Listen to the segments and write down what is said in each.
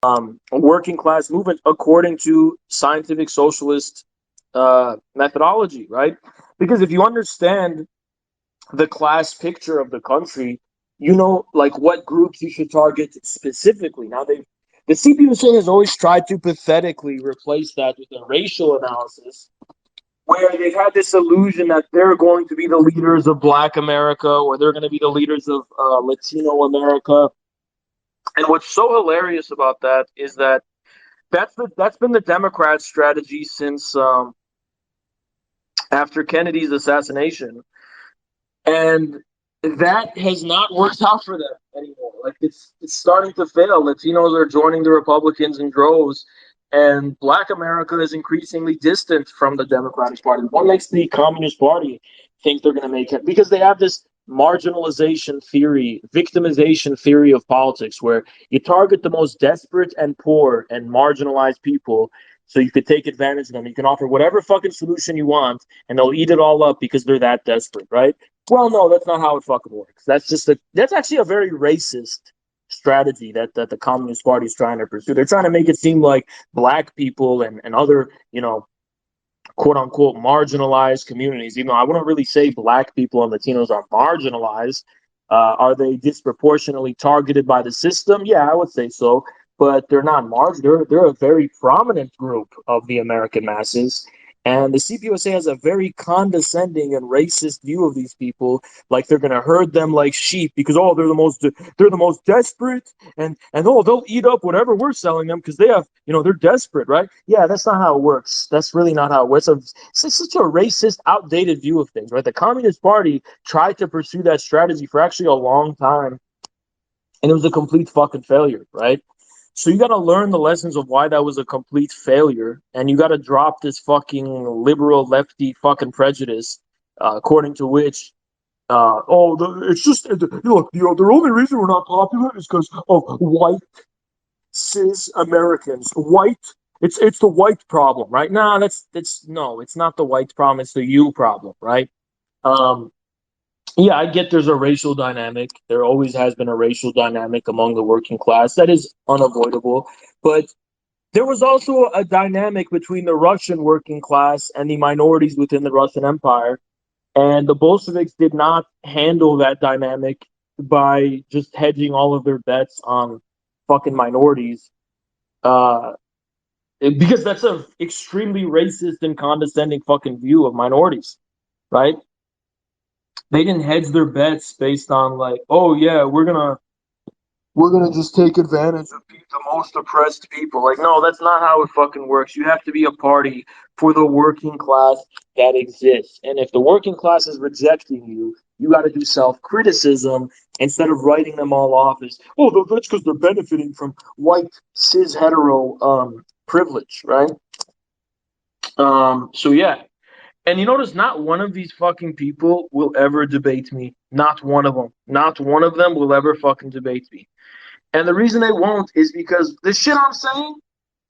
a working class movement according to scientific socialist methodology, right? Because if you understand the class picture of the country, you know, like what groups you should target specifically. Now, the CPUSA has always tried to pathetically replace that with a racial analysis, where they've had this illusion that they're going to be the leaders of Black America or they're going to be the leaders of Latino America. And what's so hilarious about that is that that's been the Democrats' strategy since after Kennedy's assassination, and that has not worked out for them anymore. Like it's starting to fail. Latinos are joining the Republicans in droves, and Black America is increasingly distant from the Democratic Party. What makes the Communist Party think they're going to make it? Because they have this marginalization theory, victimization theory of politics, where you target the most desperate and poor and marginalized people. So you could take advantage of them. You can offer whatever fucking solution you want, and they'll eat it all up because they're that desperate, right? Well, no, that's not how it fucking works. That's actually a very racist strategy that the Communist Party is trying to pursue. They're trying to make it seem like Black people and other, you know, quote unquote marginalized communities, even though I wouldn't really say Black people and Latinos are marginalized. Are they disproportionately targeted by the system? Yeah, I would say so, but they're not they're a very prominent group of the American masses. And the CPUSA has a very condescending and racist view of these people, like they're gonna herd them like sheep because they're the most desperate, and oh, they'll eat up whatever we're selling them because they have, you know, they're desperate, right? Yeah, that's not how it works. That's really not how it works. It's such a racist, outdated view of things, right? The Communist Party tried to pursue that strategy for actually a long time, and it was a complete fucking failure, right? So you got to learn the lessons of why that was a complete failure, and you got to drop this fucking liberal lefty fucking prejudice, according to which, it's just the only reason we're not popular is because of white cis Americans. White, it's the white problem, right? Nah, that's no, it's not the white problem. It's the you problem, right? Um, yeah, I get there's a racial dynamic. There always has been a racial dynamic among the working class. That is unavoidable. But there was also a dynamic between the Russian working class and the minorities within the Russian Empire. And the Bolsheviks did not handle that dynamic by just hedging all of their bets on fucking minorities. Uh, because that's a extremely racist and condescending fucking view of minorities, right? They didn't hedge their bets based on like, oh yeah, we're gonna just take advantage of the most oppressed people. Like, no, that's not how it fucking works. You have to be a party for the working class that exists. And if the working class is rejecting you, you got to do self-criticism instead of writing them all off as, oh, that's because they're benefiting from white cis hetero privilege, right? So yeah, and you notice not one of these fucking people will ever debate me. Not one of them. Not one of them will ever fucking debate me. And the reason they won't is because the shit I'm saying,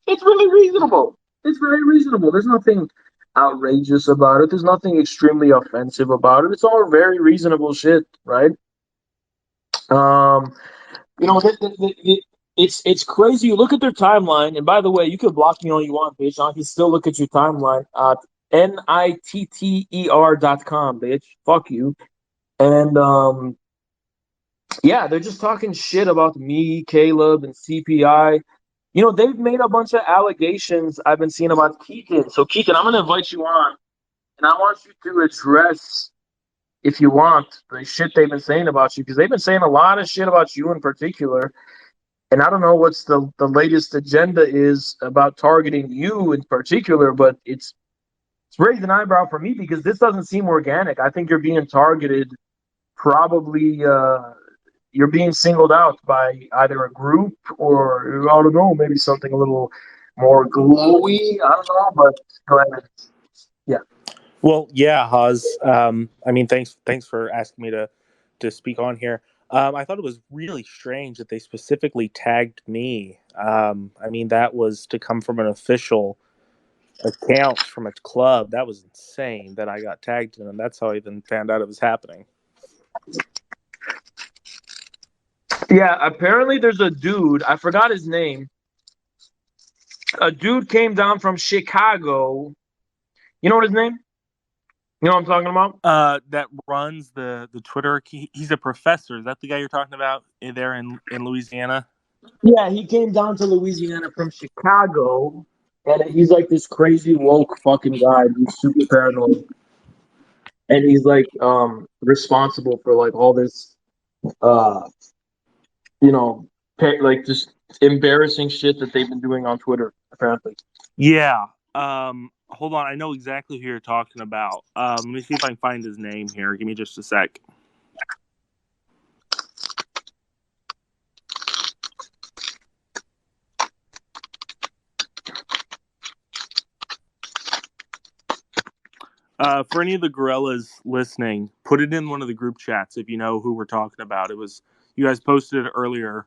it's really reasonable. It's very reasonable. There's nothing outrageous about it. There's nothing extremely offensive about it. It's all very reasonable shit, right? Um, you know, it's crazy. You look at their timeline, and by the way, you can block me all you want, bitch. I can still look at your timeline at nitter.com, bitch. Fuck you. And yeah, they're just talking shit about me, Caleb, and CPI. You know, they've made a bunch of allegations I've been seeing about Keaton. So, Keaton, I'm going to invite you on, and I want you to address, if you want, the shit they've been saying about you, because they've been saying a lot of shit about you in particular. And I don't know what's the latest agenda is about targeting you in particular, but it's raised an eyebrow for me because this doesn't seem organic. I think you're being targeted, probably you're being singled out by either a group or I don't know, maybe something a little more glowy. I don't know, but go ahead. Yeah. Well, yeah, Haz. I mean, thanks for asking me to speak on here. I thought it was really strange that they specifically tagged me. I mean, that was to come from an official account from a club. That was insane that I got tagged in, and that's how I even found out it was happening. Yeah, apparently there's a dude, I forgot his name, A dude came down from Chicago. You know what his name? You know what I'm talking about? That runs the Twitter. He's a professor. Is that the guy you're talking about there in Louisiana? Yeah, he came down to Louisiana from Chicago, and he's like this crazy woke fucking guy. He's super paranoid, and he's like responsible for like all this, uh, you know, like just embarrassing shit that they've been doing on Twitter. Apparently, Yeah. Hold on. I know exactly who you're talking about. Let me see if I can find his name here. Give me just a sec. For any of the gorillas listening, put it in one of the group chats if you know who we're talking about. It was you guys posted it earlier,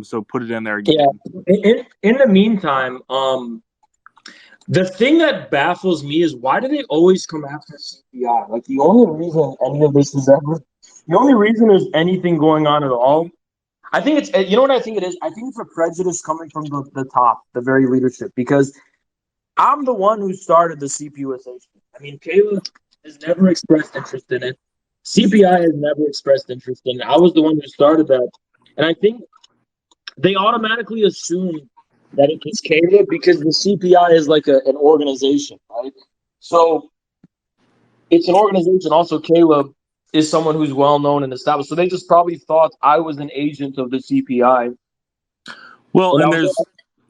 so put it in there yeah. again. In the meantime, the thing that baffles me is why do they always come after CPI? Like the only reason any of this is ever, the only reason there's anything going on at all, I think it's, you know what I think it is? I think it's a prejudice coming from the top, the very leadership, because I'm the one who started the CPUSA. I mean, Caleb has never expressed interest in it. CPI has never expressed interest in it. I was the one who started that. And I think they automatically assume that it's Caleb because the CPI is like an organization, right? So it's an organization. Also, Caleb is someone who's well known and established. So they just probably thought I was an agent of the CPI. Well, And I and was,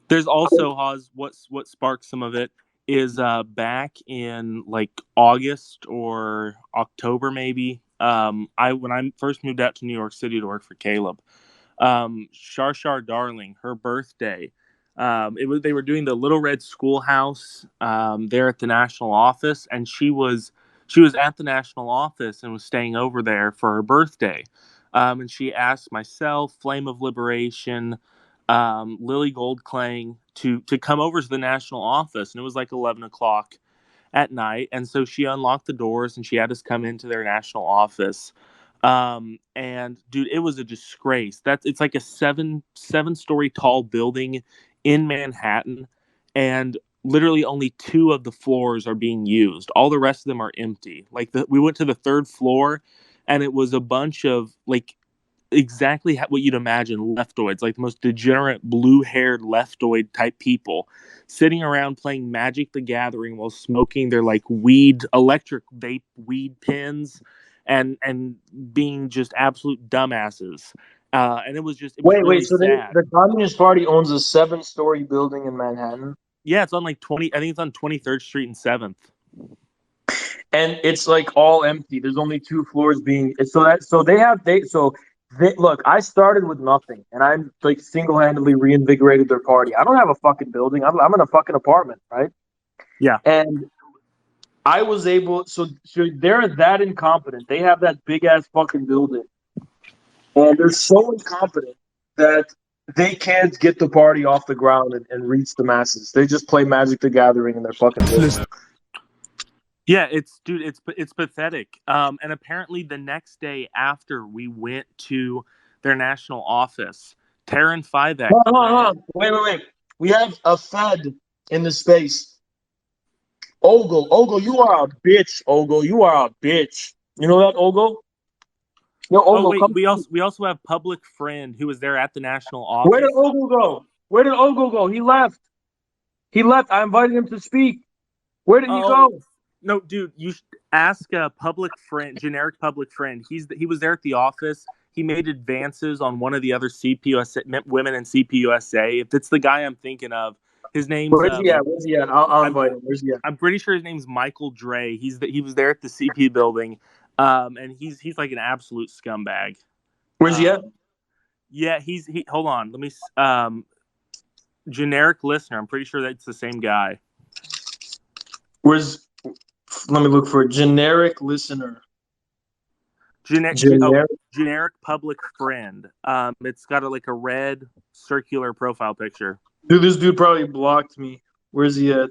there's also Haas. What sparked some of it is back in like August or October maybe. I when I first moved out to New York City to work for Caleb, Shar Darling, her birthday. They were doing the Little Red Schoolhouse there at the national office, and she was at the national office and was staying over there for her birthday. And she asked myself, Flame of Liberation, Lily Goldklang to come over to the national office, and it was like 11 o'clock at night, and so she unlocked the doors and she had us come into their national office. And dude, it was a disgrace. It's like a seven story tall building in Manhattan, and literally only two of the floors are being used. All the rest of them are empty. We went to the third floor, and it was a bunch of like exactly what you'd imagine leftoids, like the most degenerate blue-haired leftoid type people sitting around playing Magic the Gathering while smoking their like electric vape weed pens, and being just absolute dumbasses. And it was wait. really So sad. the Communist Party owns a seven-story building in Manhattan, Yeah, it's on like 20. I think it's on 23rd Street and 7th. and it's like all empty. There's only two floors being. Look. I started with nothing, and I'm like single-handedly reinvigorated their party. I don't have a fucking building. I'm in a fucking apartment, right? Yeah. And I was able. So they're that incompetent. They have that big ass fucking building, and they're so incompetent that they can't get the party off the ground and reach the masses. They just play Magic the Gathering in their fucking building. Yeah, it's pathetic. And apparently the next day after we went to their national office, Taryn Fivek Hold on, hold ran. on. Wait. We have a Fed in the space. Ogle, you are a bitch. Ogle, you are a bitch. You know that, Ogle? Yo, Oh Ogle, wait, come. we also have public friend who was there at the national Where did office. Ogle go? Where did Ogle go? He left. He left. I invited him to speak. Where did he Oh go? no, dude, you should ask a public friend, generic public friend. He was there at the office. He made advances on one of the other CPUSA women in CPUSA. If it's the guy I'm thinking of, his name's Where's he at? Where's he at? I'll I'm invite him. Where's he at? I'm pretty sure his name's Michael Dre. He was there at the CP building, and he's like an absolute scumbag. Where's he at? Um, yeah, hold on, let me generic listener. I'm pretty sure that's the same guy. Where's? Let me look for a generic listener. Oh, Generic. generic public friend. It's got like a red circular profile picture. Dude, this dude probably blocked me. Where's he at?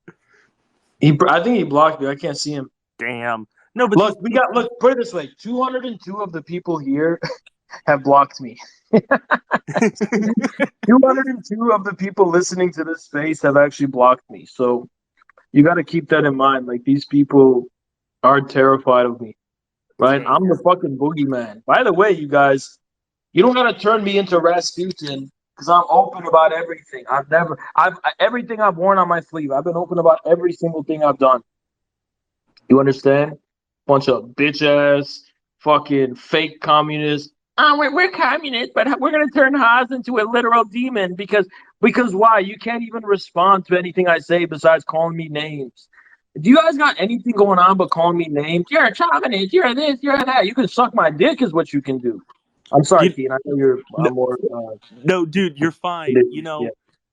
I think he blocked me. I can't see him. Damn. No, but Look, we got. Look, put it this way: 202 of the people here have blocked me. 202 of the people listening to this space have actually blocked me. So you got to keep that in mind. Like, these people are terrified of me, right? Same I'm the here. fucking boogeyman. By the way, you guys, you don't got to turn me into Rasputin because I'm open about everything. Everything I've worn on my sleeve. I've been open about every single thing I've done. You understand? Bunch of bitch ass, fucking fake communists. We're communists, but we're gonna turn Haas into a literal demon because why? You can't even respond to anything I say besides calling me names. Do you guys got anything going on but calling me names? You're a chauvinist. You're this. You're that. You can suck my dick, is what you can do. I'm sorry, You, Keen. I know you're no, more. no, dude, you're fine. You Yeah. know,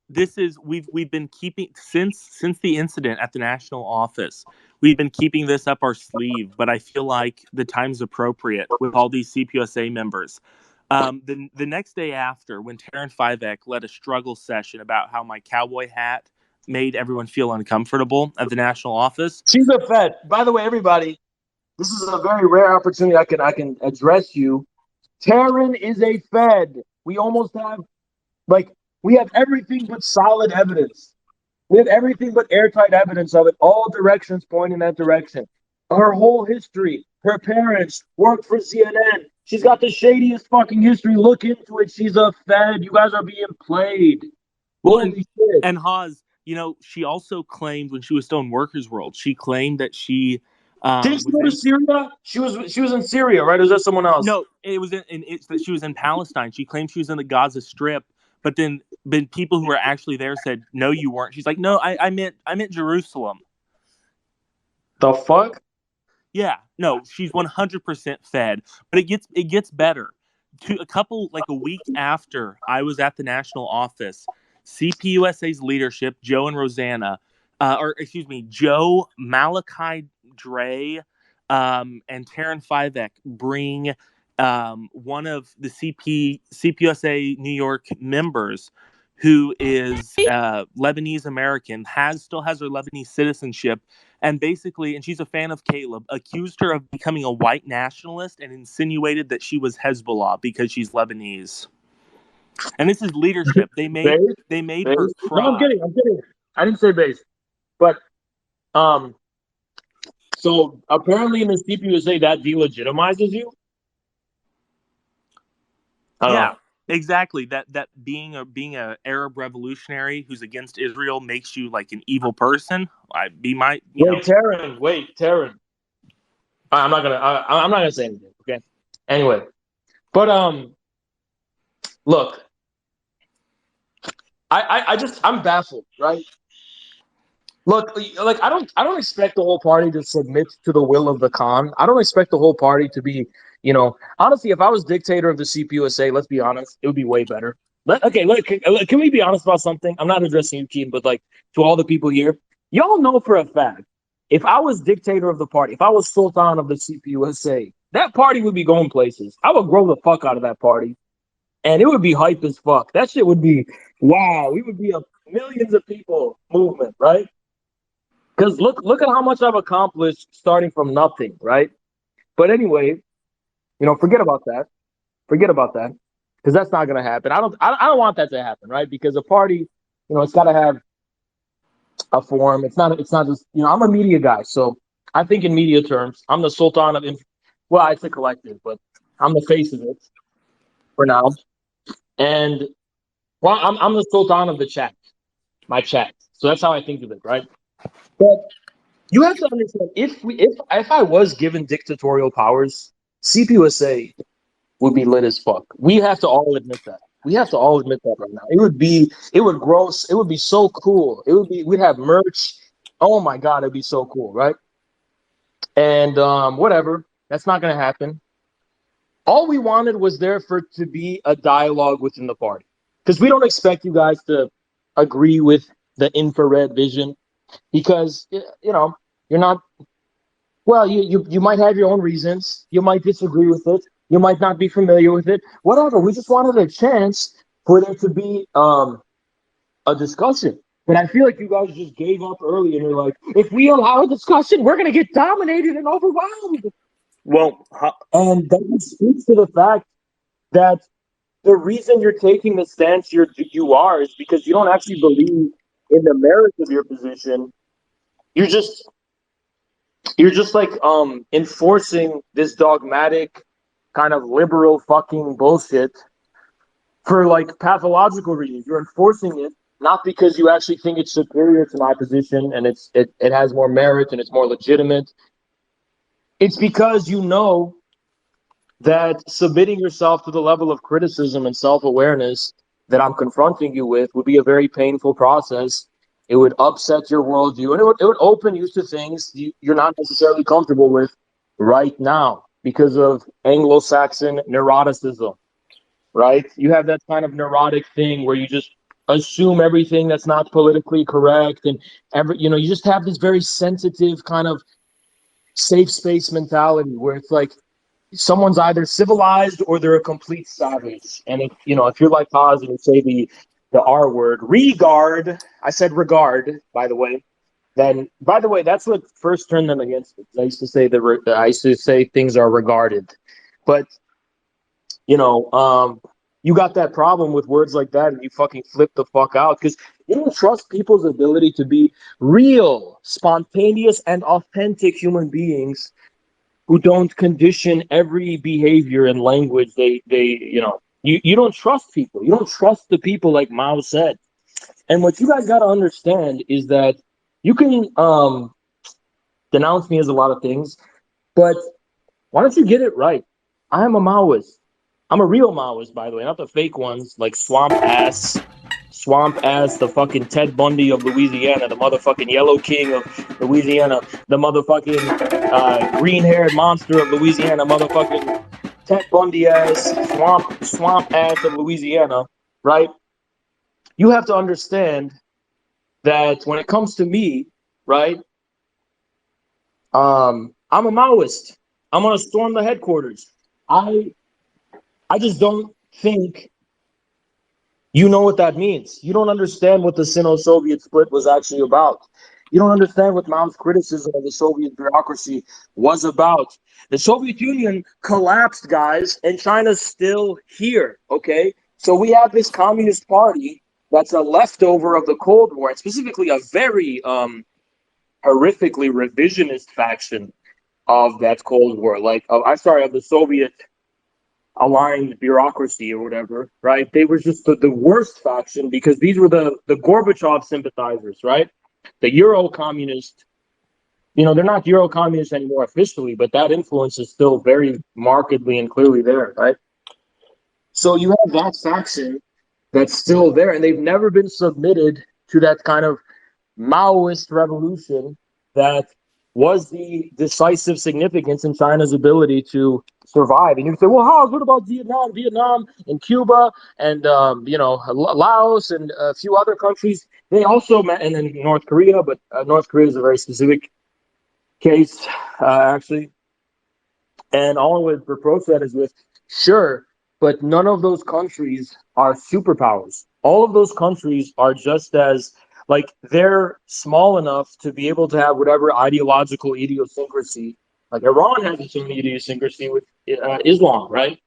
this is we've been keeping since the incident at the national office. We've been keeping this up our sleeve, but I feel like the time's appropriate with all these CPUSA members. The next day after, when Taryn Fivek led a struggle session about how my cowboy hat made everyone feel uncomfortable at the national office. She's a Fed. By the way, everybody, this is a very rare opportunity I can address you. Taryn is a Fed. We almost have like we have everything but solid evidence. We have everything but airtight evidence of it. All directions point in that direction. Her whole history. Her parents worked for CNN. She's got the shadiest fucking history. Look into it. She's a Fed. You guys are being played. Well, Holy shit. and Haas, you know, she also claimed when she was still in Workers' World, she claimed that she Didn't she was go to in. Syria? She was in Syria, right? Or was that someone else? No, it was it's that she was in Palestine. She claimed she was in the Gaza Strip, but then people who were actually there said, "No, you weren't." She's like, "No, I meant Jerusalem." The fuck? Yeah, no, she's 100% Fed, but it gets better. To a couple like a week after I was at the national office, CPUSA's leadership, Joe and Rosanna, or excuse me, Joe, Malachi Dre, and Taryn Fivek bring one of the CPUSA New York members who is Lebanese American, still has her Lebanese citizenship, and basically, and she's a fan of Caleb, accused her of becoming a white nationalist and insinuated that she was Hezbollah because she's Lebanese. And this is leadership. Base? They made her Base? No, I'm cry. kidding. I'm kidding. I didn't say base. But um, so apparently in the CPUSA that delegitimizes you. I don't Yeah, know. exactly. That being a Arab revolutionary who's against Israel makes you like an evil person. I be my you know. Wait, Taryn. Wait, Taryn. I'm not gonna. I'm not gonna say anything. Okay. Anyway, but look, I'm baffled, right? Look, like I don't expect the whole party to submit to the will of the Khan. I don't expect the whole party to be, honestly, if I was dictator of the CPUSA, let's be honest, it would be way better. Okay, look, can we be honest about something? I'm not addressing you, Keem, but like to all the people here, y'all know for a fact, if I was dictator of the party, if I was sultan of the CPUSA, that party would be going places. I would grow the fuck out of that party, and it would be hype as fuck. That shit would be wow. We would be a millions of people movement, right? Because look at how much I've accomplished starting from nothing, right? But anyway, forget about that. Forget about that. Because that's not gonna happen. I don't want that to happen, right? Because a party, it's gotta have a form. It's not just, I'm a media guy, so I think in media terms. I'm the sultan of well, it's a collective, but I'm the face of it for now. And well, I'm the sultan of the chat, my chat. So that's how I think of it, right? But you have to understand, if I was given dictatorial powers, CPUSA would be lit as fuck. We have to all admit that. We have to all admit that right now. It would be so cool. We'd have merch. Oh my god, it'd be so cool, right? And whatever. That's not gonna happen. All we wanted was there for to be a dialogue within the party. Because we don't expect you guys to agree with the infrared vision. Because you're not. Well, you might have your own reasons. You might disagree with it. You might not be familiar with it. Whatever. We just wanted a chance for there to be a discussion. But I feel like you guys just gave up early, and you're like, if we allow a discussion, we're gonna get dominated and overwhelmed. Well, And that speaks to the fact that the reason you're taking the stance you are is because you don't actually believe in the merits of your position. You're just you're just like enforcing this dogmatic kind of liberal fucking bullshit for like pathological reasons. You're enforcing it not because you actually think it's superior to my position and it has more merit and it's more legitimate. It's because you know that submitting yourself to the level of criticism and self-awareness that I'm confronting you with would be a very painful process. It would upset your worldview, and it would open you to things you're not necessarily comfortable with right now because of Anglo-Saxon neuroticism, right? You have that kind of neurotic thing where you just assume everything that's not politically correct, and you just have this very sensitive kind of safe space mentality where it's like someone's either civilized or they're a complete savage. And if you're like Oz and you say the R word, regard, I said regard, by the way, then by the way, that's what first turned them against me. I used to say I used to say things are regarded. But you know, you got that problem with words like that and you fucking flip the fuck out because you don't trust people's ability to be real, spontaneous, and authentic human beings who don't condition every behavior and language you don't trust people. You don't trust the people like Mao said. And what you guys got to understand is that you can denounce me as a lot of things, but why don't you get it right? I am a Maoist. I'm a real Maoist, by the way, not the fake ones like Swamp Ass, the fucking Ted Bundy of Louisiana, the motherfucking Yellow King of Louisiana, the motherfucking green-haired monster of Louisiana, motherfucking Ted Bundy ass, Swamp Ass of Louisiana, right? You have to understand that when it comes to me, right? I'm a Maoist. I'm gonna storm the headquarters. I I just don't think you know what that means. You don't understand what the Sino-Soviet split was actually about. You don't understand what Mao's criticism of the Soviet bureaucracy was about. The Soviet Union collapsed, guys, and China's still here, okay? So we have this Communist Party that's a leftover of the Cold War, and specifically a very horrifically revisionist faction of that Cold War. Of the Soviet aligned bureaucracy or whatever, right? They were just the worst faction because these were the Gorbachev sympathizers, right? The Euro communist, they're not Euro communists anymore officially, but that influence is still very markedly and clearly there, right? So you have that faction that's still there, and they've never been submitted to that kind of Maoist revolution that was the decisive significance in China's ability to survive. And you say, well, what about Vietnam and Cuba and, Laos and a few other countries? They also, and then North Korea, but North Korea is a very specific case, actually. And all I would reproach that is with, sure, but none of those countries are superpowers. All of those countries are just as, like, they're small enough to be able to have whatever ideological idiosyncrasy. Like Iran has its own idiosyncrasy with Islam, right?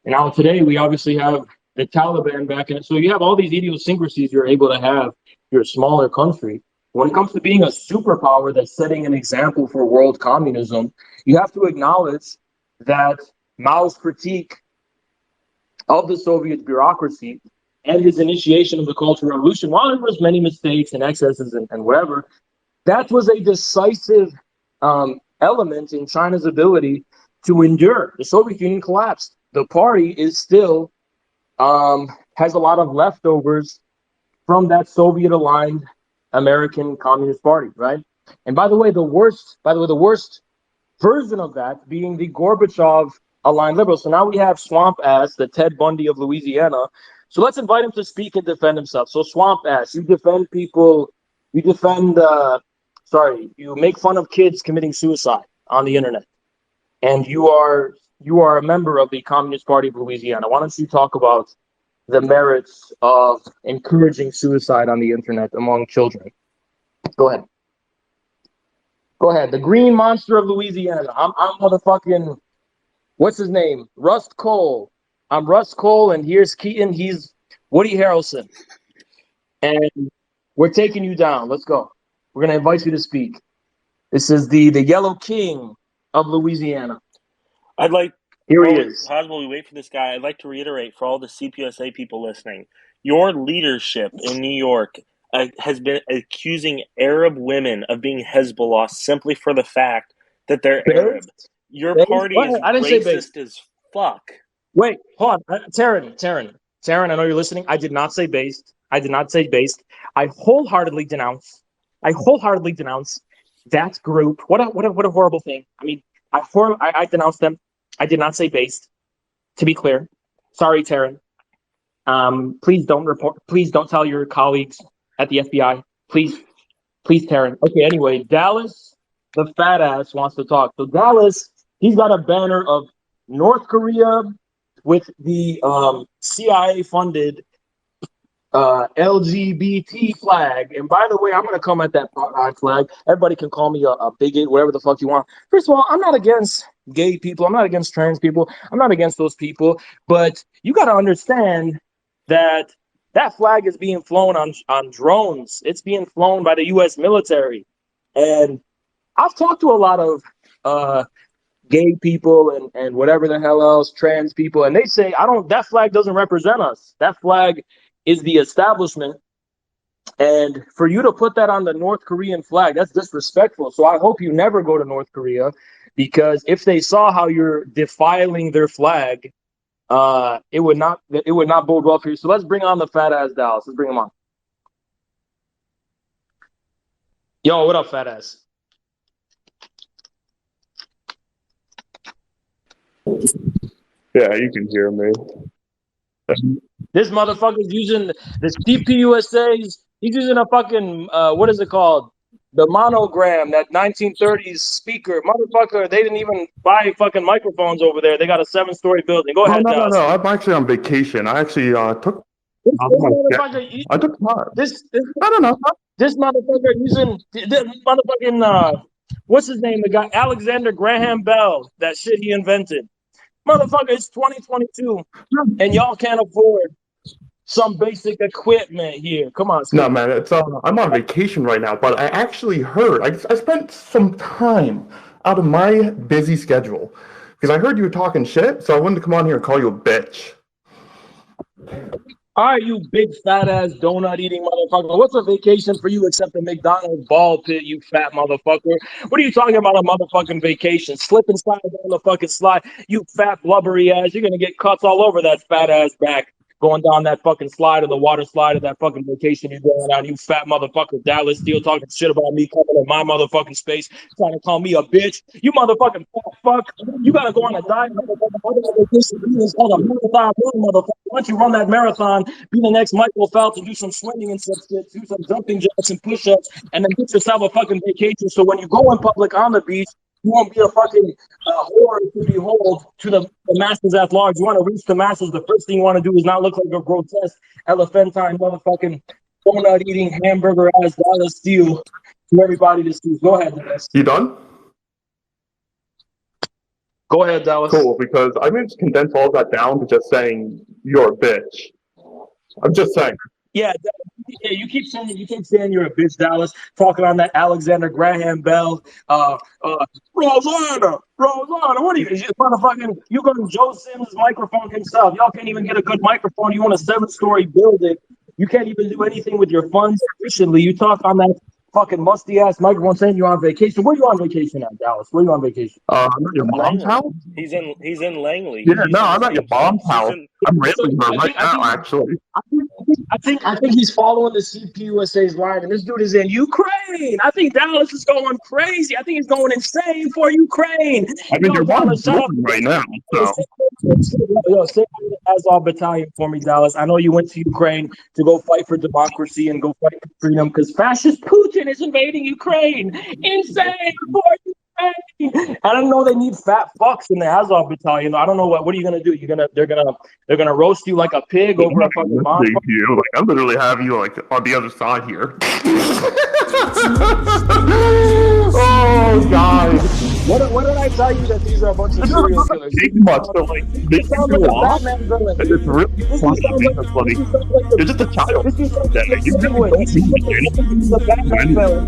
And now today we obviously have the Taliban back in it. So you have all these idiosyncrasies you're able to have. You're a smaller country. When it comes to being a superpower that's setting an example for world communism, you have to acknowledge that Mao's critique of the Soviet bureaucracy and his initiation of the Cultural Revolution, while there was many mistakes and excesses and whatever, that was a decisive element in China's ability to endure. The Soviet Union collapsed. The party is still has a lot of leftovers from that Soviet-aligned American Communist Party, right? And by the way, the worst version of that being the Gorbachev aligned liberals. So now we have Swamp Ass, the Ted Bundy of Louisiana. So let's invite him to speak and defend himself. So Swamp Ass, you defend people, you make fun of kids committing suicide on the internet. And you are a member of the Communist Party of Louisiana. Why don't you talk about the merits of encouraging suicide on the internet among children? Go ahead. Go ahead. The green monster of Louisiana. I'm motherfucking, what's his name? Rust Cole. I'm Russ Cole, and here's Keaton. He's Woody Harrelson. And we're taking you down. Let's go. We're going to invite you to speak. This is the Yellow King of Louisiana. I'd like, Here he is. while we wait for this guy, I'd like to reiterate for all the CPUSA people listening, your leadership in New York has been accusing Arab women of being Hezbollah simply for the fact that they're Arab. Your party is racist as fuck. Wait, hold on. Taryn, I know you're listening. I did not say based. I wholeheartedly denounce that group. What a horrible thing. I mean, I denounce them. I did not say based. To be clear, sorry, Taryn. Please don't tell your colleagues at the FBI. Please, Taryn. Okay. Anyway, Dallas, the fat ass wants to talk. So Dallas, he's got a banner of North Korea with the CIA-funded LGBT flag. And by the way, I'm going to come at that flag. Everybody can call me a bigot, whatever the fuck you want. First of all, I'm not against gay people. I'm not against trans people. I'm not against those people. But you got to understand that flag is being flown on drones. It's being flown by the U.S. military. And I've talked to a lot of gay people and whatever the hell else, trans people, and they say that flag doesn't represent us. That flag is the establishment. And for you to put that on the North Korean flag, that's disrespectful. So I hope you never go to North Korea, because if they saw how you're defiling their flag, it would not bode well for you. So let's bring on the fat ass Dallas. Let's bring him on. Yo, what up, fat ass? Yeah, you can hear me. This motherfucker's using the CPUSA's. He's using a fucking what is it called? The monogram, that 1930s speaker. Motherfucker, they didn't even buy fucking microphones over there. They got a 7-story building. Go ahead, Dallas. No. I'm actually on vacation. I actually took. I took time. I don't know. This motherfucker using this motherfucking what's his name? The guy Alexander Graham Bell. That shit he invented. Motherfucker, it's 2022, and y'all can't afford some basic equipment here. Come on, No, man, it's I'm on vacation right now, but I actually heard. I spent some time out of my busy schedule because I heard you were talking shit, so I wanted to come on here and call you a bitch. All right, you big fat ass donut eating motherfucker. What's a vacation for you except a McDonald's ball pit, you fat motherfucker? What are you talking about a motherfucking vacation? Slip and slide down the fucking slide, you fat blubbery ass. You're gonna get cuts all over that fat ass back going down that fucking slide or the water slide of that fucking vacation you're going on. You fat motherfucker. Dallas still talking shit about me coming in my motherfucking space, trying to call me a bitch. You motherfucking fat fuck. You gotta go on a diet, motherfucker. It's called a marathon run, motherfucker. Once you run that marathon, be the next Michael Phelps and do some swimming and some shit, do some jumping jacks and push-ups, and then get yourself a fucking vacation. So when you go in public on the beach, you won't be a fucking horror to behold to the masses at large. You want to reach the masses. The first thing you want to do is not look like a grotesque, elephantine, motherfucking donut-eating, hamburger-ass Dallas Steele to everybody to see. Go ahead, Dallas. You done? Go ahead, Dallas. Cool, because I'm going to condense all that down to just saying you're a bitch. I'm just saying. Yeah, you keep saying you're a bitch, Dallas. Talking on that Alexander Graham Bell, Rosanna. What are you, motherfucking? You go to Joe Sims' microphone himself. Y'all can't even get a good microphone. You own a 7-story building. You can't even do anything with your funds efficiently. You talk on that fucking musty ass microphone saying you're on vacation. Where are you on vacation at, Dallas? Where are you on vacation? I'm at your mom's house. He's in Langley. Yeah, I'm at your mom's house. I'm railing her right now, actually. I think he's following the CPUSA's line, and this dude is in Ukraine. I think Dallas is going crazy. I think he's going insane for Ukraine. I mean, your mom's moving right now, so. Yo, say Azov Battalion for me, Dallas. I know you went to Ukraine to go fight for democracy and go fight for freedom because fascist Putin is invading Ukraine. Insane for Ukraine. I don't know. They need fat fucks in the Azov Battalion. I don't know what are you gonna do? They're gonna roast you like a pig over a fucking bomb. Like I literally have you like on the other side here. Oh God. What did I tell you that these are a bunch of It serial doesn't killers? take much to like make This you sounds go like a off. Batman villain. And it's really This funny sounds like because like the you're just a child. this is like That the you really penguin. He don't sounds need like anything the Batman to villain.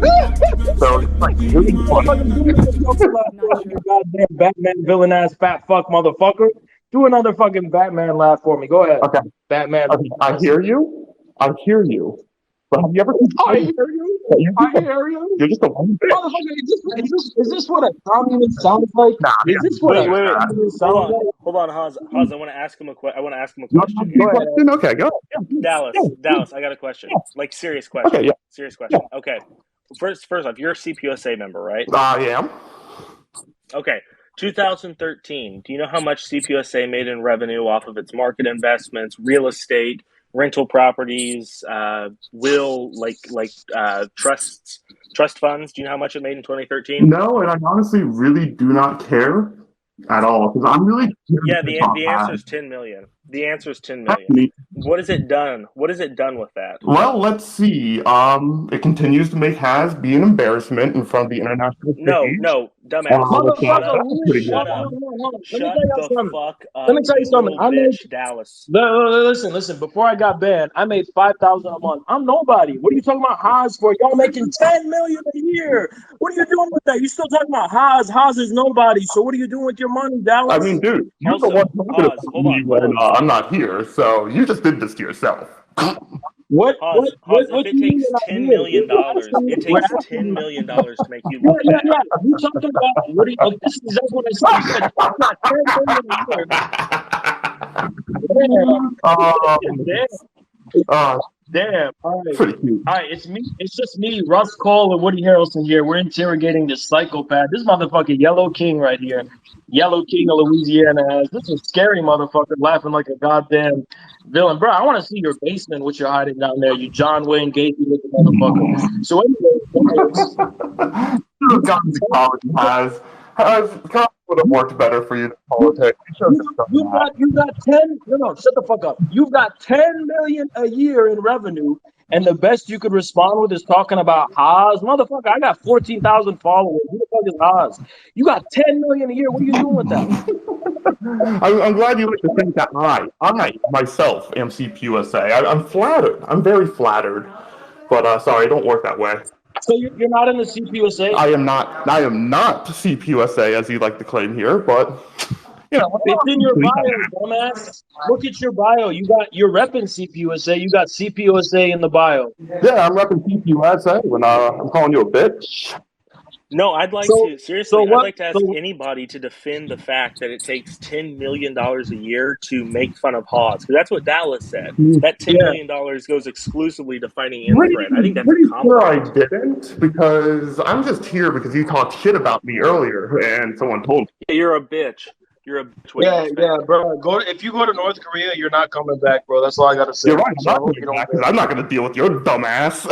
So it's like really funny. Motherfucker, do another Joker laugh for me, you goddamn Batman villain ass fat fuck motherfucker. Do another fucking Batman laugh for me. Go ahead. Okay. Batman. Okay, I hear you. I hear you. But have you ever I hear you. I hear you. You're just a one bitch. Motherfucker, is this what a communist sounds like? Nah, Is this what Wait. a communist sounds like? Hold on, Haas. I want to ask him a question. I want to ask him a You question. want to ask me a question? Okay, go ahead. Yeah. Dallas, I got a question. Like serious question. Okay, yeah. Serious question. Okay. First off, you're a CPUSA member, right? I am. Okay. 2013. Do you know how much CPUSA made in revenue off of its market investments, real estate, rental properties, trust funds? Do you know how much it made in 2013? No, and I honestly really do not care at all because I'm really Yeah, the answer is 10 million. The answer is 10 million. What has it done? What has it done with that? Well, let's see. It continues to make Has be an embarrassment in front of the international stage. No, dumbass. Shut up. Shut the fuck up. Let me tell you something. I made Dallas. Listen. Before I got banned, I made $5,000 a month. I'm nobody. What are you talking about Haas for? Y'all making 10 million a year. What are you doing with that? You still talking about Haas? Haas is nobody. So what are you doing with your money, Dallas? I mean, dude, you're the one talking about me when I'm not here. So you just did this to yourself. What if it takes $10 million, it takes $10 million to make you look bad. Yeah. You talking about what? This is exactly what I said. You got 10 million a year. Damn. All right. Pretty cute. All right. It's me. It's just me, Russ Cole, and Woody Harrelson here. We're interrogating this psychopath. This motherfucker, Yellow King, right here. Yellow King of Louisiana. This is a scary motherfucker, laughing like a goddamn villain, bro. I want to see your basement, what you're hiding down there. You John Wayne Gacy looking motherfucker. So anyway, you got the college has would have worked better for you in politics. You got 10. No, shut the fuck up. You've got 10 million a year in revenue, and the best you could respond with is talking about Haas. Motherfucker, I got 14,000 followers. Who the fuck is Haas? You got 10 million a year. What are you doing with that? I'm glad you like to think that I myself am CPUSA. I'm flattered. I'm very flattered. But sorry, it don't work that way. So you're not in the CPUSA? I am not CPUSA, as you like to claim here, but you know, it's in your bio, dumbass. Look at your bio. You're repping CPUSA. You got CPUSA in the bio. Yeah, I'm repping CPUSA when I'm calling you a bitch. No, I'd like to ask anybody to defend the fact that it takes $10 million a year to make fun of Haas, because that's what Dallas said. That $10 million goes exclusively to fighting infrared. I think that's a compliment. Sure I didn't, because I'm just here because you talked shit about me earlier, and someone told me. Yeah, you're a bitch. You're a bitch. Yeah, bro. If you go to North Korea, you're not coming back, bro. That's all I gotta say. You're right. I'm not gonna deal with your dumbass.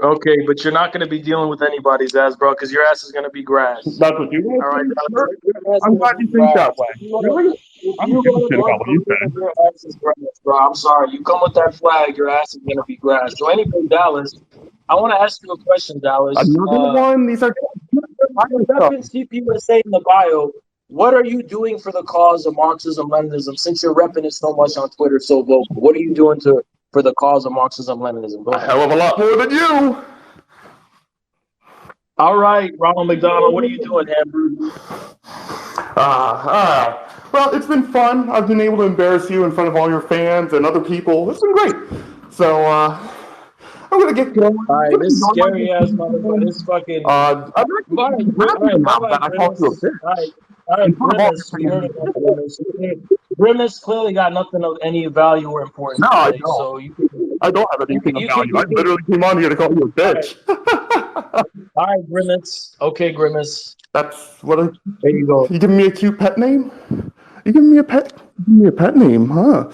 Okay, but you're not going to be dealing with anybody's ass, bro, because your ass is going to be grass. That's what you want. All right, I'm glad you think that way. Really? I'm you giving shit about what you said. Your ass is grass, bro. I'm sorry. You come with that flag, your ass is going to be grass. So anyway, Dallas, I want to ask you a question, Dallas. Another one. These are. Repping CPUSA in the bio. What are you doing for the cause of Marxism, Leninism? Since you're repping it so much on Twitter, so vocal, what are you doing for the cause of Marxism, Leninism? A hell of a lot more than you. All right, Ronald McDonald, what are you doing, Amber? Well, it's been fun. I've been able to embarrass you in front of all your fans and other people. It's been great. So, I'm gonna get going. All right, this scary ass motherfucker. This fucking. All right, Grimace clearly got nothing of any value or importance. No, I don't. So I don't have anything of value. I literally came on here to call you a bitch. All right, Grimace. Okay, Grimace. That's what I. There you go. You giving me a cute pet name? You giving me a pet name, huh?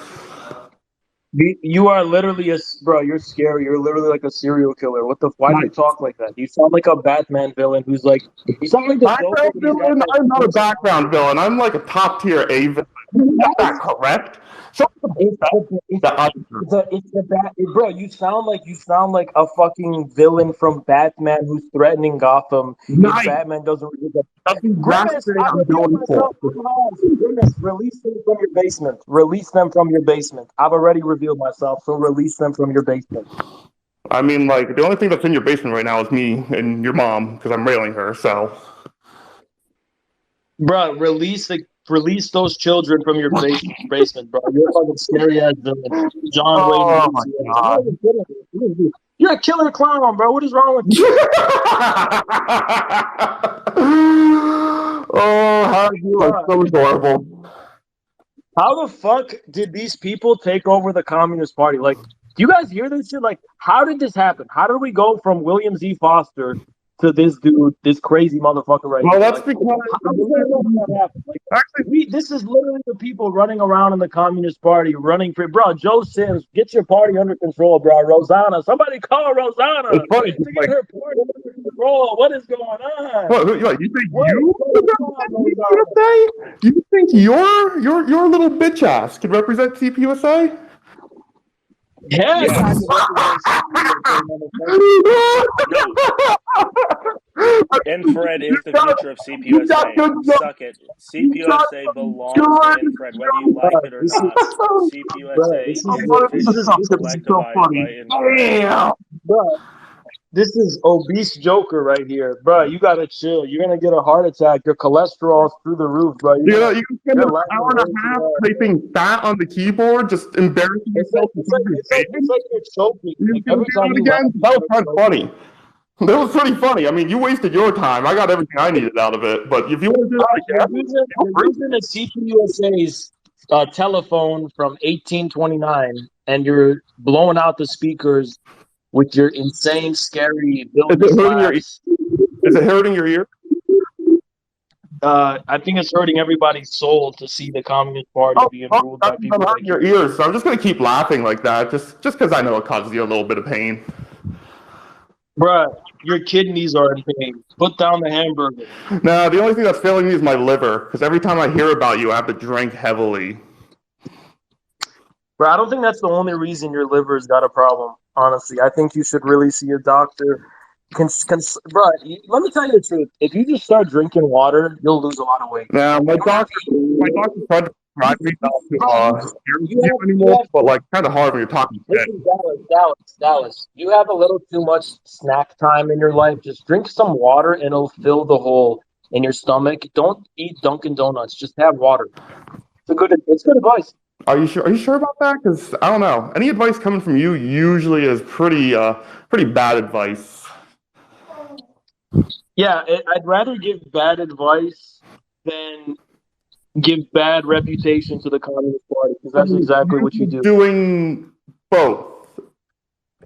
You are literally bro. You're scary. You're literally like a serial killer. Why do you talk like that? You sound like a Batman villain who's like. You sound like the background villain. I'm not a background villain. I'm like a top tier A villain. Not that correct. So Bro, you sound like a fucking villain from Batman who's threatening Gotham if nice. Batman doesn't. That's Grimace, exactly I I'm revealed going for. myself to the house. Grimace, release them from your basement. Release them from your basement. I've already revealed myself, so release them from your basement. I mean, like, the only thing that's in your basement right now is me and your mom, because I'm railing her, so. Bro, release those children from your basement, bro. You're a fucking scary ass villain. John Wayne. Oh my god. You're a killer clown, bro. What is wrong with you? Oh, how you are so adorable. How the fuck did these people take over the Communist Party? Like, do you guys hear this shit? Like, how did this happen? How did we go from William Z. Foster to this dude, this crazy motherfucker right Well, here? that's Like, because how did that happen? Like, actually, this is literally the people running around in the Communist Party, running for, bro. Joe Sims, get your party under control, bro. Rosanna, somebody call Rosanna it's funny. to get her party under control. What is going on? What, you think What you is going on, Rosanna? CPUSA? You think your little bitch ass can represent CPUSA? Yeah, Yes. And Infrared is the future of CPUSA. Suck it. CPUSA belongs to Infrared, whether you like it or not. CPUSA is officially collectivized by Infrared. Bro, this is obese Joker right here, bro. You gotta chill. You're gonna get a heart attack. Your cholesterol's through the roof, bro. you can spend an hour and a half typing fat on the keyboard, just embarrassing yourself. It's like you're choking. Like, every time you again, that was kind of funny. That was pretty funny. I mean, you wasted your time. I got everything I needed out of it. But if you want to do it again, you're using a CPUSA's telephone from 1829, and you're blowing out the speakers with your insane, scary building. Is it hurting your ear? I think it's hurting everybody's soul to see the Communist Party being ruled by people like your ears. So I'm just gonna keep laughing like that, just because I know it causes you a little bit of pain. Bruh, your kidneys are in pain. Put down the hamburger. No, the only thing that's failing me is my liver, because every time I hear about you, I have to drink heavily. Bro, I don't think that's the only reason your liver's got a problem, honestly. I think you should really see a doctor. Bro, let me tell you the truth. If you just start drinking water, you'll lose a lot of weight. Now, my doctor tried to prescribe me not to anymore, but like kind of hard when you're talking shit. Dallas, you have a little too much snack time in your life. Just drink some water and it'll fill the hole in your stomach. Don't eat Dunkin' Donuts. Just have water. It's good advice. Are you sure? Are you sure about that? Because I don't know. Any advice coming from you usually is pretty bad advice. Yeah, I'd rather give bad advice than give bad reputation to the Communist Party, because that's exactly what you do. Doing both.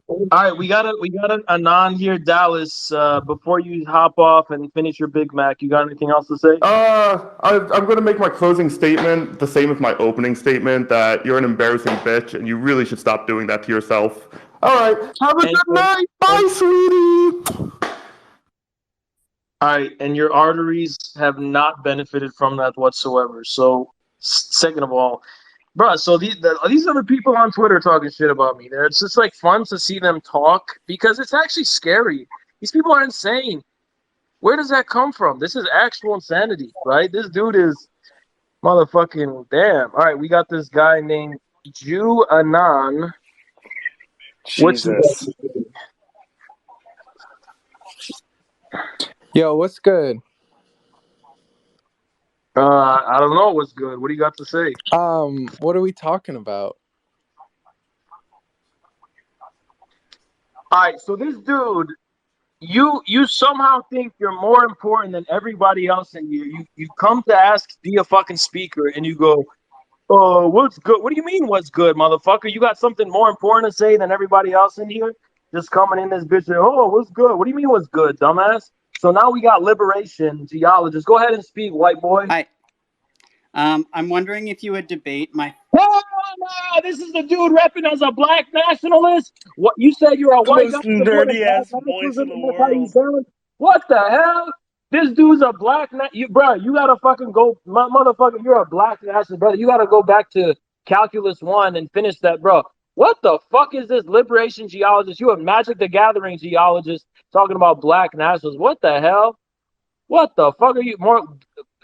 All right, we got a non here, Dallas. Before you hop off and finish your Big Mac, you got anything else to say? I'm going to make my closing statement the same as my opening statement, that you're an embarrassing bitch and you really should stop doing that to yourself. All right, have a good night. Bye, sweetie. All right, and your arteries have not benefited from that whatsoever. So, second of all, bro, so these other people on Twitter talking shit about me. It's just like fun to see them talk because it's actually scary. These people are insane. Where does that come from? This is actual insanity, right? This dude is motherfucking damn. All right, we got this guy named Jew Anon. Jesus. Yo, what's good? I don't know what's good. What do you got to say? What are we talking about? All right, so this dude, you somehow think you're more important than everybody else in here. You come to ask to be a fucking speaker, and you go, "Oh, what's good? What do you mean, what's good, motherfucker? You got something more important to say than everybody else in here? Just coming in this bitch and, oh, what's good? What do you mean, what's good, dumbass?" So now we got liberation geologists. Go ahead and speak, white boy. Hi. I'm wondering if you would debate my. Oh, no, this is the dude repping as a black nationalist. What you said? You're a white guy. Most nerdy ass voice in the world. What the hell? This dude's a black bro. You gotta fucking go, motherfucker. You're a black nationalist, brother. You gotta go back to Calculus 1 and finish that, bro. What the fuck is this liberation geologist? You a Magic the Gathering geologist talking about black nationalists? What the hell? What the fuck are you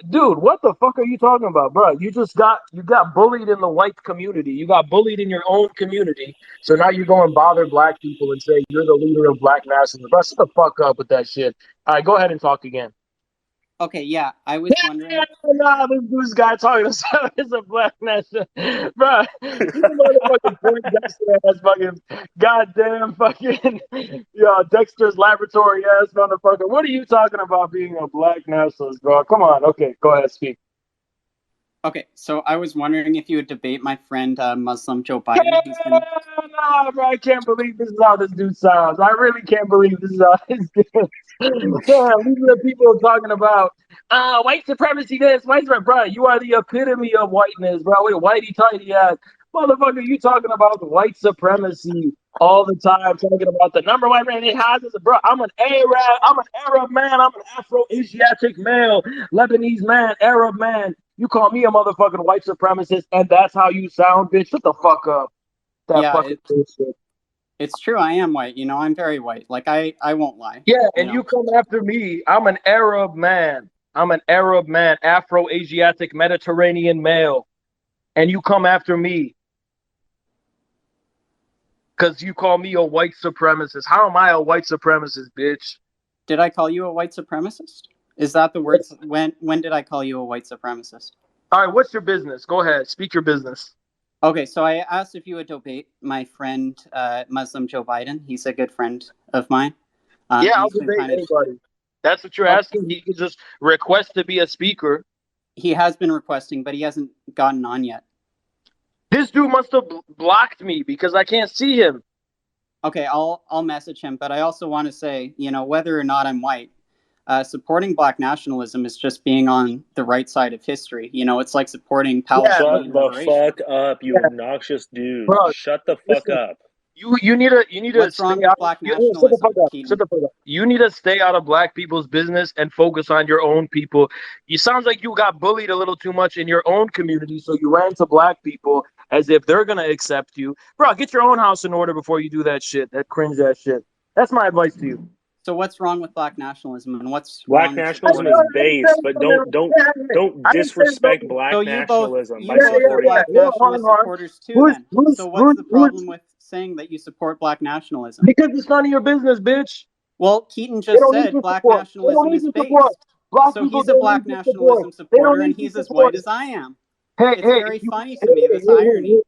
dude? What the fuck are you talking about, bro? You got bullied in the white community. You got bullied in your own community. So now you go and bother black people and say you're the leader of black nationalism. Bro, shut the fuck up with that shit. All right, go ahead and talk again. Okay, yeah, I was wondering. Nah, this guy talking to himself is a black nationalist, bro. You motherfucking point Dexter ass fucking goddamn fucking Dexter's laboratory ass motherfucker. What are you talking about being a black nationalist, bro? Come on, okay, go ahead, speak. Okay, so I was wondering if you would debate my friend Muslim Joe Biden. Nah, bro, I can't believe this is how this dude sounds. I really can't believe this is how this dude. Damn, these are the people talking about white supremacy. This white supremacy, bro. You are the epitome of whiteness, bro. Wait, whitey tighty ass motherfucker. You talking about white supremacy all the time? Talking about the number one man it has is bro. I'm an Arab. I'm an Arab man. I'm an Afro-Asiatic male, Lebanese man, Arab man. You call me a motherfucking white supremacist, and that's how you sound, bitch. Shut the fuck up. It's true. I am white. You know, I'm very white. Like, I won't lie. Yeah, and you come after me. I'm an Arab man. I'm an Arab man, Afro-Asiatic Mediterranean male. And you come after me because you call me a white supremacist. How am I a white supremacist, bitch? Did I call you a white supremacist? Is that the words? When did I call you a white supremacist? All right, what's your business? Go ahead. Speak your business. Okay, so I asked if you would debate my friend Muslim Joe Biden. He's a good friend of mine. Yeah, I'll debate anybody. That's what you're asking? He can just request to be a speaker. He has been requesting, but he hasn't gotten on yet. This dude must have blocked me because I can't see him. Okay, I'll message him, but I also want to say, you know, whether or not I'm white, supporting black nationalism is just being on the right side of history. You know, it's like supporting Palestinian liberation. Shut the fuck up, you obnoxious dude. Bro, shut the fuck up. You need to What's wrong with black nationalism? Shut the fuck up. You need to stay out of black people's business and focus on your own people. You sounds like you got bullied a little too much in your own community, so you ran to black people as if they're gonna accept you. Bro, get your own house in order before you do that shit. That cringe ass shit. That's my advice to you. So what's wrong with black nationalism, and what's black nationalism is base, but don't disrespect black nationalism by supporting black nationalist supporters too. Then, so what's the problem with saying that you support black nationalism? Because it's none of your business, bitch. Well, Keaton just said black nationalism is based. So he's a black nationalism supporter, and he's as white as I am. It's very funny to me, this irony.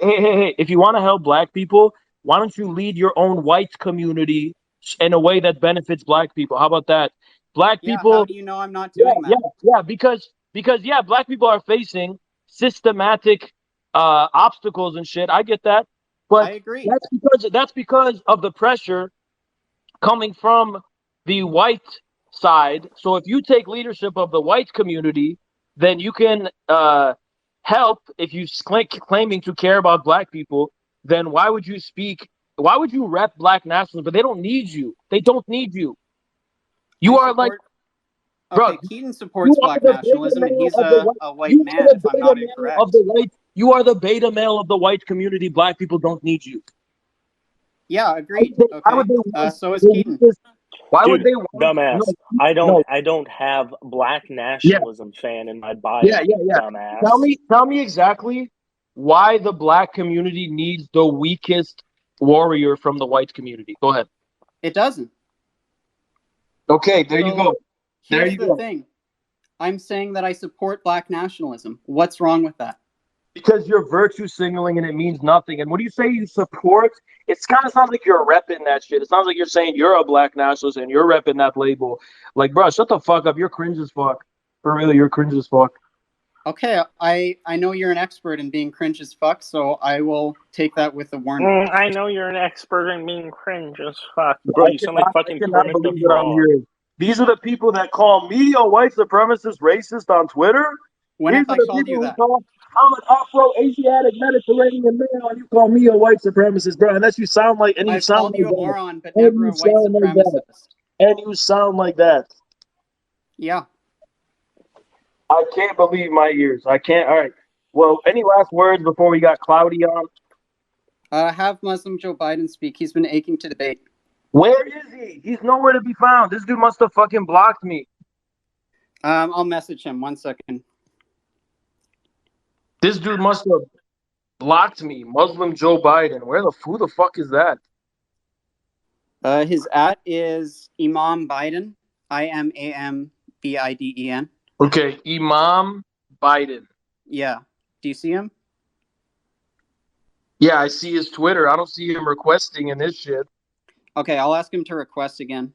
Hey, if you want to help black people, why don't you lead your own white community in a way that benefits black people? How about that? Black people. How do you know I'm not doing that? Yeah, because black people are facing systematic obstacles and shit. I get that, but I agree. That's because of the pressure coming from the white side. So if you take leadership of the white community, then you can help. If you claiming to care about black people, then why would you speak? Why would you rep black nationalism? But they don't need you. They don't need you. You are like, bro. Keaton supports black nationalism, and he's a white man. If I'm not incorrect, you are the beta male of the white community. Black people don't need you. Yeah, agreed. Okay. So is Keaton. Why would they? Dumbass. No, I don't have black nationalism fan in my bio. Yeah. Dumbass. Tell me exactly why the black community needs the weakest warrior from the white community. Go ahead. It doesn't. Okay, there you go. Here's the thing. I'm saying that I support black nationalism. What's wrong with that? Because you're virtue signaling and it means nothing. And when you say you support, it kind of sounds like you're repping that shit. It sounds like you're saying you're a black nationalist and you're repping that label. Like, bro, shut the fuck up. You're cringe as fuck. For real, you're cringe as fuck. Okay, I know you're an expert in being cringe as fuck, so I will take that with a warning. I know you're an expert in being cringe as fuck. Bro, you sound like fucking Kermit the Frog. These are the people that call me a white supremacist racist on Twitter. When have I called you that? I'm an Afro-Asiatic Mediterranean male, and you call me a white supremacist, bro. Unless you sound like, and you I've sound called like you a moron, but never a white supremacist. And you sound like that. Yeah. I can't believe my ears. I can't. All right. Well, any last words before we got Cloudy on? Have Muslim Joe Biden speak. He's been aching to debate. Where is he? He's nowhere to be found. This dude must have fucking blocked me. I'll message him. 1 second. This dude must have blocked me. Muslim Joe Biden. Who the fuck is that? His @ is Imam Biden. IMAMBIDEN. Okay, Imam Biden. Yeah. Do you see him? Yeah, I see his Twitter. I don't see him requesting in this shit. Okay, I'll ask him to request again.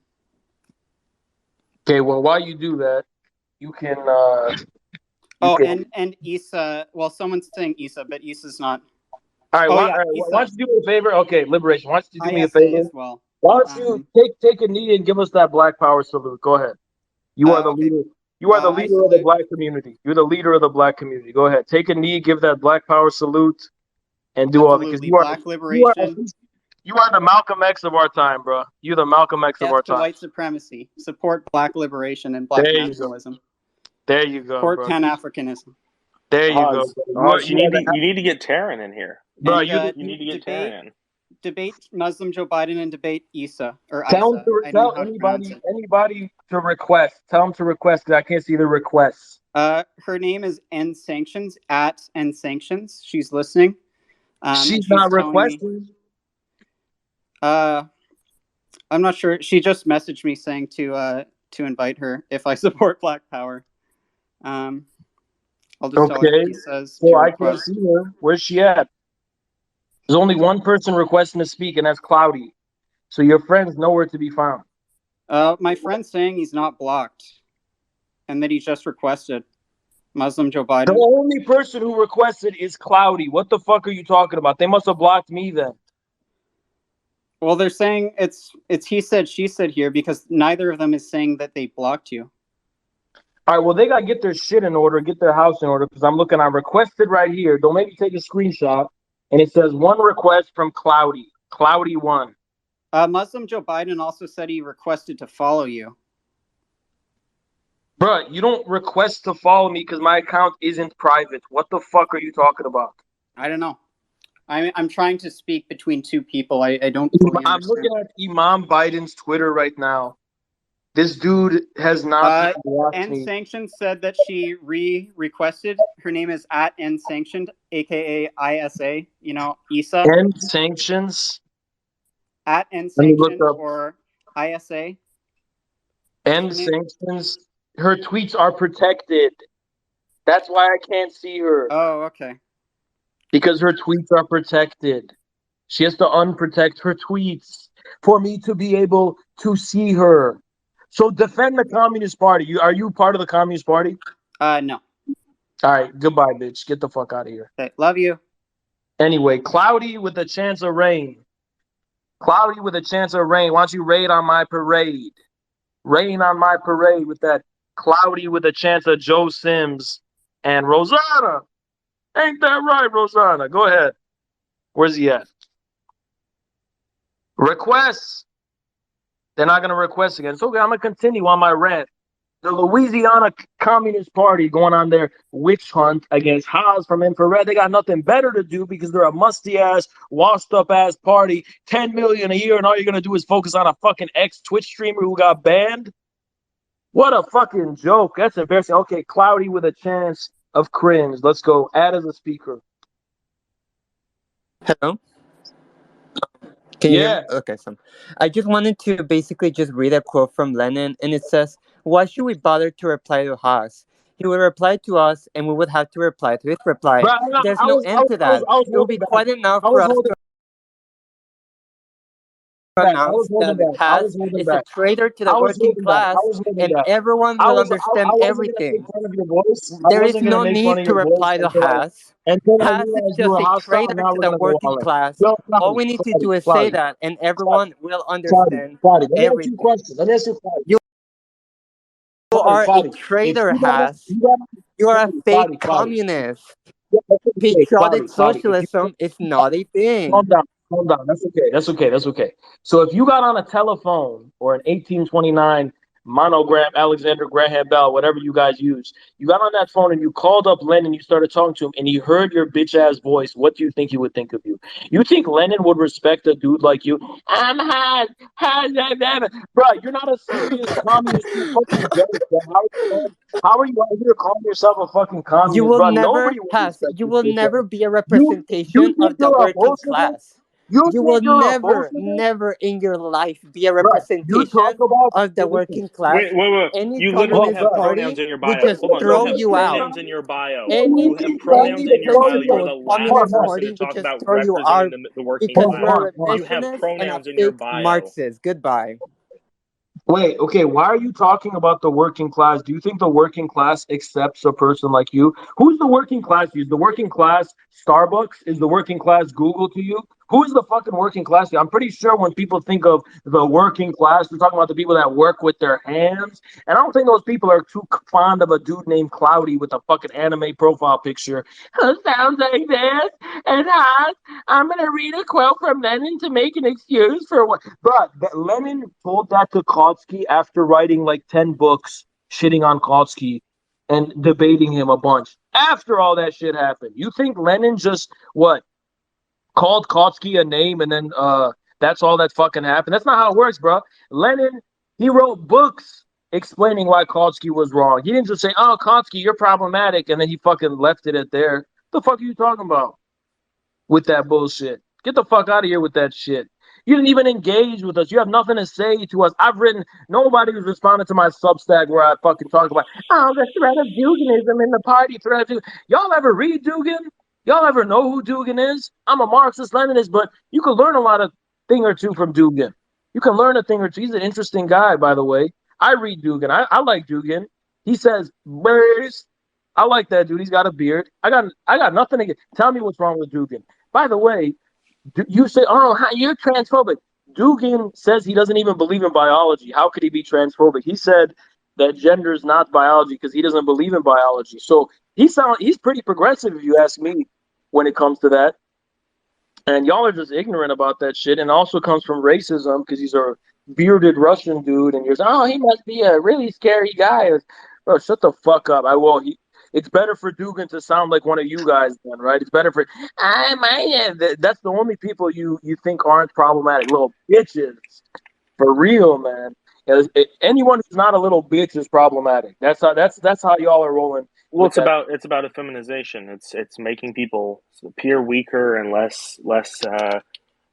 Okay, well, while you do that, you can. And Issa. Well, someone's saying Issa, but Issa's not. All right, Oh, why, yeah, all right, Issa. why don't you do me a favor? Okay, Liberation. Why don't you do me a ISA favor? as well. Why don't you take a knee and give us that Black Power salute? Go ahead. You are the Okay. leader. You are the I leader of the salute. Black community. You're the leader of the Black community. Go ahead. Take a knee, give that Black Power salute, and do all that. Because Absolutely. Black liberation. You are the Malcolm X of our time, bro. You're the Malcolm X of Death our to time. white supremacy. Support Black liberation and Black There you go. nationalism. There you go, Support bro. Pan-Africanism. There you go. You need to get Taryn in here. Bro, And, you need to get Taryn in. Debate Muslim Joe Biden and debate Issa or tell Isa. I don't know how to pronounce anybody to request. Tell them to request because I can't see the requests. Her name is End Sanctions @ End Sanctions. She's listening. She's not requesting. I'm not sure. She just messaged me saying to invite her if I support Black Power. I'll just tell her if he says. So I can't see her. Where's she at? There's only one person requesting to speak, and that's Cloudy. So your friend's nowhere to be found. My friend's saying he's not blocked, and that he just requested Muslim Joe Biden. The only person who requested is Cloudy. What the fuck are you talking about? They must have blocked me then. Well, they're saying it's he said, she said here because neither of them is saying that they blocked you. All right, well, they got to get their shit in order, get their house in order, because I'm looking, I requested right here. Don't make me take a screenshot. And it says one request from Cloudy. Cloudy 1. Muslim Joe Biden also said he requested to follow you. Bruh, you don't request to follow me because my account isn't private. What the fuck are you talking about? I don't know. I'm trying to speak between two people. I don't fully understand. I'm looking at Imam Biden's Twitter right now. This dude has not blocked End me. Sanctioned said that she requested. Her name is @ End Sanctioned, aka ISA. You know, Isa. End Sanctions. @ End Sanctioned or ISA. End Sanctions. Her tweets are protected. That's why I can't see her. Oh, okay. Because her tweets are protected. She has to unprotect her tweets for me to be able to see her. So defend the Communist Party. Are you part of the Communist Party? No. All right, goodbye, bitch. Get the fuck out of here. Okay, love you. Anyway, Cloudy with a chance of rain. Cloudy with a chance of rain. Why don't you raid on my parade? Rain on my parade with that Cloudy with a chance of Joe Sims and Rosanna. Ain't that right, Rosanna? Go ahead. Where's he at? Requests. They're not going to request again. So, okay, I'm going to continue on my rant. The Louisiana Communist Party going on their witch hunt against Haas from Infrared. They got nothing better to do because they're a musty-ass, washed-up-ass party. $10 million a year, and all you're going to do is focus on a fucking ex-Twitch streamer who got banned? What a fucking joke. That's embarrassing. Okay, Cloudy with a chance of cringe. Let's go. Add as a speaker. Hello? Can you hear me? Okay, so I just wanted to basically just read a quote from Lennon, and it says, "Why should we bother to reply to Haas? He would reply to us, and we would have to reply to his reply. There's no end to that. It will be quite enough for us to announce that Haas is a traitor to the working class, and everyone will understand everything. There is no need to reply to Haas. Haas is just a traitor to the working class. All we need to do is say that, and everyone will understand everything. You are a traitor, Haas. You are a fake communist. Patriotic socialism is not a thing. Calm down. That's okay. So if you got on a telephone or an 1829 Monogram, Alexander Graham Bell, whatever you guys use. You got on that phone and you called up Lennon, you started talking to him, and he heard your bitch ass voice. What do you think he would think of you? You think Lennon would respect a dude like you? I'm hot, bro. You're not a serious communist. You're fucking joke, bro. How are you out here calling yourself a fucking communist, You will bro? never Nobody would pass. respect You you, will bitch never ass. be a You representation think of the you're a working Bolshevik? class. You You will think you're a never, Bolshevik? never in your life be a Bro, you talk representation about of the listen. working class. Wait. Any You literally Oh, communist have bro. pronouns party in your would bio. just Hold on. You throw have you out. pronouns in your bio. Any You have any pronouns in your bio. You are so-called the last communist person to party would talk just about throw you representing out the working because class. you're a You have revisionist and a pronouns in your fake bio. Marxist. Goodbye. Wait, okay, why are you talking about the working class? Do you think the working class accepts a person like you? Who's the working class to you? Is the working class Starbucks? Is the working class Google to you? Who is the fucking working class to you? I'm pretty sure when people think of the working class, they're talking about the people that work with their hands. And I don't think those people are too fond of a dude named Cloudy with a fucking anime profile picture. Who sounds like this? And I'm going to read a quote from Lennon to make an excuse for what. But Lenin told that to Kautsky after writing like 10 books shitting on Kautsky and debating him a bunch. After all that shit happened, you think Lenin just what called Kautsky a name and then that's all that fucking happened? That's not how it works, bro. Lenin, he wrote books explaining why Kautsky was wrong. He didn't just say, "Oh, Kautsky, you're problematic," and then he fucking left it at there. The fuck are you talking about with that bullshit? Get the fuck out of here with that shit. You didn't even engage with us. You have nothing to say to us. I've written, nobody was responding to my Substack where I fucking talk about, oh, the threat of Duganism in the party, threat of Dugan. Y'all ever read Dugan? Y'all ever know who Dugan is? I'm a Marxist Leninist, but you can learn a lot of thing or two from Dugan. You can learn a thing or two. He's an interesting guy, by the way. I read Dugan. I like Dugan. He says, birds. I like that dude. He's got a beard. I got nothing to get. Tell me what's wrong with Dugan. By the way, you say, "Oh, you're transphobic." Dugan says he doesn't even believe in biology. How could he be transphobic? He said that gender is not biology because he doesn't believe in biology. So he's pretty progressive, if you ask me, when it comes to that. And y'all are just ignorant about that shit. And it also comes from racism because he's a bearded Russian dude, and you're saying, "Oh, he must be a really scary guy." Bro, shut the fuck up. It's better for Dugan to sound like one of you guys then, right? It's better for that's the only people you think aren't problematic. Little bitches. For real, man. Anyone who's not a little bitch is problematic. That's how y'all are rolling. Well, it's about effeminization. It's making people appear weaker and less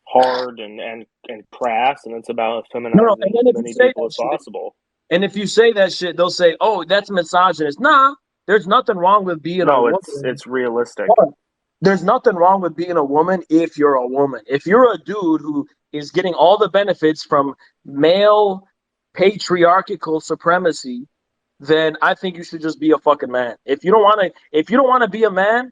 hard and crass, and it's about feminizing as many people as possible. And if you say that shit, they'll say, "Oh, that's misogynist." Nah, there's nothing wrong with being a woman. It's realistic. There's nothing wrong with being a woman if you're a woman. If you're a dude who is getting all the benefits from male patriarchal supremacy, then I think you should just be a fucking man. If you don't want to be a man,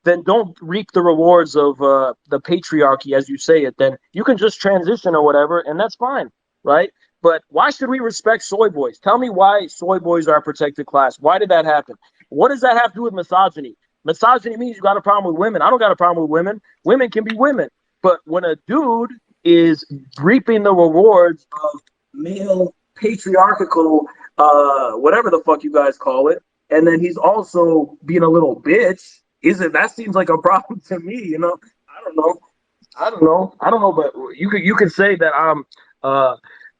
then don't reap the rewards of the patriarchy as you say it. Then you can just transition or whatever, and that's fine, right? But why should we respect soy boys? Tell me why soy boys are a protected class. Why did that happen? What does that have to do with misogyny? Misogyny means you got a problem with women. I don't got a problem with women. Women can be women. But when a dude is reaping the rewards of male patriarchal, whatever the fuck you guys call it, and then he's also being a little bitch, that seems like a problem to me, you know? I don't know, but you could say that I'm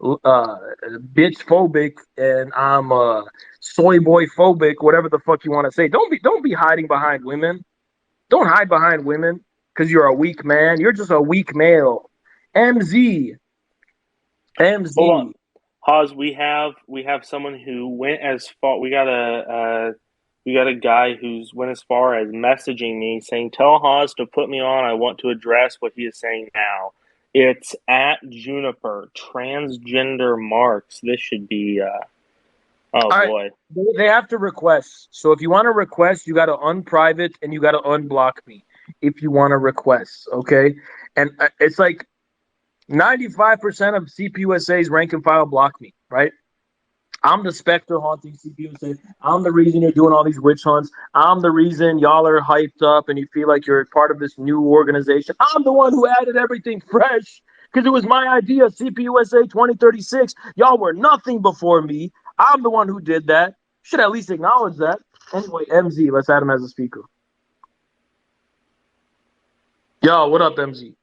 bitch phobic and I'm soy boy phobic, whatever the fuck you want to say. Don't be hiding behind women. Don't hide behind women because you're a weak man. You're just a weak male. MZ. Hold on. Haas, we have someone who went as far. We got a guy who's went as far as messaging me saying, "Tell Haas to put me on. I want to address what he is saying now." It's at Juniper, transgender Marx. This should be, boy. They have to request. So if you want to request, you got to unprivate and you got to unblock me if you want to request, okay? And it's like 95% of CPUSA's rank and file block me, right? I'm the specter haunting CPUSA. I'm the reason you're doing all these witch hunts. I'm the reason y'all are hyped up and you feel like you're part of this new organization. I'm the one who added everything fresh because it was my idea, CPUSA 2036. Y'all were nothing before me. I'm the one who did that. Should at least acknowledge that. Anyway, MZ, let's add him as a speaker. Yo, what up, MZ?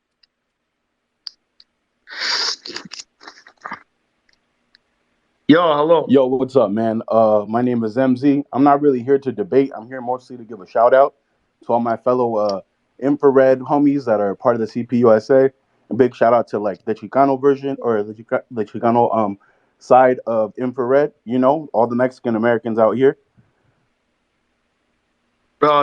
Yo, hello. Yo, what's up, man? My name is MZ. I'm not really here to debate. I'm here mostly to give a shout out to all my fellow infrared homies that are part of the CPUSA. A big shout out to like the Chicano version or the Chicano side of infrared. You know, all the Mexican Americans out here.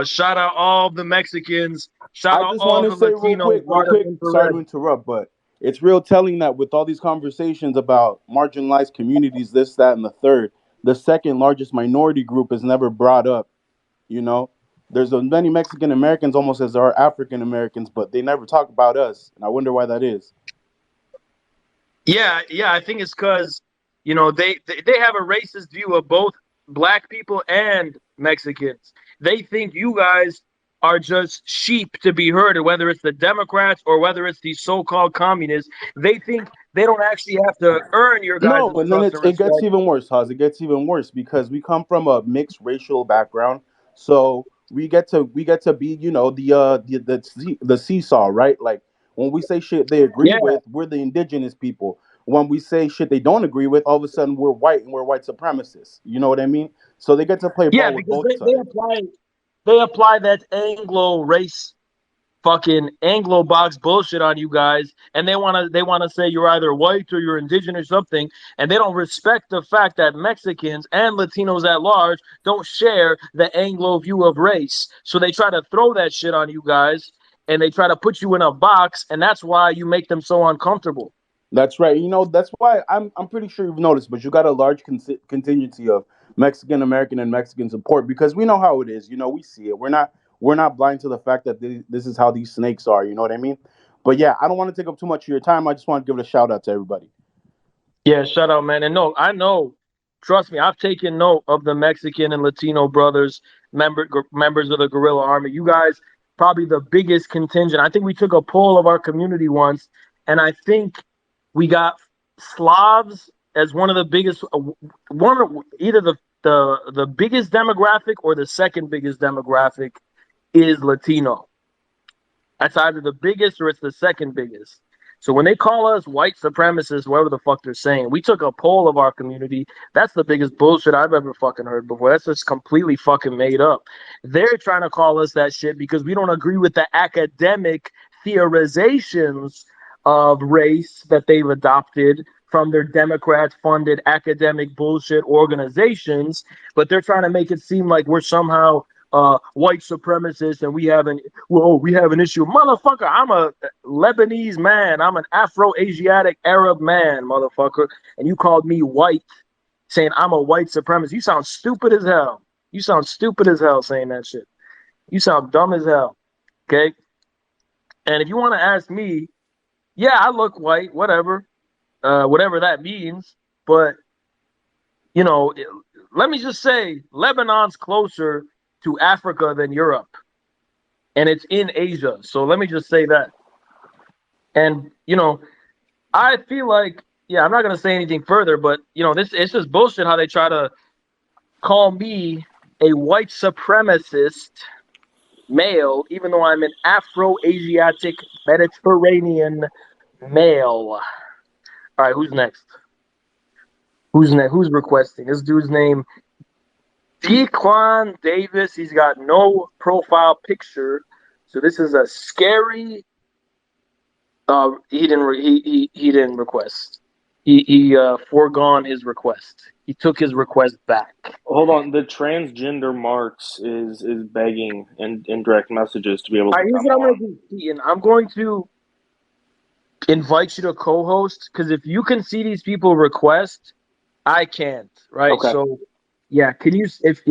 Shout out all the Mexicans. Shout I out just all want to the say real Latinos. quick. Sorry to interrupt, but it's real telling that with all these conversations about marginalized communities, this, that, and the third, the second largest minority group is never brought up. You know, there's as many Mexican Americans almost as there are African Americans, but they never talk about us, and I wonder why that is. Yeah, I think it's because, you know, they have a racist view of both black people and Mexicans. They think you guys are just sheep to be herded, whether it's the Democrats or whether it's these so-called communists. They think they don't actually have to earn your guys' No, and then trust and it gets respect. even worse, Haz. It gets even worse because we come from a mixed racial background, so we get to be, you know, the seesaw, right? Like when we say shit they agree Yeah, with, we're the indigenous people. When we say shit they don't agree with, all of a sudden we're white and we're white supremacists. You know what I mean? So they get to play yeah, ball with because both sides. they apply that Anglo race fucking Anglo box bullshit on you guys, and they wanna say you're either white or you're indigenous or something, and they don't respect the fact that Mexicans and Latinos at large don't share the Anglo view of race. So they try to throw that shit on you guys, and they try to put you in a box, and that's why you make them so uncomfortable. That's right. You know, that's why I'm pretty sure you've noticed, but you got a large contingency of Mexican American and Mexican support because we know how it is. You know, we see it. We're not blind to the fact that this is how these snakes are. You know what I mean? But yeah, I don't want to take up too much of your time. I just want to give it a shout out to everybody. Yeah, shout out, man. And no, I know, trust me, I've taken note of the Mexican and Latino brothers, members of the guerrilla army. You guys, probably the biggest contingent. I think we took a poll of our community once, and I think we got Slavs as one of the biggest, one of either the biggest demographic or the second biggest demographic is Latino. That's either the biggest or it's the second biggest. So when they call us white supremacists, whatever the fuck they're saying, we took a poll of our community. That's the biggest bullshit I've ever fucking heard before. That's just completely fucking made up. They're trying to call us that shit because we don't agree with the academic theorizations of race that they've adopted from their Democrat-funded academic bullshit organizations. But they're trying to make it seem like we're somehow white supremacists and we have an issue. Motherfucker, I'm a Lebanese man. I'm an Afro-Asiatic Arab man, motherfucker. And you called me white, saying I'm a white supremacist. You sound stupid as hell. You sound stupid as hell saying that shit. You sound dumb as hell. Okay? And if you want to ask me, yeah, I look white, whatever. Whatever that means. But, you know, let me just say, Lebanon's closer to Africa than Europe. And it's in Asia. So let me just say that. And, you know, I feel like, yeah, I'm not going to say anything further, but, you know, it's just bullshit how they try to call me a white supremacist male, even though I'm an Afro-Asiatic Mediterranean male. All right, who's next? Who's next? Who's requesting? This dude's name Dequan Davis. He's got no profile picture, so this is a scary. He didn't request. He foregone his request. He took his request back. Hold on, the transgender Marx is begging in direct messages to be able to Here's come what I'm on. going to do, Ian. I'm going to invite you to co-host because if you can see these people request, I can't. Right? Okay. So, yeah. Can you?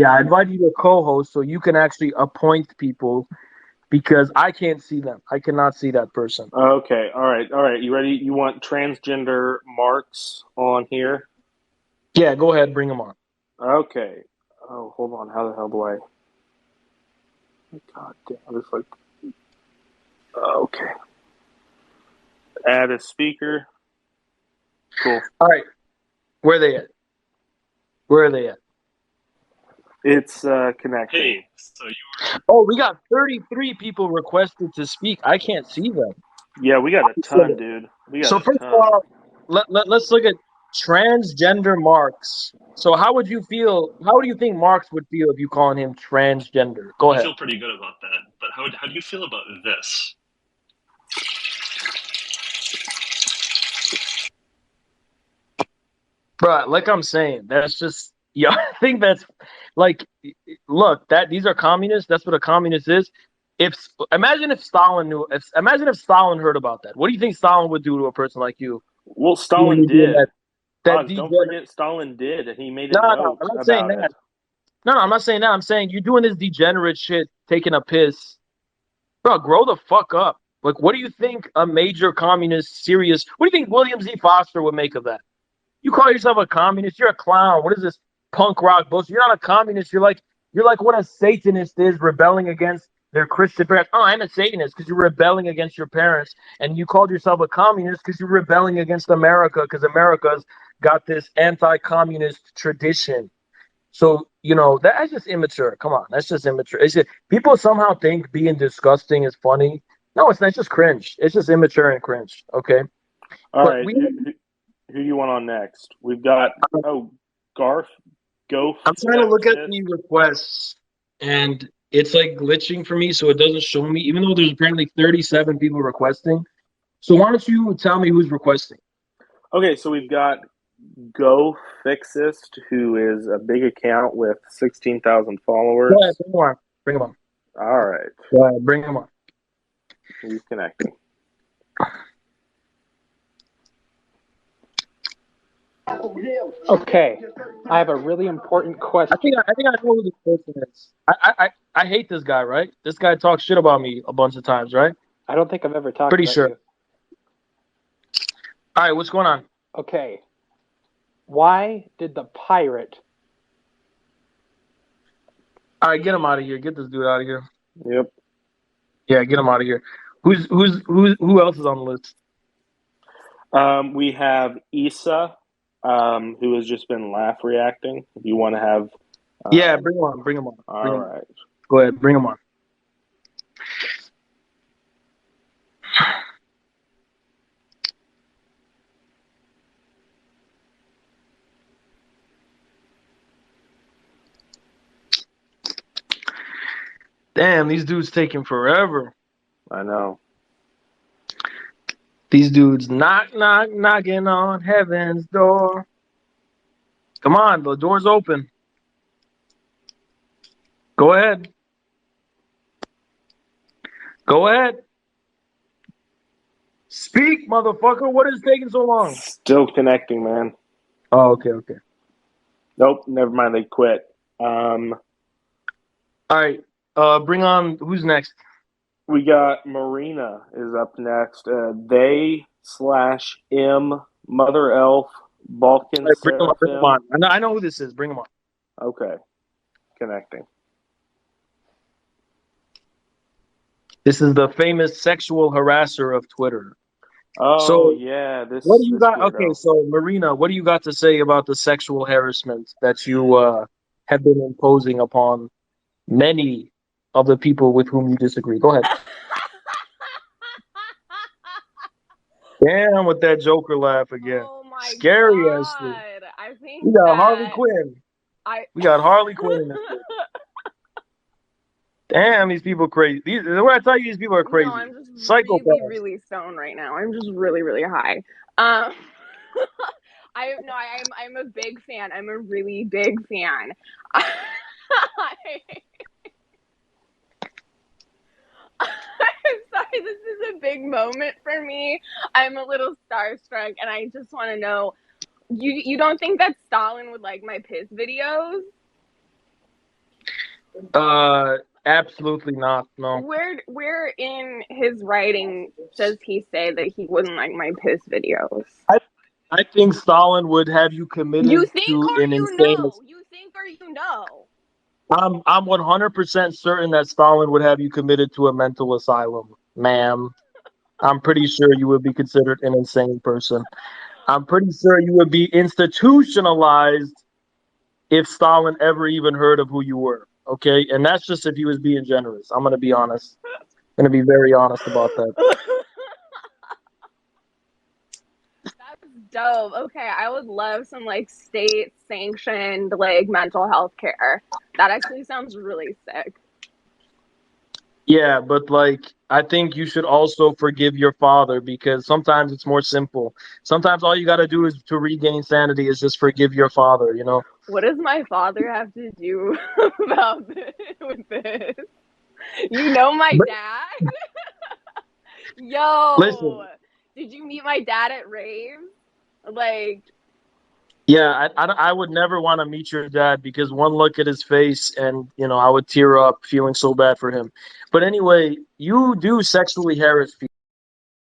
I invite you to co-host so you can actually appoint people because I can't see them. I cannot see that person. Okay. All right. You ready? You want transgender Marx on here? Yeah. Go ahead. Bring them on. Okay. Oh, hold on. How the hell do I? God damn! It's like. Okay. Add a speaker. Cool. All right. Where are they at? Where are they at? It's connecting. Hey, so you were... Oh, we got 33 people requested to speak. I can't see them. Yeah, we got a ton, dude. We got So first of all, let's look at transgender Marx. So how would you feel? How do you think Marx would feel if you calling him transgender? Go ahead. I feel pretty good about that. But how do you feel about this? Bruh, like I'm saying, that's just I think that's like, look, that these are communists. That's what a communist is. Imagine if Stalin heard about that. What do you think Stalin would do to a person like you? Well, Stalin did. Don't forget Stalin did, and he made a note I'm not saying that. No, I'm not saying that. I'm saying you're doing this degenerate shit, taking a piss. Bro, grow the fuck up. Like, what do you think a major communist, serious... What do you think William Z. Foster would make of that? You call yourself a communist? You're a clown. What is this punk rock bullshit? You're not a communist. You're like what a Satanist is, rebelling against their Christian parents. Oh, I'm a Satanist because you're rebelling against your parents. And you called yourself a communist because you're rebelling against America because America's got this anti-communist tradition. So, that's just immature. Come on, that's just immature. People somehow think being disgusting is funny. No, it's not. It's just cringe. It's just immature and cringe. Okay. All right. Who do you want on next? We've got Garth. Go. I'm trying to look at the requests, and it's like glitching for me, so it doesn't show me. Even though there's apparently 37 people requesting. So why don't you tell me who's requesting? Okay, so we've got Go Fixist, who is a big account with 16,000 followers. Go ahead, bring him on. All right. Go ahead, bring him on. He's connecting. Okay, I have a really important question. I think I know who this person is. I hate this guy, right? This guy talks shit about me a bunch of times, right? I don't think I've ever talked Pretty about sure. you. All right, what's going on? Okay. Why did the pirate... All right, get him out of here. Get this dude out of here. Yep. Yeah, get him out of here. Who else is on the list? We have Issa, who has just been laugh reacting. If you want to have... yeah, bring him on. All right. Go ahead, bring him on. Damn, these dudes taking forever. I know. These dudes knocking on heaven's door. Come on, the door's open. Go ahead. Go ahead. Speak, motherfucker. What is taking so long? Still connecting, man. Oh, okay. Nope, never mind. They quit. All right. Bring on. Who's next? We got Marina is up next. They/M Mother Elf Balkan. Right, bring him on. I know who this is. Bring him on. Okay, connecting. This is the famous sexual harasser of Twitter. Oh, so, yeah. What do you got? Okay, so Marina, what do you got to say about the sexual harassment that you have been imposing upon many of the people with whom you disagree? Go ahead. Damn, with that Joker laugh again. Oh my Scary God. ass thing. I think we got Harley Quinn. We got Harley Quinn in this thing. Damn, these people crazy. When I tell you these people are crazy. No, I'm just psychopaths. really stoned right now. I'm just really high. I'm a big fan. I'm a really big fan. I'm sorry, this is a big moment for me. I'm a little starstruck, and I just want to know, you don't think that Stalin would like my piss videos? Absolutely not. No. Where in his writing does he say that he wouldn't like my piss videos? I think Stalin would have you committed You think to or an you insane. know? You think or you know? I'm 100% certain that Stalin would have you committed to a mental asylum, ma'am. I'm pretty sure you would be considered an insane person. I'm pretty sure you would be institutionalized if Stalin ever even heard of who you were. Okay, and that's just if he was being generous. I'm gonna be honest. I'm gonna be very honest about that. That's dope. Okay, I would love some like state sanctioned like mental health care. That actually sounds really sick. Yeah, but like I think you should also forgive your father because sometimes it's more simple. Sometimes all you got to do is to regain sanity is just forgive your father, you know? What does my father have to do about this with this? You know my dad? Yo, Listen. did you meet my dad at raves? Like, yeah, I would never want to meet your dad because one look at his face and, you know, I would tear up feeling so bad for him. But anyway, you do sexually harass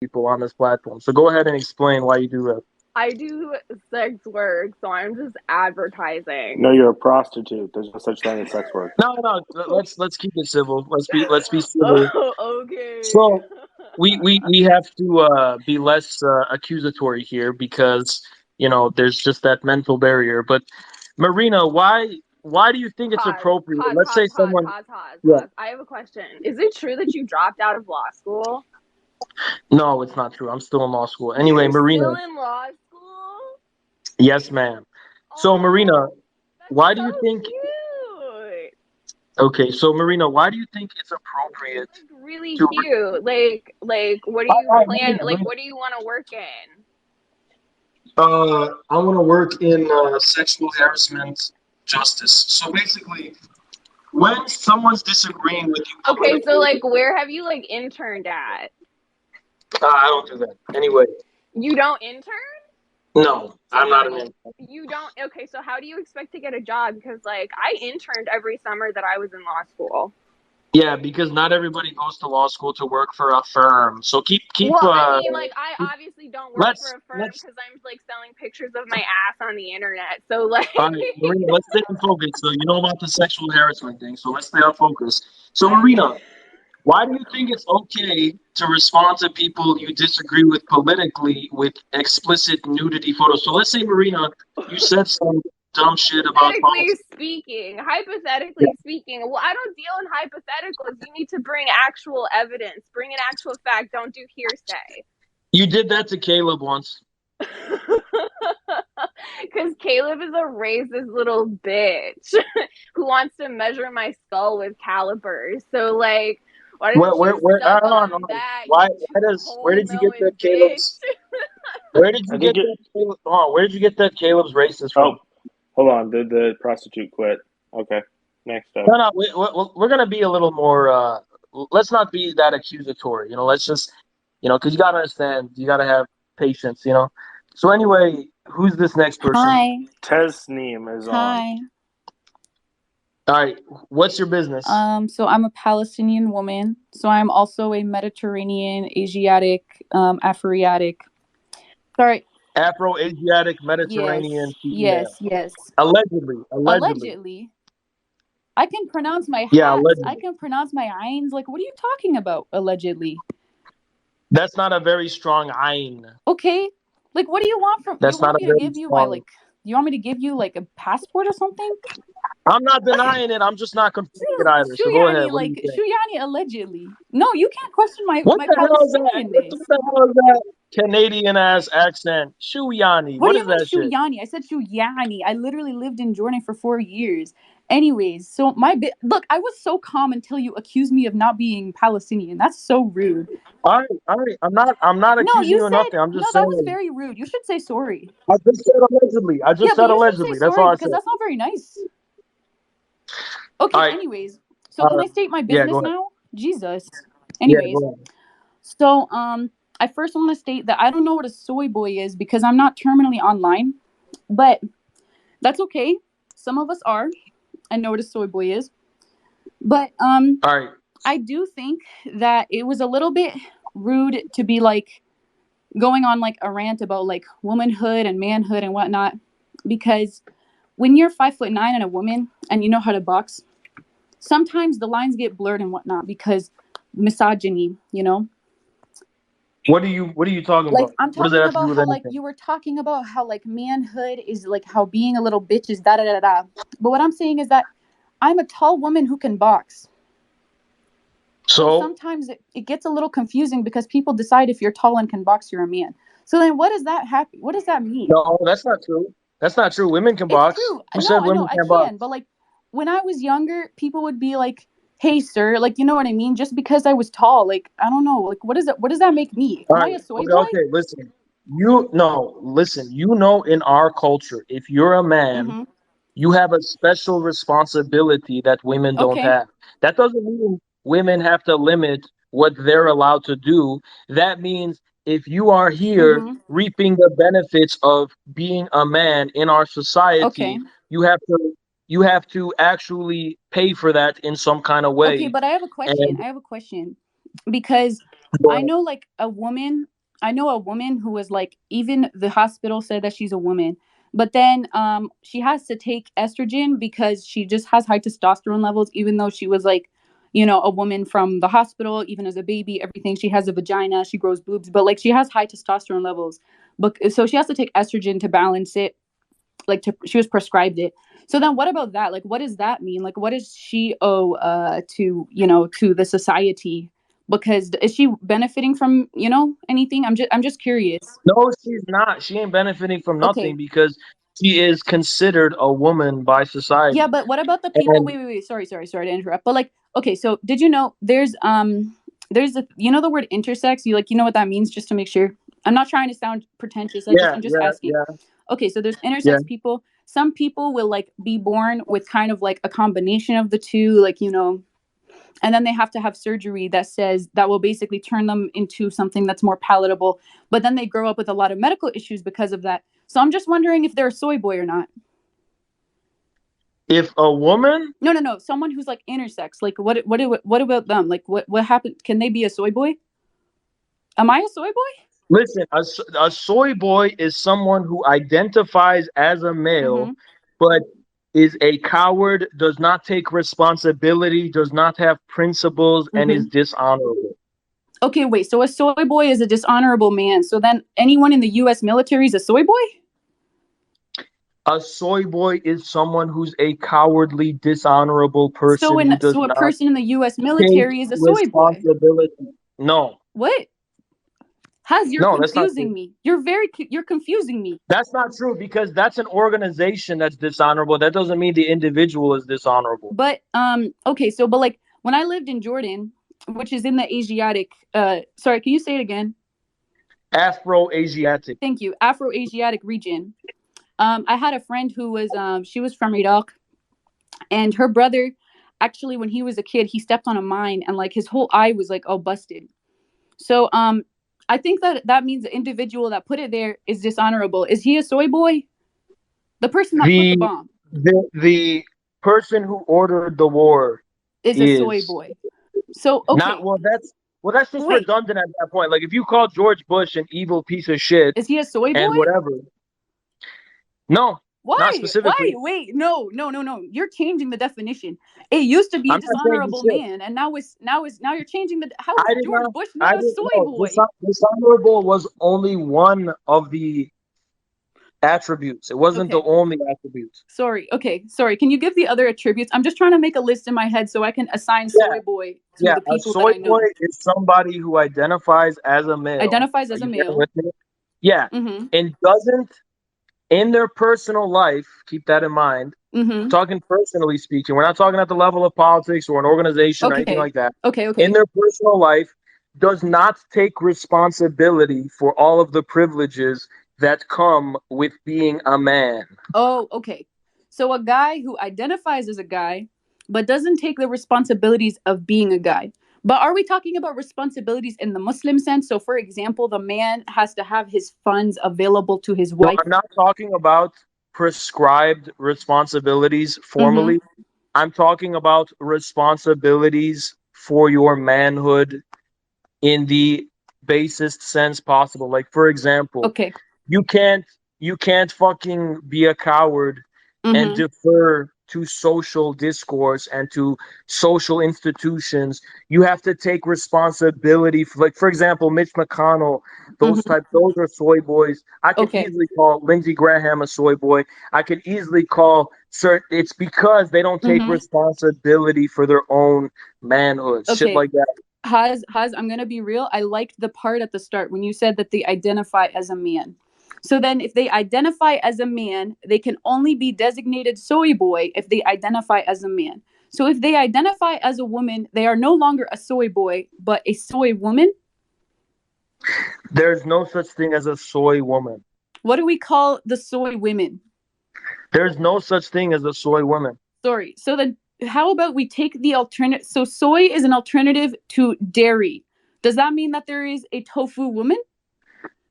people on this platform. So go ahead and explain why you do that. I do sex work, so I'm just advertising. No, you're a prostitute. There's no such thing as sex work. No, let's keep it civil. Let's be civil. Oh, okay. So we have to be less accusatory here because you know there's just that mental barrier. But Marina, why do you think it's appropriate? Let's say someone. Yeah. I have a question. Is it true that you dropped out of law school? No, it's not true. I'm still in law school. Anyway, You're Marina. Still in law school? Yes, ma'am. So Marina, why do you think? Cute. Okay, so Marina, why do you think it's appropriate? Like really cute. Like what do you plan? Like what do you want to work in? I want to work in sexual harassment justice. So basically, when someone's disagreeing with you, okay, so like where have you like interned at? I don't do that. Anyway, you don't intern? No, I'm not an intern. You don't? Okay, so how do you expect to get a job? Because like I interned every summer that I was in law school. Yeah, because not everybody goes to law school to work for a firm. So keep. Well, I mean, like I obviously don't work for a firm because I'm like selling pictures of my ass on the internet. So like, all right, Marina, let's stay on focus. So you know about the sexual harassment thing. So let's stay on focus. So Marina, why do you think it's okay to respond to people you disagree with politically with explicit nudity photos? So let's say, Marina, you said some dumb shit about hypothetically speaking, well, I don't deal in hypotheticals. You need to bring actual evidence, bring an actual fact. Don't do hearsay. You did that to Caleb once. Because Caleb is a racist little bitch who wants to measure my skull with calipers. So like, why did where did you get that Caleb's? Where did you get that? Where did you get that Caleb's racist from? Hold on, the prostitute quit. Okay, next up. No, we're gonna be a little more. Let's not be that accusatory. You know, let's just, you know, because you gotta understand, you gotta have patience. You know. So anyway, who's this next person? Hi. Tasneem is on. Hi. All right, what's your business? So I'm a Palestinian woman. So I'm also a Mediterranean, Asiatic, Afro-Asiatic. Sorry. Afro-Asiatic, Mediterranean. Yes. Allegedly. I can pronounce my hats. Yeah, allegedly. I can pronounce my ayns. Like, what are you talking about? Allegedly. That's not a very strong ayn. Okay. Like, what do you want from? That's not a very strong. You want me to give you like a passport or something? I'm not denying it. I'm just not confused either. So go ahead. Like Shuyani allegedly. No, you can't question my what the hell is that? Palestinianness. What the hell is that Canadian ass accent? Shuyani. What do is you mean that shit? Shuyani? I said Shuyani. I literally lived in Jordan for 4 years. Anyways, so look, I was so calm until you accused me of not being Palestinian. That's so rude. All right. I'm not accusing you of nothing. I'm just saying. That was very rude. You should say sorry. I just said allegedly. That's all I said. Because that's not very nice. Okay, anyways. So can I state my business now? Jesus. Anyways. Yeah, so I first want to state that I don't know what a soy boy is because I'm not terminally online. But that's okay. Some of us are. I know what a soy boy is. But all right. I do think that it was a little bit rude to be like going on like a rant about like womanhood and manhood and whatnot. Because when you're 5'9" and a woman and you know how to box, sometimes the lines get blurred and whatnot because misogyny, you know. What are you talking Like about? I'm What does that talking have to do about with how like anything? you were talking about how like manhood is like how being a little bitch is da da da da. But what I'm saying is that I'm a tall woman who can box. So sometimes it gets a little confusing because people decide if you're tall and can box, you're a man. So then what does that happen? What does that mean? No, that's not true. That's not true. Women can It's box. true. Who No, said I know women I can't can. box? But like when I was younger, people would be like, hey, sir, like, you know what I mean? Just because I was tall, like, I don't know. Like, what does that make me? All Am I right. a soy boy? Okay. Listen. Listen. You know, in our culture, if you're a man, Mm-hmm. you have a special responsibility that women don't Okay. have. That doesn't mean women have to limit what they're allowed to do. That means if you are here Mm-hmm. reaping the benefits of being a man in our Okay. society, you have to actually pay for that in some kind of Okay, way. but I have a question. And Because go I ahead. know like I know a woman who was like, even the hospital said that she's a woman, but then she has to take estrogen because she just has high testosterone levels, even though she was like, you know, a woman from the hospital, even as a baby, everything. She has a vagina, she grows boobs, but like she has high testosterone levels. But so she has to take estrogen to balance it, like she was prescribed it. So then what about that? Like what does that mean? Like what does she owe to, you know, to the society? Because is she benefiting from, you know, anything? I'm just curious. No, she's not. She ain't benefiting from nothing Okay. because she is considered a woman by Yeah, society. but what about the people, And wait, sorry to interrupt. But like, okay, so did you know there's a, you know, the word intersex, you like, you know what that means, just to make sure. I'm not trying to sound pretentious. yeah, I'm just yeah, asking. yeah, Okay, so there's yeah. intersex people. Some people will like be born with kind of like a combination of the two, like, you know, and then they have to have surgery that says that will basically turn them into something that's more palatable. But then they grow up with a lot of medical issues because of that. So I'm just wondering if they're a soy boy or not. If a woman, No. Someone who's like intersex, like what about them? Like what happened? Can they be a soy boy? Am I a soy boy? listen, a soy boy is someone who identifies as a male, Mm-hmm. but is a coward, does not take responsibility, does not have principles, and is Mm-hmm. dishonorable. Okay, wait. So a soy boy is a dishonorable man. So then anyone in the U.S. military is a soy boy? A soy boy is someone who's a cowardly, dishonorable person who does So a not person in the U.S. take military is a soy boy. responsibility. No, What? You're no, that's not true. confusing me. You're confusing me. That's not true because that's an organization that's dishonorable. That doesn't mean the individual is dishonorable. But okay, so but like when I lived in Jordan, which is in the Asiatic sorry, can you say it again? Afro-Asiatic. Thank you. Afro-Asiatic region. I had a friend who was she was from Iraq, and her brother, actually when he was a kid, he stepped on a mine and like his whole eye was like all busted. So I think that means the individual that put it there is dishonorable. Is he a soy boy? The person that put the The bomb the person who ordered the war is a soy is boy. So not okay, that's just wait, redundant at that point. Like if you call George Bush an evil piece of shit is he a soy boy? and whatever. No, not Why? specifically. Wait, no. You're changing the definition. It used to be a I'm not changing dishonorable shit. man, and now you're changing the. How I is did George not. Bush I not a didn't soy know. boy? Dishonorable was only one of the attributes. It wasn't the Okay, only attribute. sorry. Okay, sorry. Can you give the other attributes? I'm just trying to make a list in my head so I can assign Yeah, soy boy to yeah. the A people that soy I boy know. is somebody who identifies as a male. Identifies Are as a you getting male. with me? Yeah, Mm-hmm. and doesn't in their personal life, keep that in mind. Mm-hmm. Talking personally speaking, we're not talking at the level of politics or an organization or anything Okay. like that. In Okay. their personal life, does not take responsibility for all of the privileges that come with being a man. Oh, okay. So a guy who identifies as a guy, but doesn't take the responsibilities of being a guy. But are we talking about responsibilities in the Muslim sense? So, for example, the man has to have his funds available to his No, wife. I'm not talking about prescribed responsibilities Mm-hmm. formally. I'm talking about responsibilities for your manhood in the basest sense possible. Like, for example, Okay. you can't you can't fucking be a coward and Mm-hmm. defer to social discourse and to social institutions, you have to take responsibility for, like, for example, Mitch McConnell, those are soy boys. I could easily call Lindsey Graham a soy boy. I could easily call it's because they don't take responsibility for their own manhood. Shit like that. Haz, I'm gonna be real. I liked the part at the start when you said that they identify as a man. So then if they identify as a man, they can only be designated soy boy if they identify as a man. So if they identify as a woman, they are no longer a soy boy, but a soy woman. There's no such thing as a soy woman. What do we call the soy women? There's no such thing as a soy woman. Sorry. So then how about we take the alternative? So soy is an alternative to dairy. Does that mean that there is a tofu woman?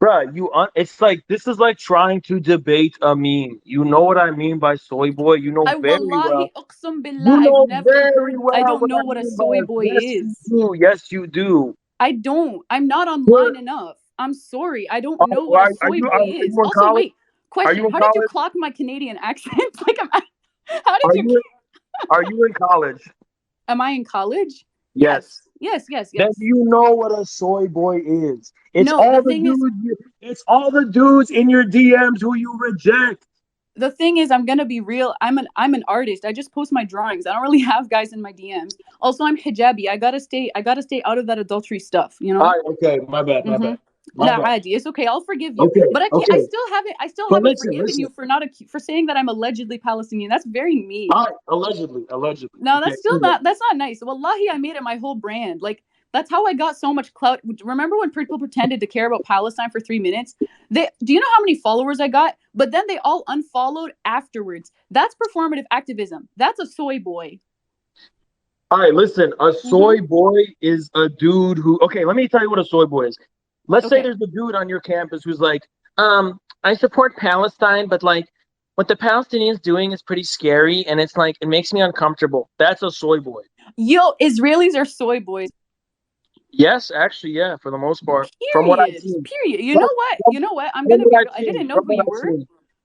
Bruh, it's like, this is like trying to debate a meme. You know what I mean by soy boy? You know very well. Billah, You know I've never very heard. well I don't know I what a mean soy by boy yes, is. You do. Yes, you do. I don't. I'm not online enough. I'm sorry. I don't know what a soy boy is. Also, college? wait. Question: how did you clock my Canadian accent? Like, how did you? Are you in college? Am I in college? Yes. Yes. Then you know what a soy boy is. It's No, all the dudes. It's all the dudes in your DMs who you reject. The thing is, I'm gonna be real. I'm an artist. I just post my drawings. I don't really have guys in my DMs. Also, I'm hijabi. I gotta stay out of that adultery stuff. You know. All right. Okay. My bad. It's okay. I'll forgive you. Okay. But I can't. I still haven't forgiven you for saying that I'm allegedly Palestinian. That's very mean. All right. Allegedly. No, that's still not. That's not nice. Wallahi, I made it my whole brand. Like, that's how I got so much clout. Remember when people pretended to care about Palestine for 3 minutes? Do you know how many followers I got? But then they all unfollowed afterwards. That's performative activism. That's a soy boy. All right, listen. A soy boy is a dude who. Okay, let me tell you what a soy boy is. Let's say there's a dude on your campus who's like, I support Palestine, but like, what the Palestinians doing is pretty scary, and it's like, it makes me uncomfortable. That's a soy boy. Yo, Israelis are soy boys. Yes, actually, yeah, for the most part. Period. From what I've seen. Period. You know what? I'm gonna be real. I didn't know who you were,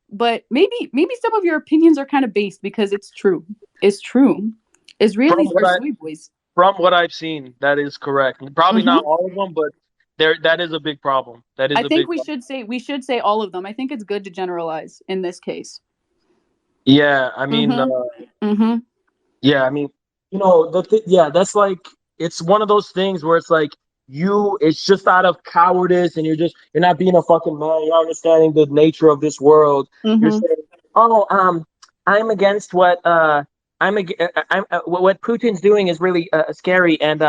but maybe some of your opinions are kind of based because it's true. It's true. Israelis are soy boys. From what I've seen, that is correct. Probably not all of them, but that is a big problem. I think we should say all of them. I think it's good to generalize in this case. Yeah, I mean, yeah, I mean, you know, that's like, it's one of those things where it's like, it's just out of cowardice, and you're not being a fucking man. You're not understanding the nature of this world. You're saying, I'm against what what Putin's doing is really scary, and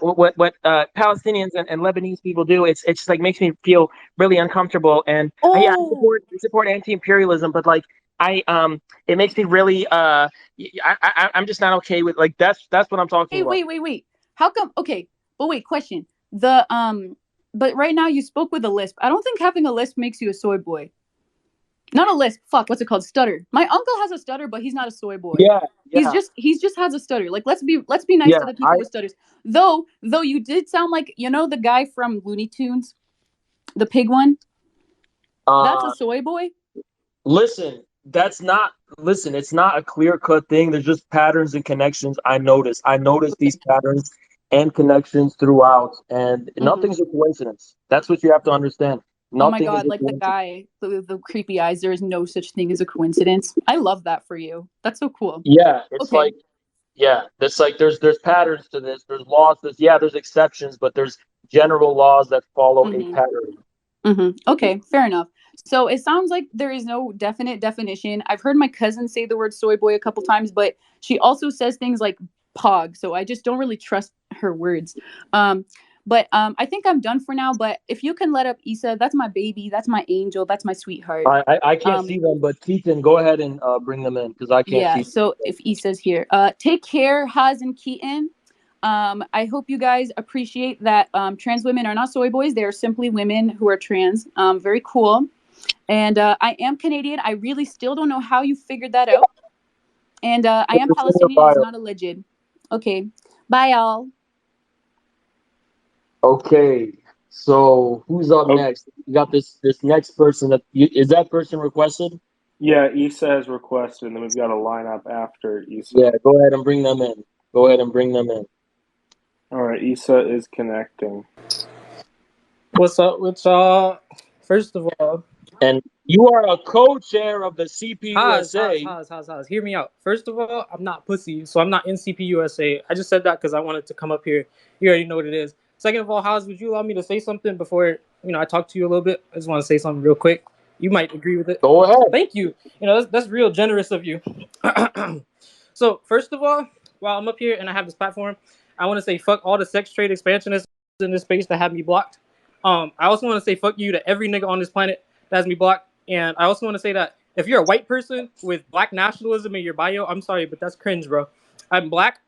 what Palestinians and Lebanese people do, it's just like makes me feel really uncomfortable. And yeah, I support anti-imperialism, but like, it makes me really I'm just not okay with, like, that's what I'm talking about. Wait. How come? Okay, but wait. Question. But right now you spoke with a lisp. I don't think having a lisp makes you a soy boy. Not a lisp. Fuck. What's it called? Stutter. My uncle has a stutter, but he's not a soy boy. Yeah. He's just has a stutter. Like, let's be nice to the people with stutters. Though you did sound like, you know, the guy from Looney Tunes, the pig one. That's a soy boy. Listen, it's not a clear-cut thing. There's just patterns and connections. I notice these patterns and connections throughout, and nothing's a coincidence. That's what you have to understand. Oh my God, like the guy, the creepy eyes, there is no such thing as a coincidence. I love that for you. That's so cool. Yeah, it's like, there's patterns to this. There's laws. There's exceptions, but there's general laws that follow a pattern. Okay, fair enough. So it sounds like there is no definite definition. I've heard my cousin say the word soy boy a couple times, but she also says things like pog. So I just don't really trust her words. But I think I'm done for now. But if you can let up Issa, that's my baby. That's my angel. That's my sweetheart. I can't see them, but Keaton, go ahead and bring them in, because I can't see them. So if Issa's here, take care, Haz and Keaton. I hope you guys appreciate that trans women are not soy boys. They are simply women who are trans. Very cool. And I am Canadian. I really still don't know how you figured that out. And I am Palestinian. It's not alleged. Okay. Bye, y'all. Okay, so who's up next? You got this next person. Is that person requested? Yeah, Issa has requested, and then we've got a lineup after Issa. Yeah, go ahead and bring them in. Go ahead and bring them in. All right, Issa is connecting. What's up with y'all? First of all, and you are a co-chair of the CPUSA. Haas. Hear me out. First of all, I'm not pussy, so I'm not in CPUSA. I just said that because I wanted to come up here. You already know what it is. Second of all, Haas, would you allow me to say something before I talk to you a little bit? I just want to say something real quick. You might agree with it. Go ahead. Thank you. That's real generous of you. So first of all, while I'm up here and I have this platform, I want to say fuck all the sex trade expansionists in this space that have me blocked. I also want to say fuck you to every nigga on this planet that has me blocked. And I also want to say that if you're a white person with black nationalism in your bio, I'm sorry, but that's cringe, bro. I'm black.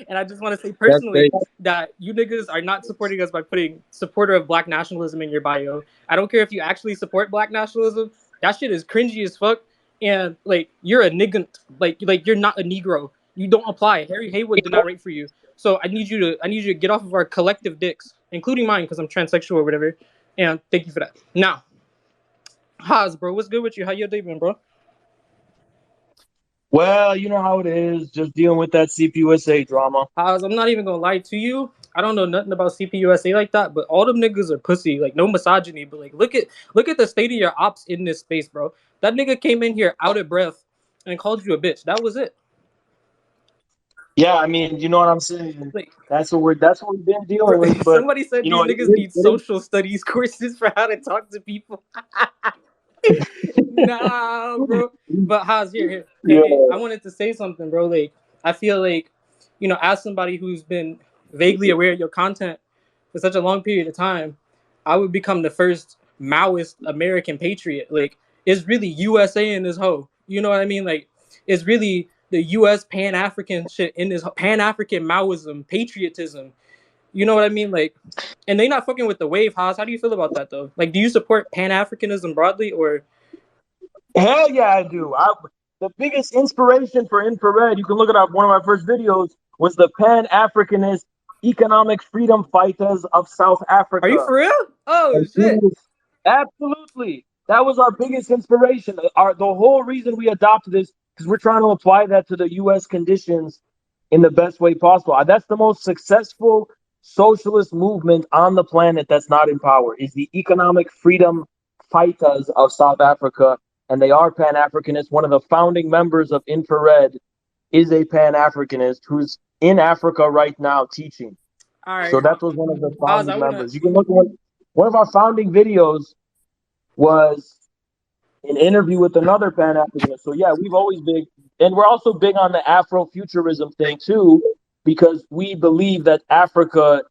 And I just want to say personally that you niggas are not supporting us by putting supporter of black nationalism in your bio. I don't care if you actually support black nationalism. That shit is cringy as fuck. And you're a nigga, like you're not a Negro. You don't apply. Harry Haywood did not write for you. So I need you to get off of our collective dicks, including mine, because I'm transsexual or whatever. And thank you for that. Now, Haas, bro, what's good with you? How your day been, bro? Well, you know how it is, just dealing with that CPUSA drama. Haas, I'm not even gonna lie to you. I don't know nothing about CPUSA like that, but all them niggas are pussy. Like, no misogyny, but look at the state of your ops in this space, bro. That nigga came in here out of breath and called you a bitch. That was it. Yeah, I mean, you know what I'm saying. That's what we've been dealing with. But somebody said these niggas need social studies courses for how to talk to people. Nah, bro. But Haas, here. Hey, I wanted to say something, bro. I feel as somebody who's been vaguely aware of your content for such a long period of time, I would become the first Maoist American patriot. It's really USA in this hoe. You know what I mean? It's really the US Pan-African shit in this Pan-African Maoism, patriotism. You know what I mean? And they not fucking with the wave, Haas. How do you feel about that, though? Do you support Pan-Africanism broadly, or? Hell yeah, I do. The biggest inspiration for infrared, you can look it up, one of my first videos, was the Pan-Africanist economic freedom fighters of South Africa. Are you for real? Oh, shit. Absolutely. That was our biggest inspiration. The whole reason we adopted this, because we're trying to apply that to the U.S. conditions in the best way possible. That's the most successful socialist movement on the planet that's not in power, is the economic freedom fighters of South Africa. And they are Pan-Africanists. One of the founding members of Infrared is a Pan-Africanist who's in Africa right now teaching. All right. So that was one of the founding members. You can look at one of our founding videos was an interview with another Pan-Africanist. So yeah, we've always been, and we're also big on the Afrofuturism thing too, because we believe that Africa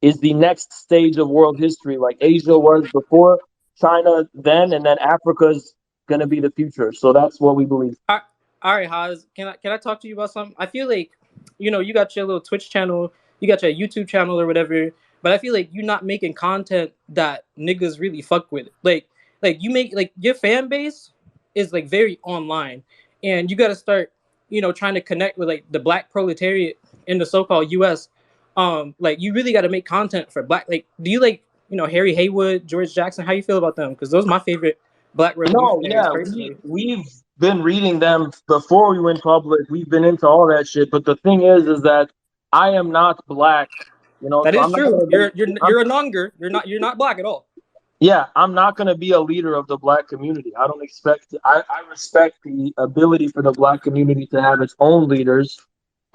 is the next stage of world history, like Asia was before China then, and then Africa's going to be the future. So that's what we believe. All right, Haas, can I talk to you about something? I feel like, you got your little Twitch channel, you got your YouTube channel or whatever, but I feel like you're not making content that niggas really fuck with. You make, your fan base is very online, and you got to start, trying to connect with the black proletariat in the so-called US. You really got to make content for black, do you Harry Haywood, George Jackson? How you feel about them? Because those are my favorite black revolutionaries. No, yeah, we've been reading them before we went public. We've been into all that shit. But the thing is that I am not black. That is true. You're a nonger. You're not black at all. Yeah, I'm not going to be a leader of the black community. I don't expect. I respect the ability for the black community to have its own leaders,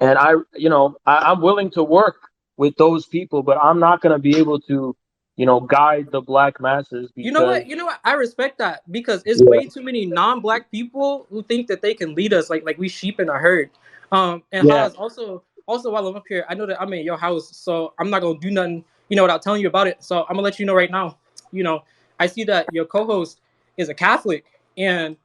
and I'm willing to work with those people, but I'm not going to be able to guide the black masses. Because, you know what? I respect that, because it's way too many non-black people who think that they can lead us like we sheep in a herd. Haas, also while I'm up here, I know that I'm in your house, so I'm not gonna do nothing, without telling you about it. So I'm gonna let you know right now. I see that your co-host is a Catholic, and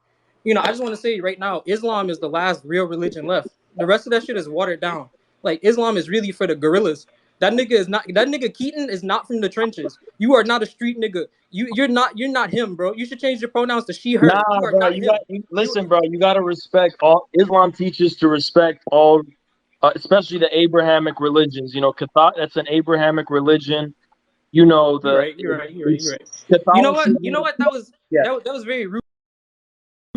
I just want to say right now, Islam is the last real religion left. The rest of that shit is watered down. Islam is really for the gorillas. That nigga Keaton is not from the trenches. You are not a street nigga. You're not him, bro. You should change your pronouns to she, her. Nah, bro, listen, bro, you gotta respect all. Islam teaches to respect all, especially the Abrahamic religions. That's an Abrahamic religion. You're right. You know what? That was very rude.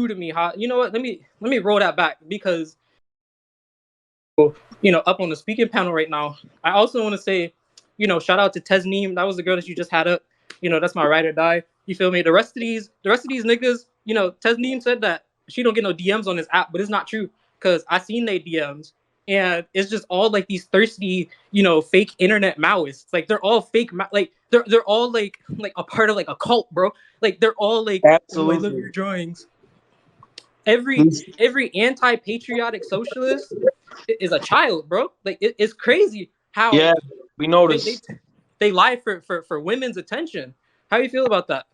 to me. How, you know what? Let me roll that back because up on the speaking panel right now. I also want to say, shout out to Tesneem. That was the girl that you just had up. That's my ride or die. You feel me? The rest of these niggas, Tesneem said that she don't get no DMs on this app, but it's not true because I seen they DMs and it's just all like these thirsty, fake internet Maoists. Like they're all fake, like they're all like a part of like a cult, bro. Like they're all like, absolutely. Oh, I love your drawings. Every anti-patriotic socialist is a child, bro. Like it's crazy how we noticed they lie for women's attention. How do you feel about that?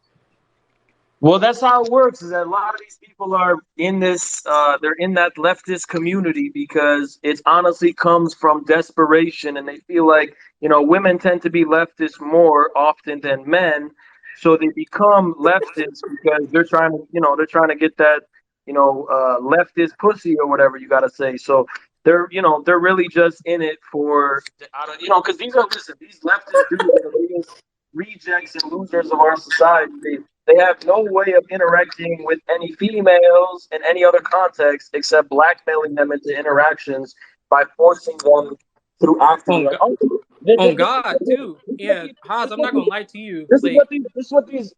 Well, that's how it works. Is that a lot of these people are in this, they're in that leftist community because it honestly comes from desperation, and they feel like women tend to be leftist more often than men, so they become leftist because they're trying to get that leftist pussy or whatever you got to say. So they're really just in it for because these leftist dudes are the biggest rejects and losers of our society. They have no way of interacting with any females in any other context except blackmailing them into interactions by forcing them through acting. God, too. Yeah, Haas, I'm not gonna lie to you. This is what these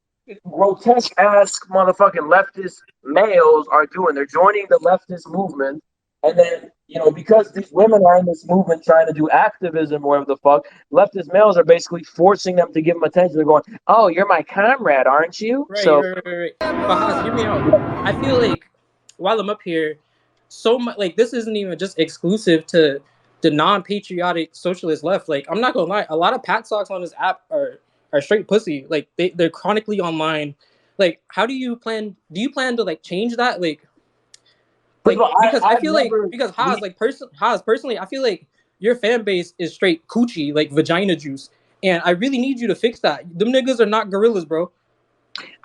grotesque ass motherfucking leftist males are doing. They're joining the leftist movement, and then because these women are in this movement trying to do activism or whatever the fuck, leftist males are basically forcing them to give them attention. They're going, "Oh, you're my comrade, aren't you?" Right. But Haas, hear me out. I feel like while I'm up here, so much like this isn't even just exclusive to the non-patriotic socialist left. Like I'm not gonna lie, a lot of pat socks on this app are straight pussy. Like they're chronically online. Like how do you plan to like change that? Because I feel like Haas personally, I feel like your fan base is straight coochie, like vagina juice. And I really need you to fix that. Them niggas are not gorillas, bro.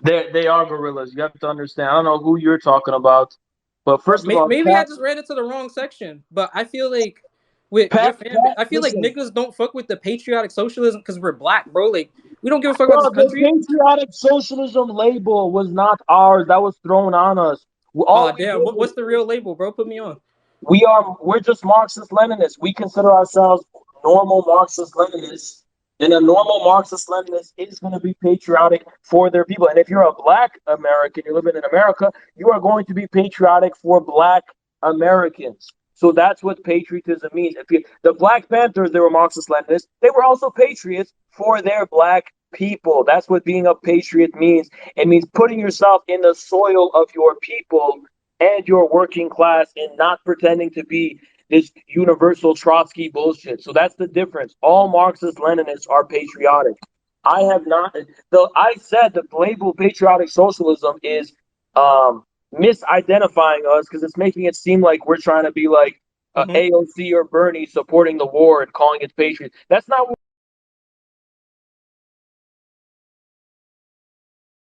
They are gorillas. You have to understand. I don't know who you're talking about, but first of all, maybe I just ran into the wrong section. But I feel like with your fan base, I feel like niggas don't fuck with the patriotic socialism because we're black, bro. Like we don't give a fuck about this country. The patriotic socialism label was not ours. That was thrown on us. What's the real label, bro? Put me on. We're just Marxist-Leninists. We consider ourselves normal Marxist-Leninists, and a normal Marxist-Leninist is going to be patriotic for their people. And if you're a black American, you're living in America, you are going to be patriotic for black Americans. So that's what patriotism means. The Black Panthers, they were Marxist-Leninists. They were also patriots for their black people. That's what being a patriot means. It means putting yourself in the soil of your people and your working class and not pretending to be this universal Trotsky bullshit. So that's the difference. All Marxist-Leninists are patriotic. I said the label patriotic socialism is misidentifying us because it's making it seem like we're trying to be like AOC or Bernie supporting the war and calling it patriot. That's not what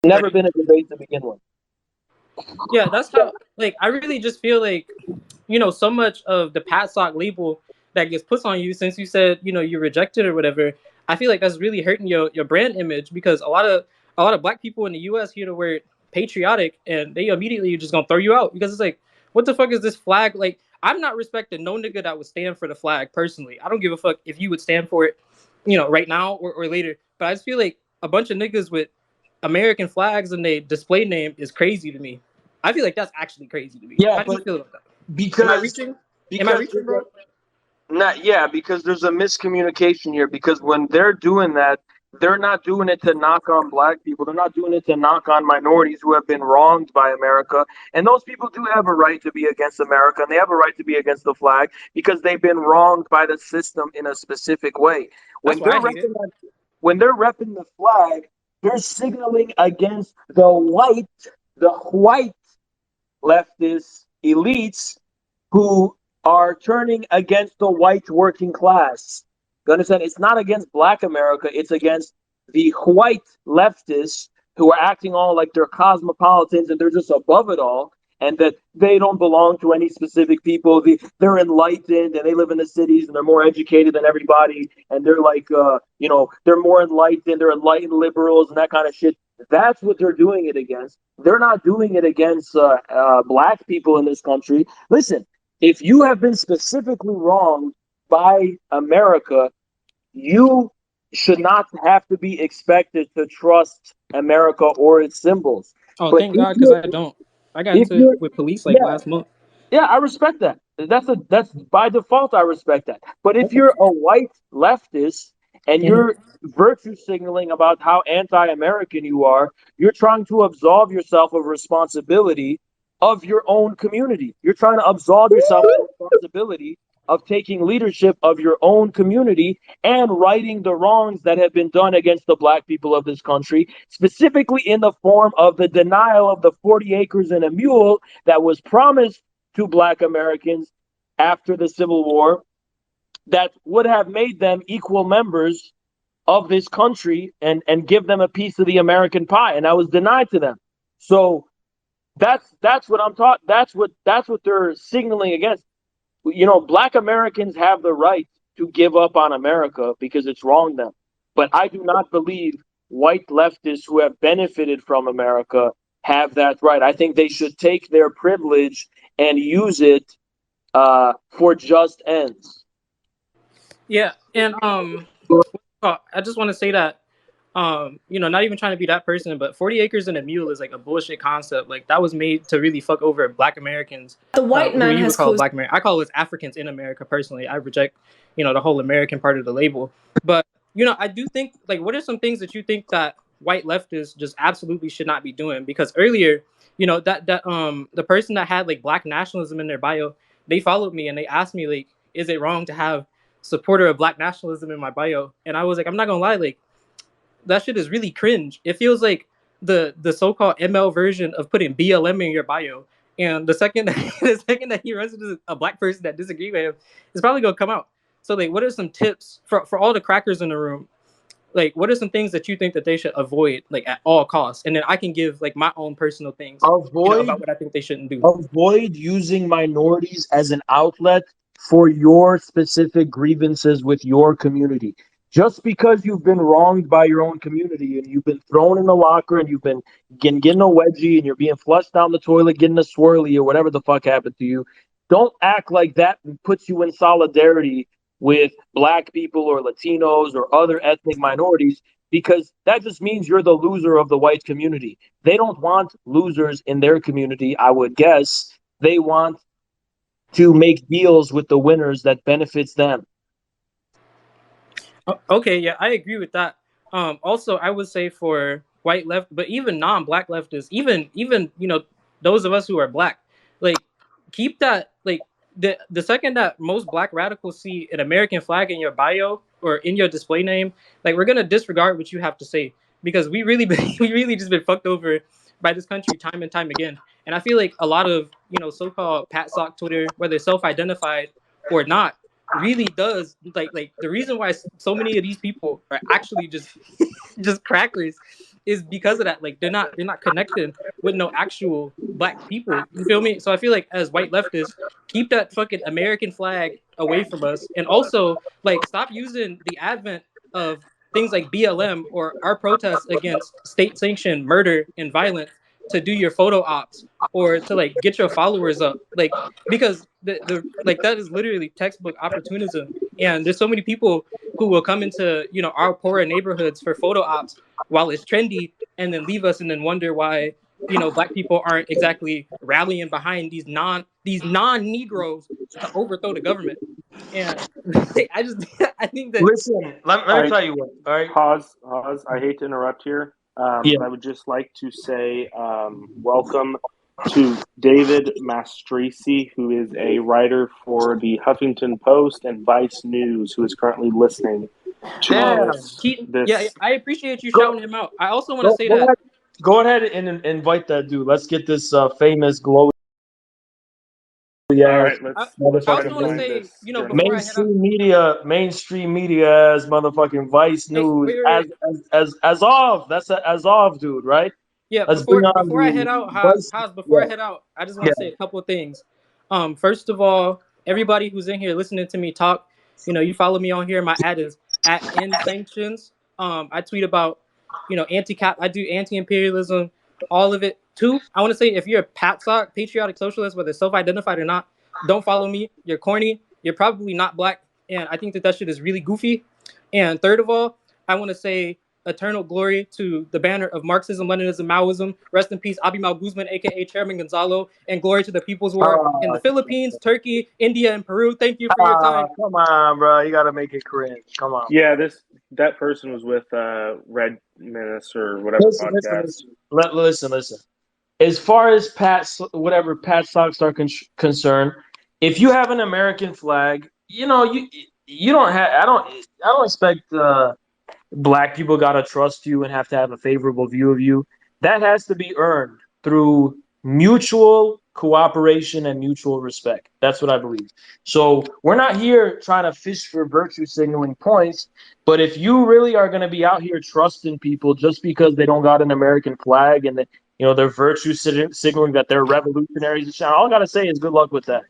never been a debate to begin with. Yeah, that's how. Like, I really just feel like, so much of the Pat Sock label that gets put on you since you said, you rejected or whatever. I feel like that's really hurting your brand image because a lot of black people in the U.S. hear the word patriotic and they immediately just gonna throw you out because it's like, what the fuck is this flag? Like, I'm not respecting no nigga that would stand for the flag personally. I don't give a fuck if you would stand for it, right now or later. But I just feel like a bunch of niggas with American flags and they display name is crazy to me. I feel like that's actually crazy to me. Yeah, how do you feel about that? Because Am I reaching, bro? Because there's a miscommunication here. Because when they're doing that, they're not doing it to knock on black people. They're not doing it to knock on minorities who have been wronged by America. And those people do have a right to be against America, and they have a right to be against the flag because they've been wronged by the system in a specific way. When they're repping the flag, they're signaling against the white leftist elites who are turning against the white working class. You understand? It's not against black America. It's against the white leftists who are acting all like they're cosmopolitans and they're just above it all and that they don't belong to any specific people. They're enlightened and they live in the cities and they're more educated than everybody. And they're like, they're more enlightened. They're enlightened liberals and that kind of shit. That's what they're doing it against. They're not doing it against black people in this country. Listen, if you have been specifically wronged by America, you should not have to be expected to trust America or its symbols. Oh, But thank if God, because you're, I don't. I got if into it you're, with police like yeah, last month. yeah, I respect that. That's by default. I respect that. But if you're a white leftist and Mhm. you're virtue signaling about how anti-American you are, you're trying to absolve yourself of responsibility of your own community. You're trying to absolve yourself of responsibility of taking leadership of your own community and righting the wrongs that have been done against the black people of this country, specifically in the form of the denial of the 40 acres and a mule that was promised to black Americans after the Civil War that would have made them equal members of this country and give them a piece of the American pie, and that was denied to them. So that's what I'm taught. That's what they're signaling against. Black Americans have the right to give up on America because it's wronged them. But I do not believe white leftists who have benefited from America have that right. I think they should take their privilege and use it for just ends. Yeah, and I just want to say that not even trying to be that person, but 40 acres and a mule is like a bullshit concept. Like that was made to really fuck over black Americans. The white man has called black American. I call it Africans in America personally. I reject, the whole American part of the label. But I do think like what are some things that you think that white leftists just absolutely should not be doing? Because earlier, that the person that had like black nationalism in their bio, they followed me and they asked me like, is it wrong to have supporter of black nationalism in my bio? And I was like, I'm not gonna lie, like that shit is really cringe. It feels like the so-called ML version of putting BLM in your bio. And the second that he runs into a black person that disagrees with him, it's probably gonna come out. So like, what are some tips for all the crackers in the room? Like, what are some things that you think that they should avoid, like at all costs? And then I can give like my own personal things, about what I think they shouldn't do. Avoid using minorities as an outlet for your specific grievances with your community. Just because you've been wronged by your own community and you've been thrown in the locker and you've been getting a wedgie and you're being flushed down the toilet, getting a swirly or whatever the fuck happened to you, don't act like that puts you in solidarity with black people or Latinos or other ethnic minorities, because that just means you're the loser of the white community. They don't want losers in their community, I would guess. They want to make deals with the winners that benefits them. Okay, yeah, I agree with that. Also, I would say for white left, but even non-black leftists, even those of us who are black, like keep that like the second that most black radicals see an American flag in your bio or in your display name, like we're gonna disregard what you have to say because we really we really just been fucked over by this country time and time again. And I feel like a lot of so-called Pat Sock Twitter, whether self-identified or not, really does like the reason why so many of these people are actually just crackers is because of that. Like they're not connected with no actual black people. You feel me? So I feel like as white leftists, keep that fucking American flag away from us, and also like stop using the advent of things like BLM or our protests against state-sanctioned murder and violence to do your photo ops or to like get your followers up, like because the like that is literally textbook opportunism. And there's so many people who will come into our poorer neighborhoods for photo ops while it's trendy, and then leave us and then wonder why black people aren't exactly rallying behind these non-Negroes to overthrow the government. And I think that. Listen, let me tell you what. All right, Pause. I hate to interrupt here. Yeah. I would just like to say welcome to David Mastrisi, who is a writer for the Huffington Post and Vice News, who is currently listening to this. Yeah, I appreciate you shouting him out. I also want to say that. Go ahead and invite that dude. Let's get this famous glowy. All right, let's I also want to say, before mainstream media as motherfucking Vice News as of dude, right? Yeah, Let's before I head out, I head out, I just want to say a couple of things. First of all, everybody who's in here listening to me talk, you follow me on here. My ad is @NSanctions. I tweet about anti-cap. I do anti-imperialism, all of it. Two, I want to say if you're a patriotic socialist, whether self-identified or not, don't follow me. You're corny. You're probably not black, and I think that shit is really goofy. And third of all, I want to say eternal glory to the banner of Marxism, Leninism, Maoism. Rest in peace, Abimael Guzman, aka Chairman Gonzalo, and glory to the People's War in the Philippines, Turkey, India, and Peru. Thank you for your time. Come on, bro. You gotta make it cringe. Come on. Yeah, that person was with Red Menace or whatever podcast. Listen. As far as Pat stocks are concerned, if you have an American flag, you don't have. I don't expect black people gotta trust you and have to have a favorable view of you. That has to be earned through mutual cooperation and mutual respect. That's what I believe. So we're not here trying to fish for virtue signaling points, but if you really are going to be out here trusting people just because they don't got an American flag and they're virtue signaling that they're revolutionaries and shit, all I gotta say is good luck with that.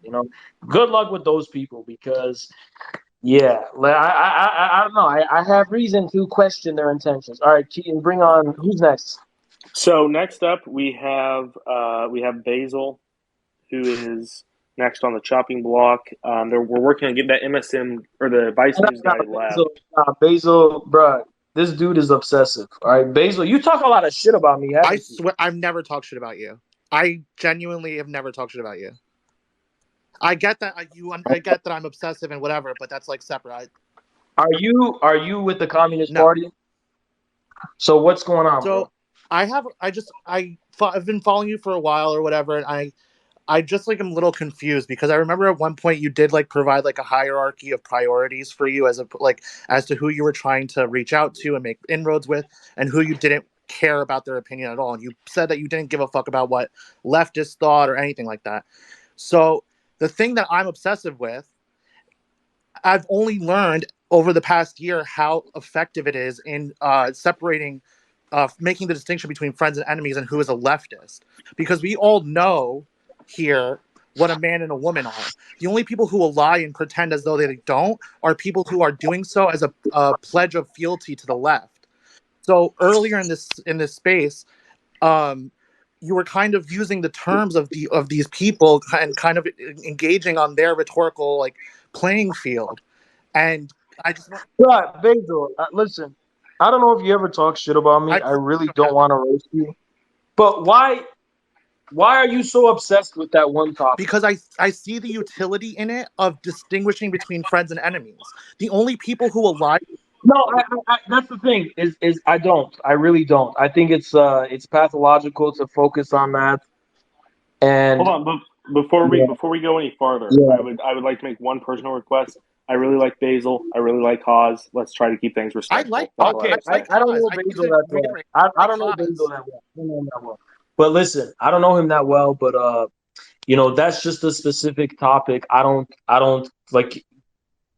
Good luck with those people because. Yeah, I don't know. I have reason to question their intentions. All right, Keaton, bring on. Who's next? So next up, we have Basil, who is next on the chopping block. We're working on getting that MSM or the Vice News guy left. Basil, bro, this dude is obsessive. All right, Basil, you talk a lot of shit about me. I swear, I've never talked shit about you. I genuinely have never talked shit about you. I get that I get that I'm obsessive and whatever, but that's like separate. Are you with the Communist Party? So what's going on? So bro? I've been following you for a while or whatever, and I just like am a little confused because I remember at one point you did like provide like a hierarchy of priorities for you as to who you were trying to reach out to and make inroads with, and who you didn't care about their opinion at all. And you said that you didn't give a fuck about what leftists thought or anything like that. So the thing that I'm obsessive with, I've only learned over the past year how effective it is in separating, making the distinction between friends and enemies and who is a leftist. Because we all know here what a man and a woman are. The only people who will lie and pretend as though they don't are people who are doing so as a pledge of fealty to the left. So earlier in this space, you were kind of using the terms of these people and kind of engaging on their rhetorical like playing field, and I just want. Basil, listen, I don't know if you ever talk shit about me. I really don't want to roast you, but why are you so obsessed with that one topic? Because I see the utility in it of distinguishing between friends and enemies. The only people who will lie. No, that's the thing. Is I don't. I really don't. I think it's pathological to focus on that. And hold on, but before we go any farther, I would like to make one personal request. I really like Basil. I really like Haas. Let's try to keep things respectful. I don't know Basil that well. I don't know Basil that well. But listen, I don't know him that well. But that's just a specific topic. I don't like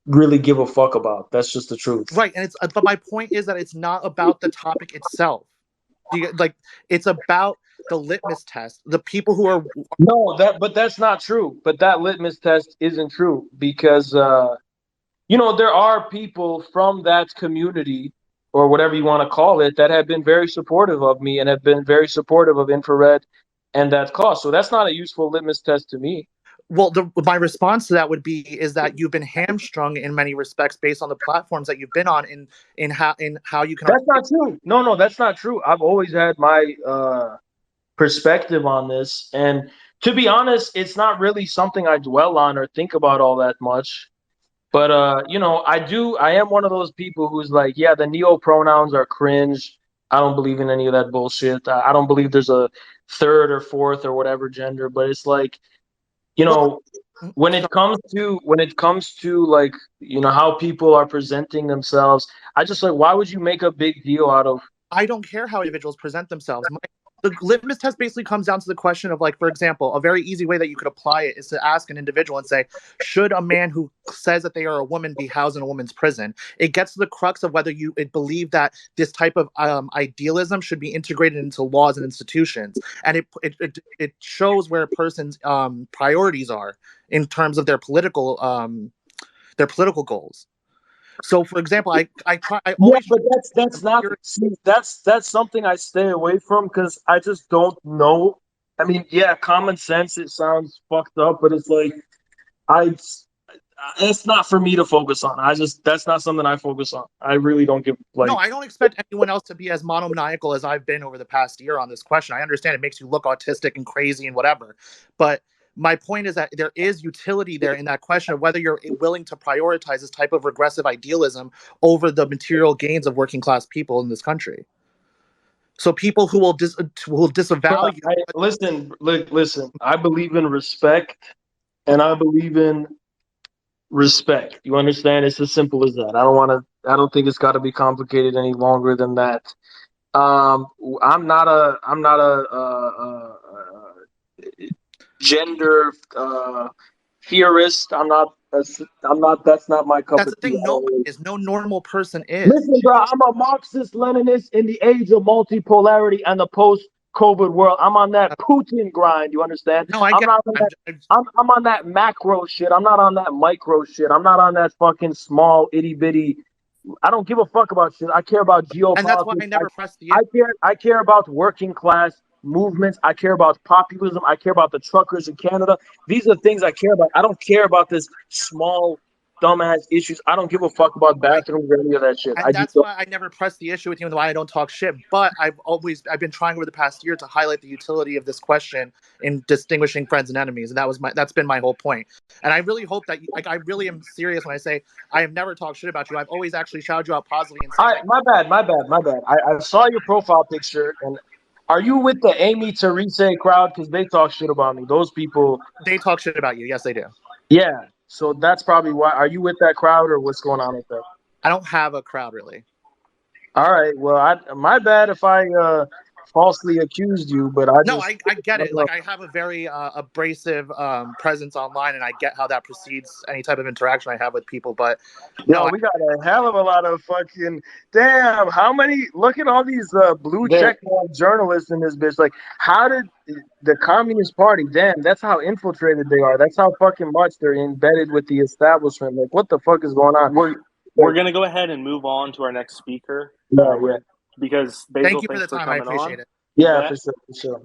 really give a fuck about. That's just the truth. Right, and but my point is that it's not about the topic itself. It's about the litmus test. The people who are but that's not true. But that litmus test isn't true because there are people from that community or whatever you want to call it that have been very supportive of me and have been very supportive of infrared and that cause. So that's not a useful litmus test to me. Well, my response to that would be is that you've been hamstrung in many respects based on the platforms that you've been on in how you can. That's not true. No, that's not true. I've always had my perspective on this, and to be honest, it's not really something I dwell on or think about all that much. But I am one of those people who's like, yeah, the neo pronouns are cringe. I don't believe in any of that bullshit. I don't believe there's a third or fourth or whatever gender, but it's like. When it comes to like, how people are presenting themselves, I just like, why would you make a big deal out of? I don't care how individuals present themselves. The litmus test basically comes down to the question of, like, for example, a very easy way that you could apply it is to ask an individual and say, should a man who says that they are a woman be housed in a woman's prison? It gets to the crux of whether you believe that this type of idealism should be integrated into laws and institutions. And it shows where a person's priorities are in terms of their political goals. So, for example, I Yeah, always but that's not. See, that's something I stay away from because I just don't know. I mean, yeah, common sense. It sounds fucked up, but it's like I. It's not for me to focus on. That's not something I focus on. I really don't give No, like. I don't expect anyone else to be as monomaniacal as I've been over the past year on this question. I understand it makes you look autistic and crazy and whatever, but my point is that there is utility there in that question of whether you're willing to prioritize this type of regressive idealism over the material gains of working class people in this country. So people who will disavow you. Listen. I believe in respect, and I believe in respect. You understand? It's as simple as that. I don't think it's got to be complicated any longer than that. I'm not a gender theorist. I'm not. That's not my cup That's of the tea. thing. Nobody is. No normal person is. Listen, bro. I'm a Marxist Leninist in the age of multipolarity and the post-COVID world. I'm on that Putin grind. You understand? No, I I'm get. not on that. I'm on that macro shit. I'm not on that micro shit. I'm not on that fucking small itty bitty. I don't give a fuck about shit. I care about geopolitics. And that's why I never pressed the. I care about working class movements. I care about populism. I care about the truckers in Canada. These are things I care about. I don't care about this small dumbass issues. I don't give a fuck about bathrooms or any of that shit. And that's why I never pressed the issue with you and why I don't talk shit. But I've been trying over the past year to highlight the utility of this question in distinguishing friends and enemies. And that's been my whole point. And I really hope that I really am serious when I say I have never talked shit about you. I've always actually shouted you out positively and saying my bad. I saw your profile picture, and are you with the Amy Teresa crowd? Because they talk shit about me. Those people. They talk shit about you. Yes, they do. Yeah. So that's probably why. Are you with that crowd, or what's going on with that? I don't have a crowd really. All right. Well, my bad if I falsely accused you, but I get it. Like I have a very abrasive presence online, and I get how that precedes any type of interaction I have with people. But no, we got a hell of a lot of fucking damn. How many? Look at all these blue check mark journalists in this bitch. Like, how did the Communist Party? Damn, that's how infiltrated they are. That's how fucking much they're embedded with the establishment. Like, what the fuck is going on? We're gonna go ahead and move on to our next speaker. Because Basil, thank you for the time. I appreciate it. Yeah, for sure.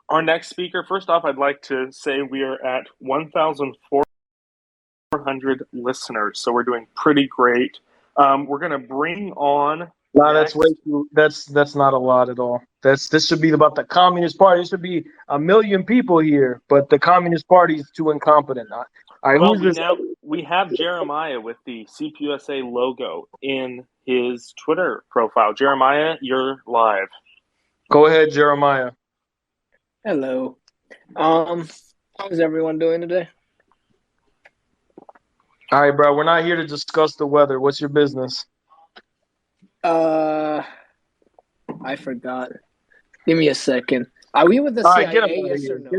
Our next speaker. First off, I'd like to say we are at 1,400 listeners, so we're doing pretty great. We're gonna bring on. No, that's way too. That's not a lot at all. This should be about the Communist Party. There should be 1 million people here, but the Communist Party is too incompetent. All right, well, we have Jeremiah with the CPUSA logo in his Twitter profile. Jeremiah, you're live. Go ahead, Jeremiah. Hello. How's everyone doing today? All right, bro. We're not here to discuss the weather. What's your business? I forgot. Give me a second. Are we with the CIA? Yes or no?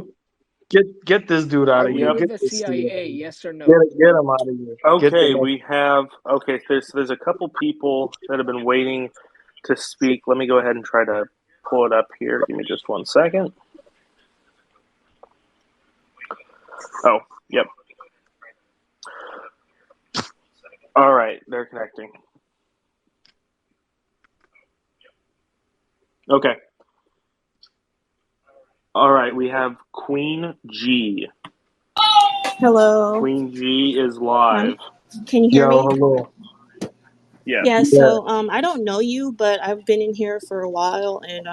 Get this dude out of here. Are we with the CIA? Yes or no? Get him out of here. Okay, we have. Okay, there's a couple people that have been waiting to speak. Let me go ahead and try to pull it up here. Give me just 1 second. Oh, yep. All right, they're connecting. Okay. All right, we have Queen G. Hello. Queen G is live. Can you hear me? Hello. Yeah. Yeah, so I don't know you, but I've been in here for a while, and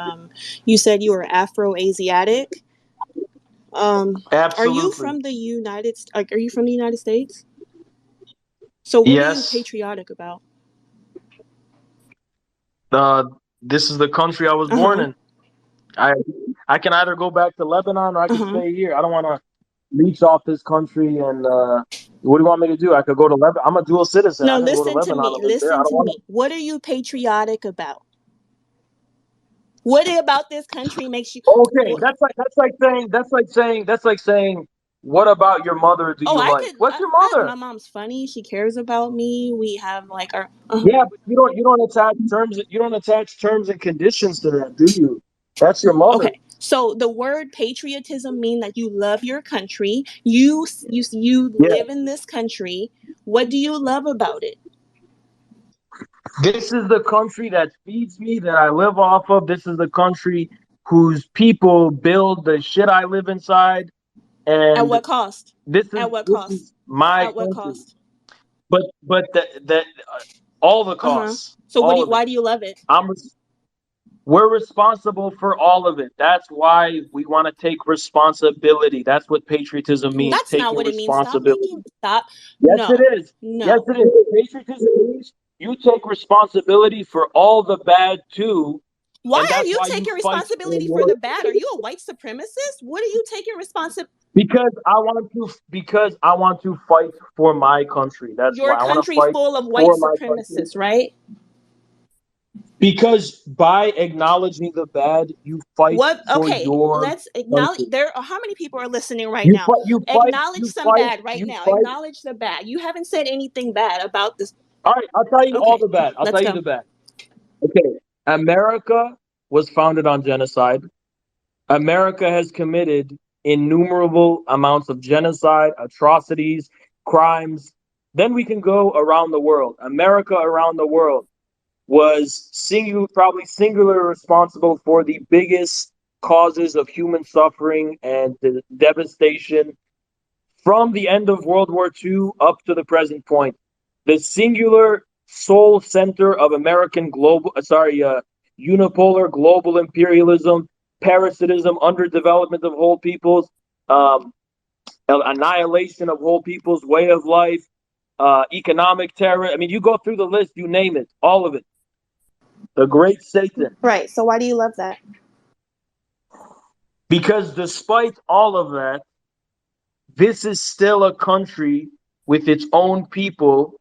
you said you were Afro-Asiatic. Absolutely. Are you from the United States? So what are you patriotic about? This is the country I was born in. I can either go back to Lebanon or I can stay here. I don't want to leech off this country. And what do you want me to do? I could go to Lebanon. I'm a dual citizen. No, listen to me. Listen to me. What are you patriotic about? What about this country makes you okay? That's like saying. What about your mother? Do you like? What's your mother? My mom's funny. She cares about me. We have like our. Yeah, but you don't attach terms. You don't attach terms and conditions to that, do you? That's your mother. Okay. So the word patriotism means that you love your country. You live in this country. What do you love about it? This is the country that feeds me, that I live off of. This is the country whose people build the shit I live inside. And at what cost? This is my At what country. cost? But all the costs. So all why do you love it? We're responsible for all of it. That's why we want to take responsibility. That's what patriotism means. That's not what it means. Stop. Yes, No. it is. No. Yes, it is. Patriotism means you take responsibility for all the bad too. Why are you taking responsibility for the bad? Are you a white supremacist? What are you taking responsibility? Because I want to fight for my country. That's your why I want to country fight full of white supremacists, right? Because by acknowledging the bad, you fight for your let's acknowledge country. there are how many people are listening right now? Acknowledge some bad right now. Acknowledge the bad. You haven't said anything bad about this. All right, I'll tell you all the bad. I'll tell you the bad. Okay. America was founded on genocide. America has committed innumerable amounts of genocide, atrocities, crimes. Then we can go around the world. America around the world was probably singularly responsible for the biggest causes of human suffering and the devastation from the end of World War II up to the present point. The singular sole center of American unipolar global imperialism, parasitism, underdevelopment of whole peoples, annihilation of whole people's way of life, economic terror. I mean, you go through the list, you name it, all of it. The great Satan. Right. So why do you love that? Because despite all of that, this is still a country with its own people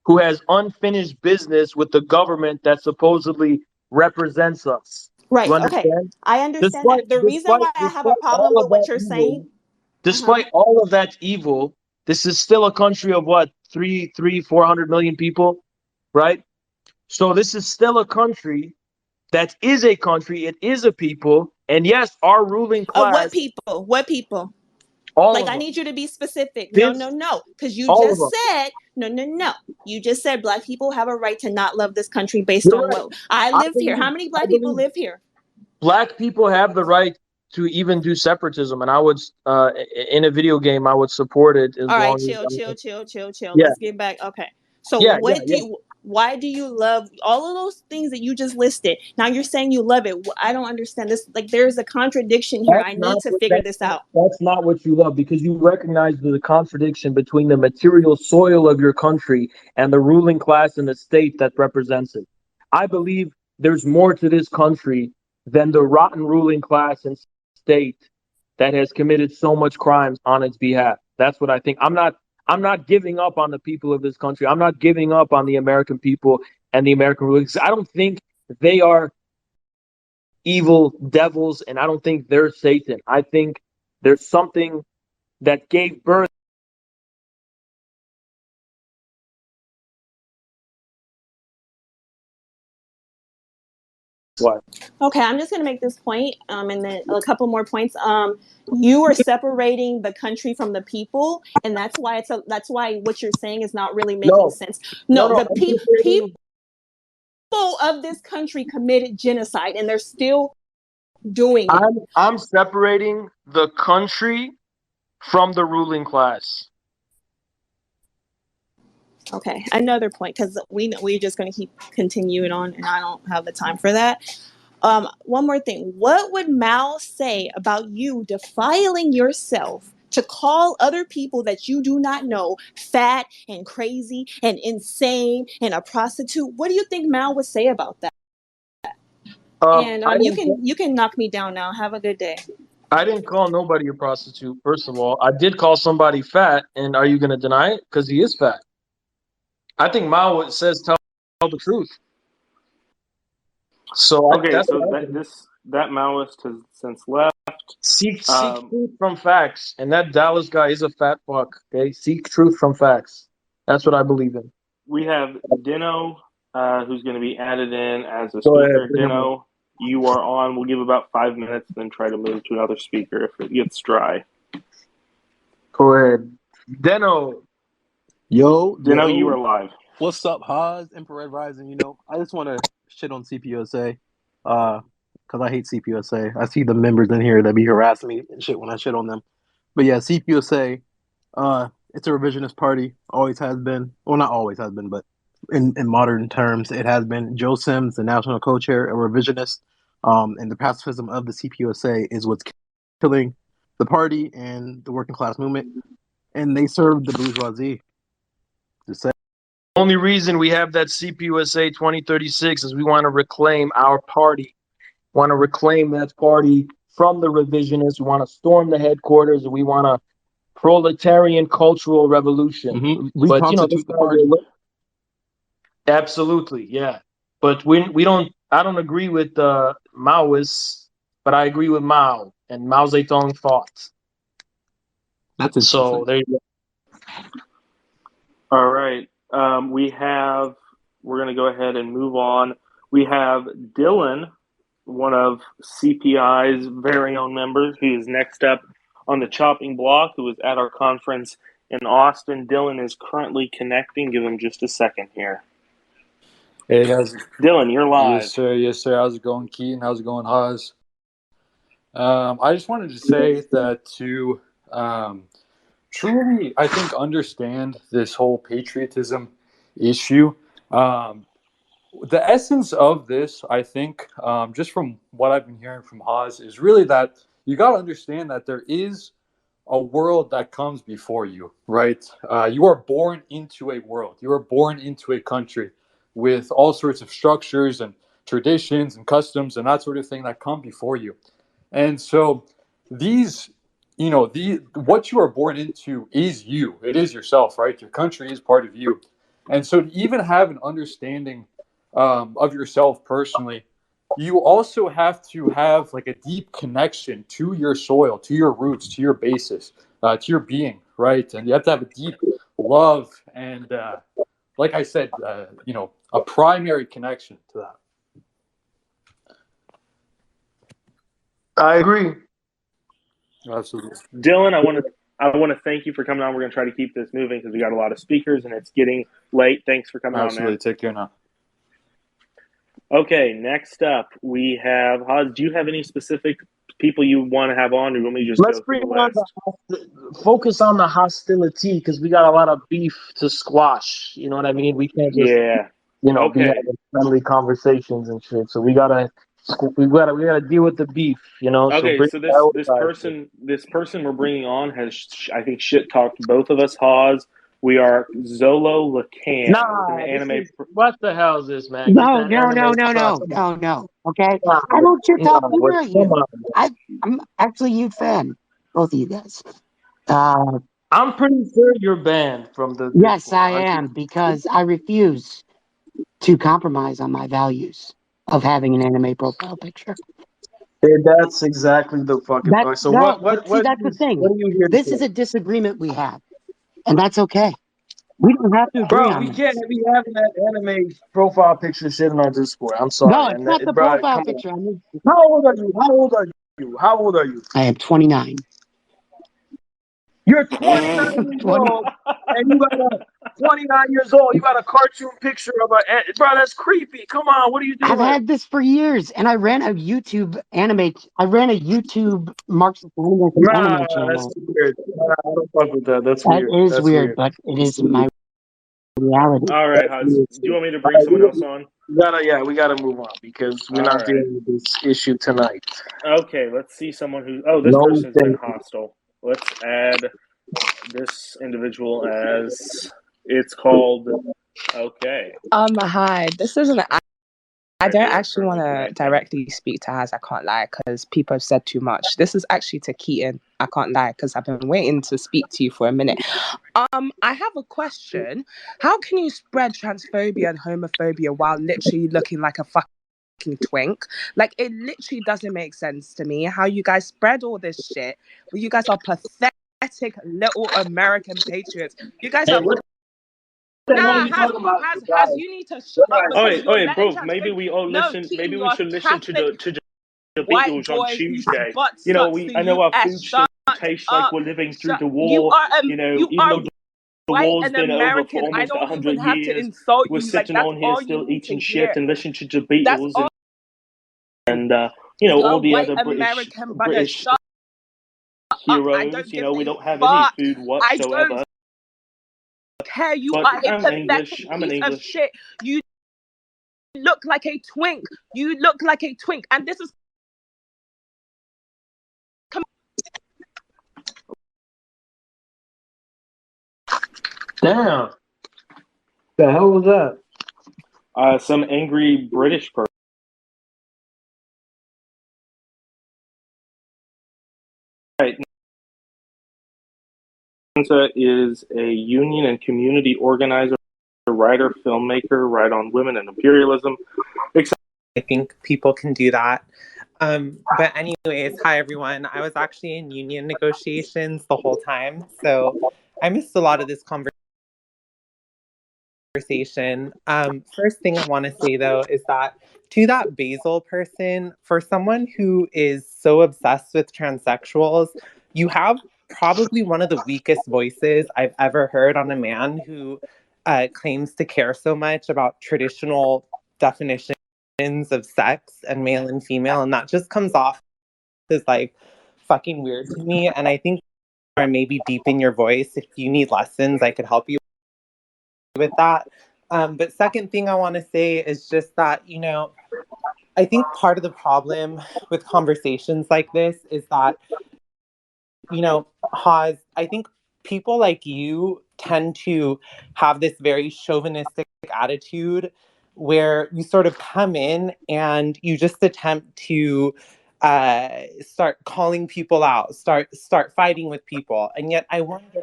who has unfinished business with the government that supposedly represents us. Right. You understand? Okay. I understand that. The reason why I have a problem with what you're saying. Despite all of that evil, this is still a country of what, 400 million people, right? So this is still a country that is a country. It is a people, and yes, our ruling class. What people? What people? All like of I them. need you to be specific. No, because you just said no. You just said black people have a right to not love this country based on what I live here. How many black people live here? Black people have the right to even do separatism, and I would, in a video game, I would support it. All right, chill. Yeah. Let's get back. Okay. So why do you love all of those things that you just listed? Now you're saying you love it. I don't understand this. Like there's a contradiction here. I need to figure this out. That's not what you love, because you recognize the contradiction between the material soil of your country and the ruling class and the state that represents it. I believe there's more to this country than the rotten ruling class and state that has committed so much crimes on its behalf. That's what I think. I'm not giving up on the people of this country. I'm not giving up on the American people and the American rulers. I don't think they are evil devils, and I don't think they're Satan. I think there's something that gave birth. What? Okay, I'm just gonna make this point, and then a couple more points. You are separating the country from the people, and that's why that's why what you're saying is not really making sense. No, the people of this country committed genocide, and they're still doing it. I'm separating the country from the ruling class. Okay, another point, because we're just going to keep continuing on, and I don't have the time for that. One more thing. What would Mao say about you defiling yourself to call other people that you do not know fat and crazy and insane and a prostitute? What do you think Mao would say about that? And you can knock me down now. Have a good day. I didn't call nobody a prostitute, first of all. I did call somebody fat, and are you going to deny it? Because he is fat. I think Mao says tell the truth. So that Maoist has since left. Seek truth from facts, and that Dallas guy is a fat fuck. Okay, seek truth from facts. That's what I believe in. We have Dino, who's going to be added in as a speaker. Dino, you are on. We'll give about 5 minutes, then try to move to another speaker if it gets dry. Go ahead, Dino. Yo, Dino, you are live. What's up, Haas? Infrared Rising. You know, I just want to shit on CPUSA, because I hate CPUSA. I see the members in here that be harassing me and shit when I shit on them. But yeah, CPUSA, it's a revisionist party. Always has been. Well, not always has been, but in modern terms, it has been. Joe Sims, the national co-chair, a revisionist. And the pacifism of the CPUSA is what's killing the party and the working class movement. And they serve the bourgeoisie. Just say. The only reason we have that CPUSA 2036 is we want to reclaim our party. Want to reclaim that party from the revisionists. We want to storm the headquarters, and we want a proletarian cultural revolution. Mm-hmm. But Reconstitute the party. Absolutely, yeah. But we don't. I don't agree with the Maoists, but I agree with Mao and Mao Zedong thoughts. That's interesting. So there you go. All right. We're going to go ahead and move on. We have Dylan, one of CPI's very own members, who is next up on the chopping block, who was at our conference in Austin. Dylan is currently connecting. Give him just a second here. Hey guys. Dylan, you're live. Yes, sir. Yes, sir. How's it going, Keaton? How's it going, Haas? I just wanted to say that to truly, I think, understand this whole patriotism issue. The essence of this, I think, just from what I've been hearing from Haas, is really that you got to understand that there is a world that comes before you, right? You are born into a world. You are born into a country with all sorts of structures and traditions and customs and that sort of thing that come before you. And so these, what you are born into is you. It is yourself, right? Your country is part of you. And so to even have an understanding of yourself personally, you also have to have like a deep connection to your soil, to your roots, to your basis, to your being, right? And you have to have a deep love and, like I said, a primary connection to that. I agree. Absolutely. Dylan, I want to thank you for coming on. We're going to try to keep this moving because we got a lot of speakers and it's getting late. Thanks for coming on, man. Take care now. Okay, next up we have Haas. Do you have any specific people you want to have on, or do you want me to just Let's go through bring the list? focus on the hostility because we got a lot of beef to squash. You know what I mean? We can't just be having friendly conversations and shit. So we gotta deal with the beef. Okay, so this person we're bringing on has, I think, shit talked both of us. Haas. We are Zolo Lacan. Nah, what the hell is this, man? No. Okay, I don't shit talk either of you. I'm actually a huge fan, both of you guys. I'm pretty sure you're banned from the. Yes, I am, because I refuse to compromise on my values of having an anime profile picture. That's exactly the fucking point. So that's the thing. What are you here this to is a disagreement we have, and that's okay. We don't have to agree on we can't be having that anime profile picture shit in our Discord. I'm sorry. No, it's not the profile picture. How old are you? I am 29. You're 29 years old, and you got 29 years old. You got a cartoon picture of bro. That's creepy. Come on, what are you doing? I've had this for years, and I ran a YouTube Marxist anime channel. That's weird. I don't fuck with that. That's weird. That is weird, but it is my reality. All right, do you want me to bring someone else on? We gotta move on because we're not dealing with this issue tonight. Okay, let's see someone who. Oh, this person's been hostile. Let's add this individual as it's called. Okay. Hi. This isn't. I don't actually want to directly speak to Haz. I can't lie, because people have said too much. This is actually to Keaton. I can't lie, because I've been waiting to speak to you for a minute. I have a question. How can you spread transphobia and homophobia while literally looking like a fucking twink? Like, it literally doesn't make sense to me how you guys spread all this shit. Well, you guys are pathetic little American patriots. You guys are. Has you need to shut up. Wait, bro. Maybe we should listen to the Beatles on Tuesday. I know our food still tastes like we're living through the war. white war's and been over American. for I almost don't 100 even have to years. insult We're you. Like, sitting that's on here all you still need to eating shit hear. and listening to the That's Beatles all. and you know, You're all the white other American, brother. British Shut up. I heroes. don't You give know, we a don't have any fuck. food I don't whatsoever. care. You But are a I'm English. pathetic I'm an piece of English. shit. You look like a twink. You look like a twink. And this is. Damn. The hell was that? Some angry British person. Right. Is a union and community organizer, writer, filmmaker, write on women and imperialism. I think people can do that. But anyways, hi everyone. I was actually in union negotiations the whole time, so I missed a lot of this conversation. First thing I want to say though is that to that Basil person, for someone who is so obsessed with transsexuals, you have probably one of the weakest voices I've ever heard on a man who claims to care so much about traditional definitions of sex and male and female, and that just comes off as like fucking weird to me. And I think or maybe deepen your voice. If you need lessons, I could help you with that. But second thing I want to say is just that, you know, I think part of the problem with conversations like this is that, you know, Haz, I think people like you tend to have this very chauvinistic attitude where you sort of come in and you just attempt to start calling people out, start fighting with people. And yet I wonder,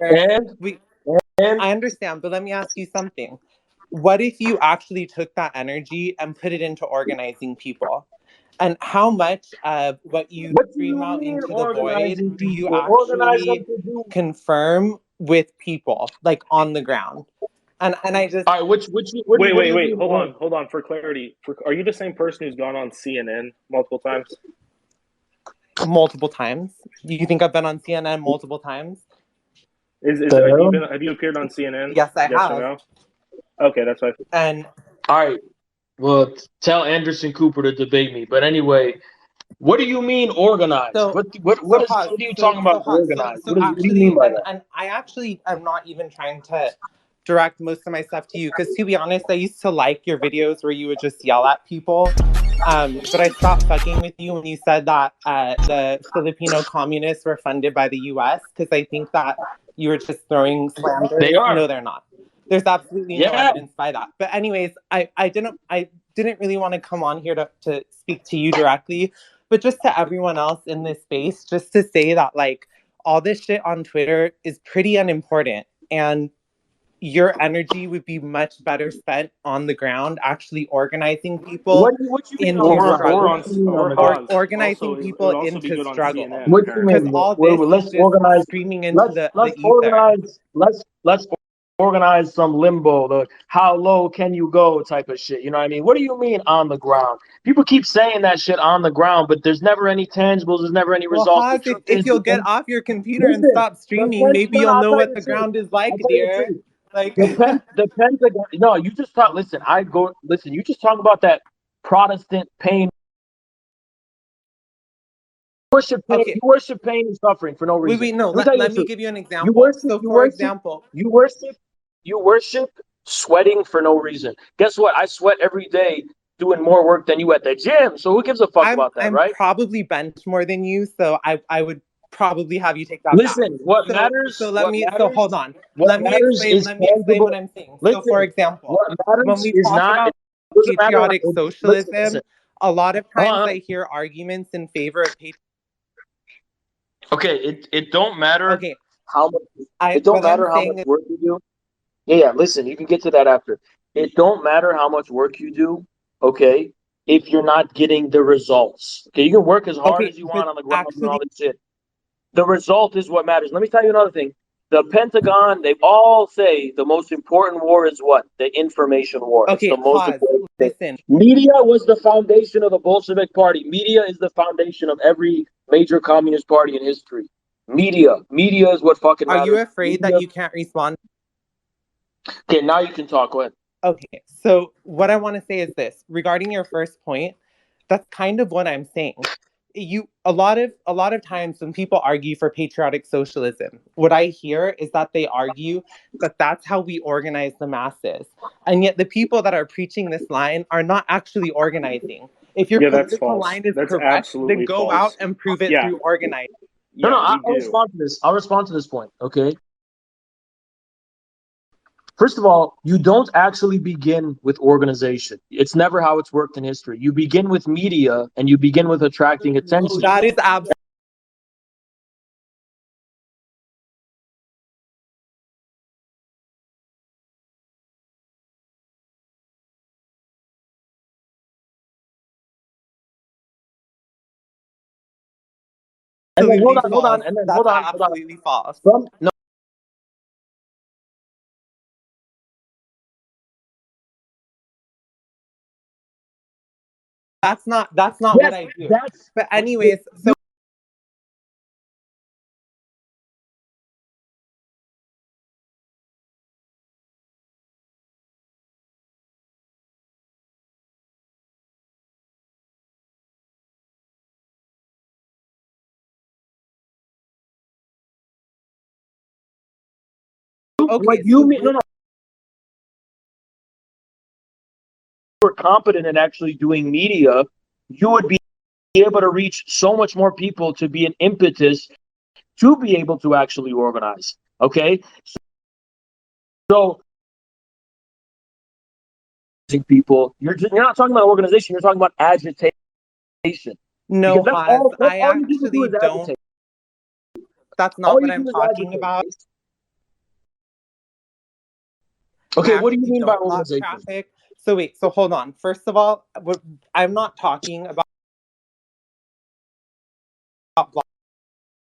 I understand, but let me ask you something. What if you actually took that energy and put it into organizing people? And how much of what you scream out into the void do you actually confirm with people, like on the ground? And I just all right. Wait. Hold on. For clarity, are you the same person who's gone on CNN multiple times? Multiple times. Do you think I've been on CNN multiple times? Have you appeared on CNN? Yes, I have. Or no? Okay, that's right. And all right. Well, tell Anderson Cooper to debate me. But anyway, what do you mean organized? What are you talking about organized? What do you mean by that? And I actually am not even trying to direct most of my stuff to you, because to be honest, I used to like your videos where you would just yell at people. But I stopped fucking with you when you said that the Filipino communists were funded by the US, because I think that you were just throwing slander. They are. No, they're not. There's absolutely no evidence by that. But anyways, I didn't really want to come on here to speak to you directly, but just to everyone else in this space, just to say that like all this shit on Twitter is pretty unimportant, and your energy would be much better spent on the ground, actually organizing people into struggle, organizing people into struggle. Because all this let's is just organize, screaming into the ether. Let's organize some limbo, the how low can you go type of shit. You know what I mean? What do you mean on the ground? People keep saying that shit on the ground, but there's never any tangibles. There's never any results. Well, Haz, if you'll get off your computer and stop streaming, maybe you'll know what the ground is like, dear. Like the Pentagon. No, you just talk. Listen, you just talk about that Protestant pain. You worship pain and suffering for no reason. Wait, no. Let me give you an example. You worship sweating for no reason. Guess what? I sweat every day doing more work than you at the gym. So who gives a fuck about that, right? I'm probably bent more than you, so I would probably have you take that Listen, back. what matters? So hold on. Let me explain what I'm saying. So for example, when we talk about patriotic socialism, a lot of times I hear arguments in favor of patriotic. Okay, it don't matter how much it don't matter how much work you do. Yeah, listen, you can get to that after. It don't matter how much work you do, okay, if you're not getting the results. Okay, you can work as hard as you want on the ground and all this shit. The result is what matters. Let me tell you another thing. The Pentagon, they all say the most important war is what? The information war. Okay, it's the most important thing. Media was the foundation of the Bolshevik Party. Media is the foundation of every major communist party in history. Media is what fucking matters. Are you afraid that you can't respond? Okay, now you can talk. Go ahead. Okay, so what I want to say is this regarding your first point. That's kind of what I'm saying. A lot of times when people argue for patriotic socialism, what I hear is that they argue that that's how we organize the masses, and yet the people that are preaching this line are not actually organizing. If your political line is correct, then go out and prove it through organizing. No, I'll respond to this. I'll respond to this point. Okay. First of all, you don't actually begin with organization. It's never how it's worked in history. You begin with media and you begin with attracting attention. That is absolutely. And then hold on. And then That's hold on. absolutely false. No. That's not what I do. But anyways, so okay, no. Were competent in actually doing media, you would be able to reach so much more people to be an impetus to be able to actually organize. Okay, so people, you're not talking about organization. You're talking about agitation. No, I actually don't. That's not what I'm talking about. Okay, what do you mean by organization? Traffic. So wait, so hold on. First of all, I'm not talking about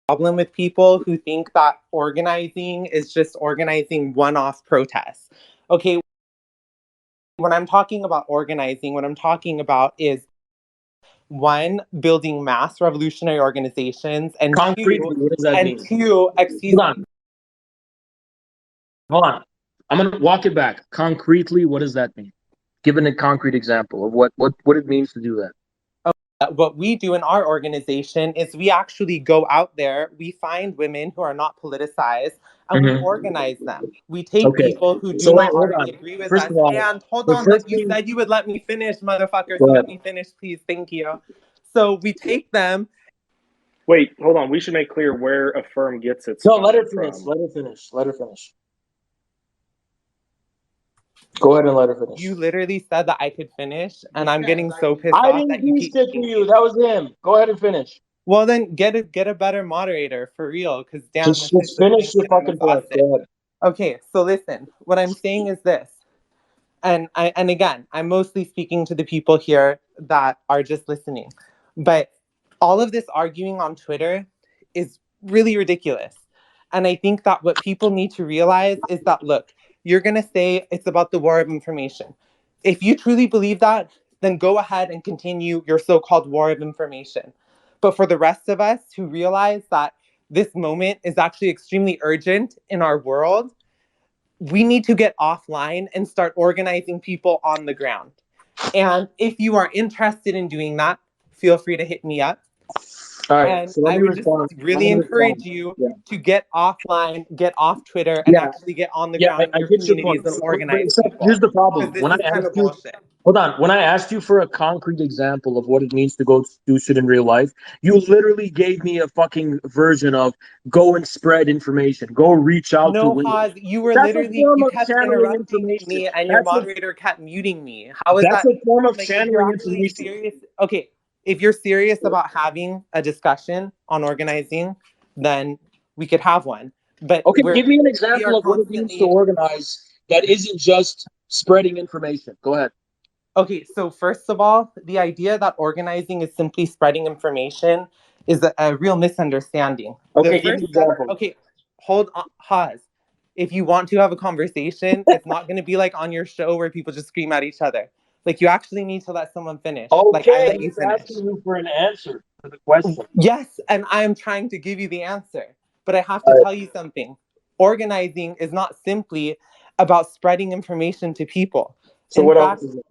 problem with people who think that organizing is just organizing one-off protests. Okay, when I'm talking about organizing, what I'm talking about is one, building mass revolutionary organizations, and concretely, what does that mean? Excuse me. Hold on. I'm gonna walk it back. Concretely, what does that mean? Give a concrete example of what it means to do that. What we do in our organization is we actually go out there, we find women who are not politicized, and we organize them. We take people who do not already agree with us. And hold on, like you said you would let me finish, motherfucker. So let me finish, please. Thank you. So we take them. Wait, hold on. We should make clear where Affirm gets its. No, let her finish. Let her finish. Go ahead and let her finish. You literally said that I could finish, and I'm getting so pissed off. I didn't do shit to you. That was him. Go ahead and finish. Well, then get a better moderator for real, because damn. Just finish your fucking point. Go ahead. Okay, so listen. What I'm saying is this, and again, I'm mostly speaking to the people here that are just listening, but all of this arguing on Twitter is really ridiculous, and I think that what people need to realize is that look. You're going to say it's about the war of information. If you truly believe that, then go ahead and continue your so-called war of information. But for the rest of us who realize that this moment is actually extremely urgent in our world, we need to get offline and start organizing people on the ground. And if you are interested in doing that, feel free to hit me up. All right, and so I would just really encourage you to get offline, get off Twitter, and actually get on the ground in your communities and organize people. Here's the problem. When I asked you, hold on. When I asked you for a concrete example of what it means to go do shit in real life, you literally gave me a fucking version of go and spread information, go reach out to women. Pause. You were literally you kept interrupting me, and your moderator kept muting me. How is that? That's a form of channeling information. Serious? Okay. If you're serious about having a discussion on organizing, then we could have one. But okay, give me an example of what it means to organize that isn't just spreading information. Go ahead. Okay, so first of all, the idea that organizing is simply spreading information is a real misunderstanding. Okay, give me an example. Okay, hold on, pause. If you want to have a conversation, it's not going to be like on your show where people just scream at each other. Like, you actually need to let someone finish. Okay, like, I let you finish. Asking you for an answer to the question. Yes, and I am trying to give you the answer. But I have to tell you something. Organizing is not simply about spreading information to people. So In what fact, else is it?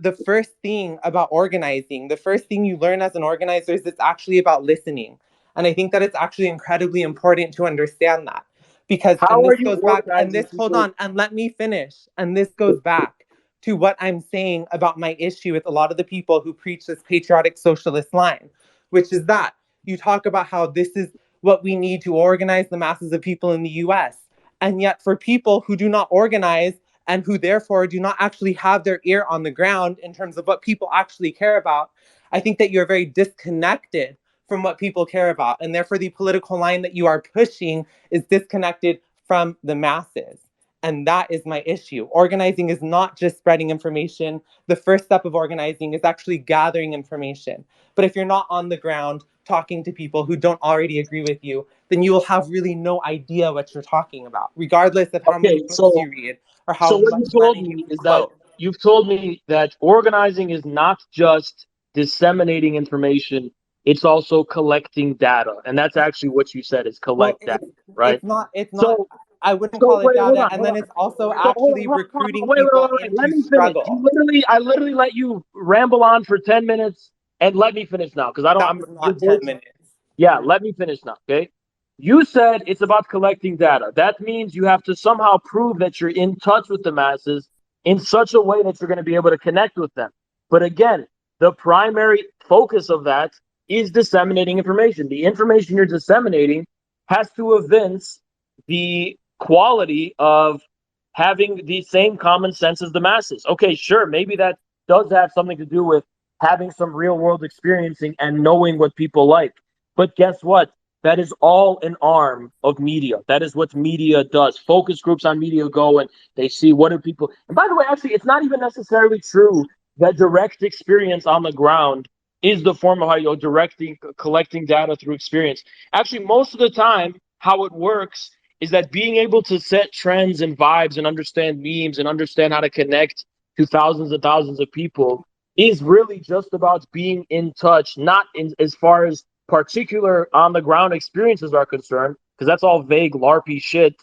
the first thing about organizing, the first thing you learn as an organizer is it's actually about listening. And I think that it's actually incredibly important to understand that. Because, How and are this you goes back, and organizing this, hold people? on, and let me finish. And this goes back to what I'm saying about my issue with a lot of the people who preach this patriotic socialist line, which is that you talk about how this is what we need to organize the masses of people in the US. And yet, for people who do not organize and who therefore do not actually have their ear on the ground in terms of what people actually care about, I think that you're very disconnected from what people care about. And therefore, the political line that you are pushing is disconnected from the masses. And that is my issue. Organizing is not just spreading information. The first step of organizing is actually gathering information. But if you're not on the ground talking to people who don't already agree with you, then you will have really no idea what you're talking about, regardless of how many books you read or how So what you much told money you me can is that quote. you've told me that organizing is not just disseminating information, it's also collecting data. And that's actually what you said is Well, collect data, right? it's not, So I wouldn't so call it wait, hold data. on, And hold then on. it's also So actually recruiting people wait. Let into me finish. struggle. I literally let you ramble on for 10 minutes and let me finish now because That was your not 10 voice. minutes. Yeah, let me finish now, okay? You said it's about collecting data. That means you have to somehow prove that you're in touch with the masses in such a way that you're going to be able to connect with them. But again, the primary focus of that is disseminating information. The information you're disseminating has to evince the quality of having the same common sense as the masses. Okay, sure, maybe that does have something to do with having some real world experiencing and knowing what people like. But guess what? That is all an arm of media. That is what media does. Focus groups on media go and they see what do people. And by the way, actually, it's not even necessarily true that direct experience on the ground is the form of how you're collecting data through experience. Actually, most of the time, how it works is that being able to set trends and vibes and understand memes and understand how to connect to thousands and thousands of people is really just about being in touch, not in as far as particular on the ground experiences are concerned, because that's all vague LARPy shit,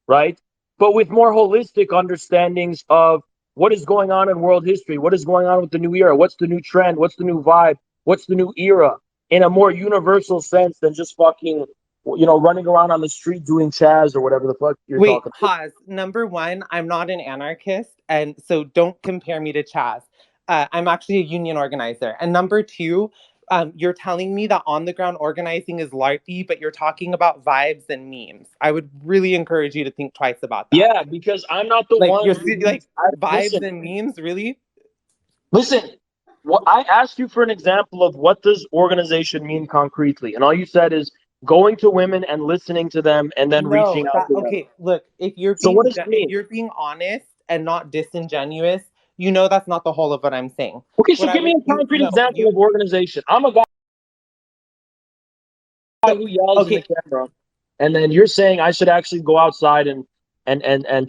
right? But with more holistic understandings of what is going on in world history, what is going on with the new era, what's the new trend, what's the new vibe, what's the new era, in a more universal sense than just fucking, running around on the street doing Chaz or whatever the fuck you're Wait, talking about. pause. Number one, I'm not an anarchist, and so don't compare me to Chaz. I'm actually a union organizer. And number two, you're telling me that on the ground organizing is LARPy, but you're talking about vibes and memes. I would really encourage you to think twice about that. Yeah, because I'm not the Like one. vibes and memes, really? Listen, I asked you for an example of what does organization mean concretely, and all you said is going to women and listening to them and then reaching No, out that to them. okay. Look, So what does it mean? if you're being honest and not disingenuous, you know that's not the whole of what I'm saying. Okay, so give me a concrete example of organization. I'm a guy who yells in the camera, and then you're saying I should actually go outside and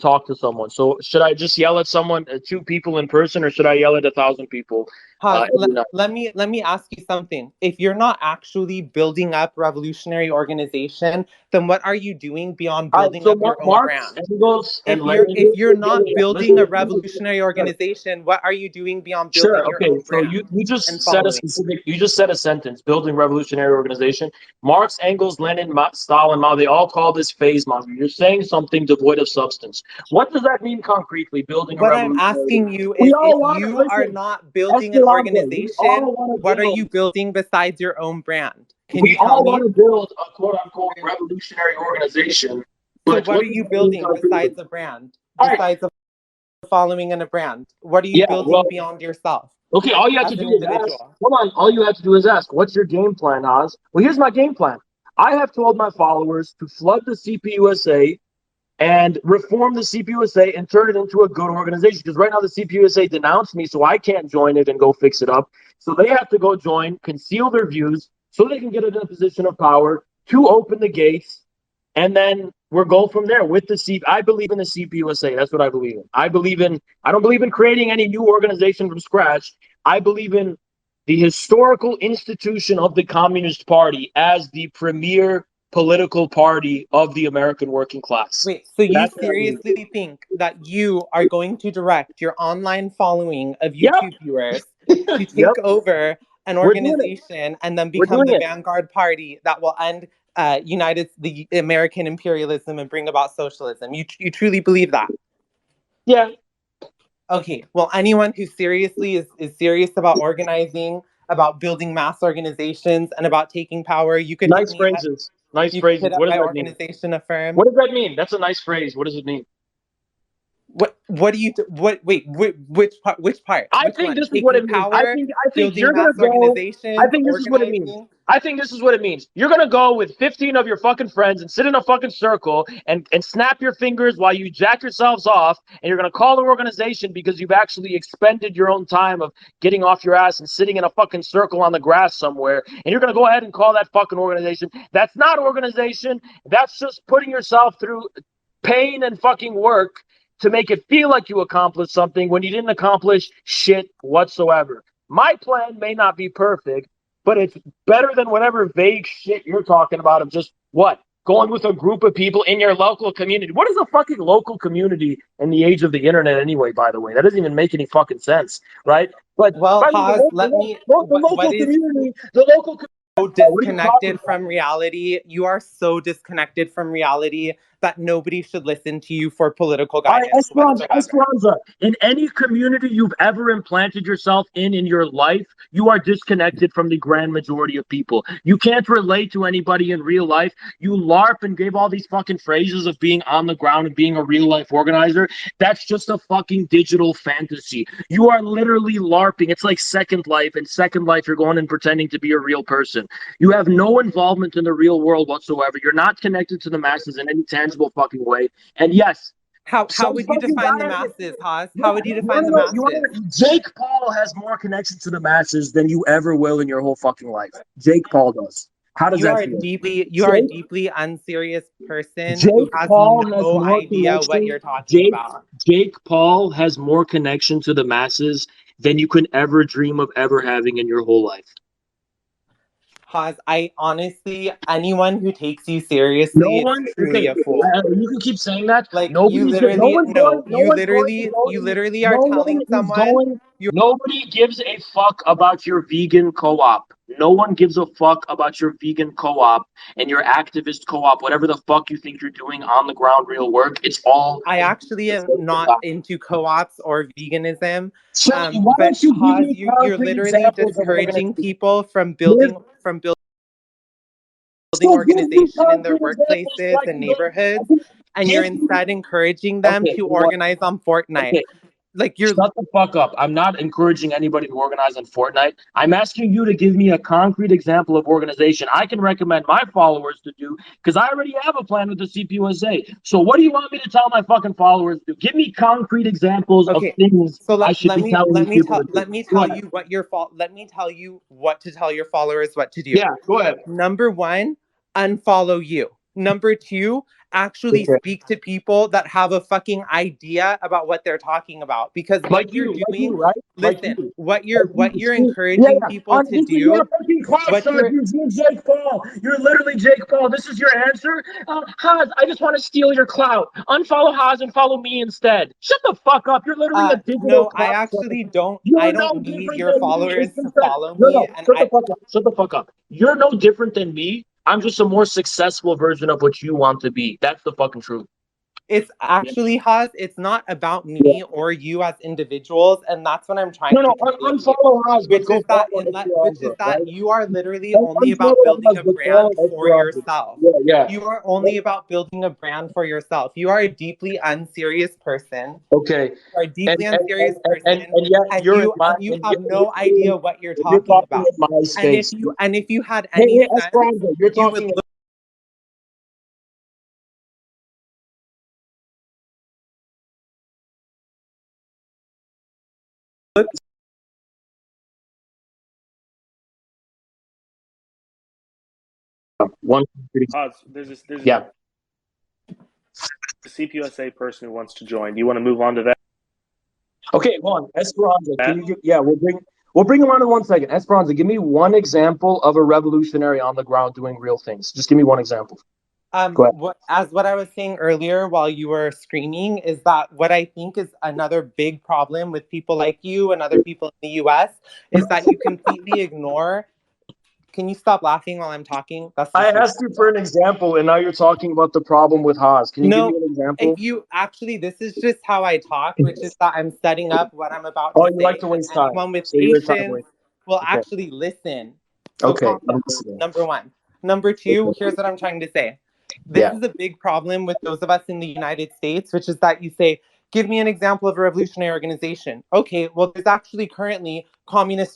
talk to someone. So should I just yell at someone, two people in person, or should I yell at 1,000 people every night? Let me ask you something. If you're not actually building up revolutionary organization, then what are you doing beyond building up your own Marx, brand? Engels, and Lennon. If you're not building a Listen. revolutionary organization, what are you doing beyond Sure. building your Okay. own So brand you just and said a following? specific. You just said a sentence. Building revolutionary organization. Marx, Engels, Lenin, Stalin, Mao. They all call this phase mongering. You're saying something devoid of substance. What does that mean concretely? Building a What I'm revolutionary. asking you We is if all want to you are listen. not building an Escalante. We organization, all want to what are build. you building besides your own brand? Can you We tell all me? want to build a quote unquote revolutionary organization. So But what what are does you that mean building concretely? besides a brand? All right. Besides a following and a brand? What are you Yeah. building Well. beyond yourself Okay, all you have to as an do is ask. individual? Hold on, all you have to do is ask. What's your game plan, Oz? Well, here's my game plan. I have told my followers to flood the CPUSA and reform the CPUSA and turn it into a good organization. Because right now the CPUSA denounced me, so I can't join it and go fix it up. So they have to go join, conceal their views, so they can get in a position of power to open the gates, and then we'll go from there with the C. I believe in the CPUSA. That's what I believe in. I don't believe in creating any new organization from scratch. I believe in the historical institution of the Communist Party as the premier political party of the American working class. Wait, so you That's what I mean. seriously think that you are going to direct your online following of YouTube viewers to take over an organization and then become the vanguard party that will end the American imperialism and bring about socialism? You truly believe that? Yeah. Okay, well, anyone who seriously is serious about organizing, about building mass organizations, and about taking power, you could nice phrases. Nice phrases. What does that mean? Organization affirm. What does that mean? That's a nice phrase. What does it mean? What do you wait which part? I think this is what it means. I think you're gonna go. I think this is what it means. I think this is what it means. You're gonna go with 15 of your fucking friends and sit in a fucking circle and snap your fingers while you jack yourselves off, and you're gonna call an organization because you've actually expended your own time of getting off your ass and sitting in a fucking circle on the grass somewhere, and you're gonna go ahead and call that fucking organization. That's not organization. That's just putting yourself through pain and fucking work to make it feel like you accomplished something when you didn't accomplish shit whatsoever. My plan may not be perfect, but it's better than whatever vague shit you're talking about of just going with a group of people in your local community. What is a fucking local community in the age of the internet anyway, by the way? That doesn't even make any fucking sense, right? But well, the local community so disconnected from reality. You are so disconnected from reality that nobody should listen to you for political guidance. Esperanza, in any community you've ever implanted yourself in your life, you are disconnected from the grand majority of people. You can't relate to anybody in real life. You LARP and gave all these fucking phrases of being on the ground and being a real life organizer. That's just a fucking digital fantasy. You are literally LARPing. It's like Second Life. In Second Life, you're going and pretending to be a real person. You have no involvement in the real world whatsoever. You're not connected to the masses in any tangible fucking way. And yes, how would you define the masses, Haas? How would you define the masses? Jake Paul has more connection to the masses than you ever will in your whole fucking life. Jake Paul does. How does that feel? You are a deeply unserious person who has no idea what you're talking about. Jake Paul has more connection to the masses than you can ever dream of ever having in your whole life. I honestly, anyone who takes you seriously is truly a fool. You can keep saying that. Like you literally are telling someone. Nobody gives a fuck about your vegan co-op. No one gives a fuck about your vegan co-op and your activist co-op, whatever the fuck you think you're doing on the ground, real work. It's all. I actually am not into co-ops or veganism. So why don't you give me you're literally discouraging people from building organization in their workplaces and neighborhoods, and you're instead encouraging them to organize on Fortnite. Okay. Like you're shut the fuck up. I'm not encouraging anybody to organize on Fortnite. I'm asking you to give me a concrete example of organization I can recommend my followers to do, because I already have a plan with the CPUSA. So what do you want me to tell my fucking followers to do? Give me concrete examples of things I should be telling people. Let me tell you what to tell your followers what to do. Yeah, go ahead. Number 1, unfollow you. Number 2, actually speak to people that have a fucking idea about what they're talking about, because what you're doing, listen, what you're encouraging people to do. You're Jake Paul. You're literally Jake Paul. This is your answer. Haas, I just want to steal your clout. Unfollow Haas and follow me instead. Shut the fuck up. You're literally a digital. No, I actually don't. I don't need your followers to follow me. Shut the fuck up. You're no different than me. I'm just a more successful version of what you want to be. That's the fucking truth. It's actually, Haas, it's not about me or you as individuals, and that's what I'm trying to unfollow Haas, which is that you are literally only about building a brand for yourself. You are only about building a brand for yourself. You are a deeply unserious person. Okay. You are a deeply unserious person, and you have no idea what you're talking about. And if you had any sense, you would look. There's a CPUSA person who wants to join. Do you want to move on to that? Okay, go on. Esperanza, can you We'll bring him on in 1 second. Esperanza, give me one example of a revolutionary on the ground doing real things. Just give me one example. Go ahead. What I was saying earlier while you were screaming is that what I think is another big problem with people like you and other people in the US is that you completely ignore. Can you stop laughing while I'm talking? I asked you for an example, and now you're talking about the problem with Haas. Can you give me an example? If you actually, this is just how I talk, which is that I'm setting up what I'm about to say. You like to waste time. Anyone with So you're patience will actually listen. So okay, I'm listening. Number one. Number two, here's what I'm trying to say. This is a big problem with those of us in the United States, which is that you say, give me an example of a revolutionary organization. Okay, well, there's actually currently communist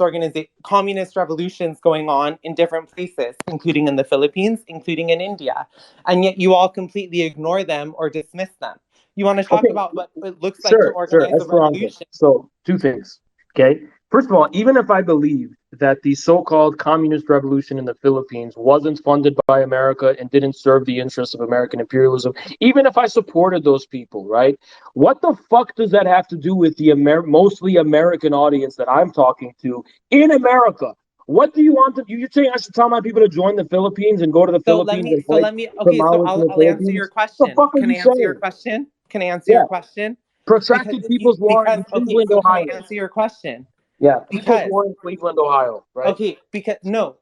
revolutions going on in different places, including in the Philippines, including in India. And yet you all completely ignore them or dismiss them. You want to talk about what it looks like to organize a revolution. So, two things, okay? First of all, even if I believe that the so-called communist revolution in the Philippines wasn't funded by America and didn't serve the interests of American imperialism, even if I supported those people, right? What the fuck does that have to do with the mostly American audience that I'm talking to in America? What do you want to? You're saying I should tell my people to join the Philippines and go to the Philippines? I'll answer your question. Can I answer your question? Can I answer your question? Protracted People's War in Cleveland, Ohio. Can I answer your question? Yeah, People's War in Cleveland, Ohio, right? Okay,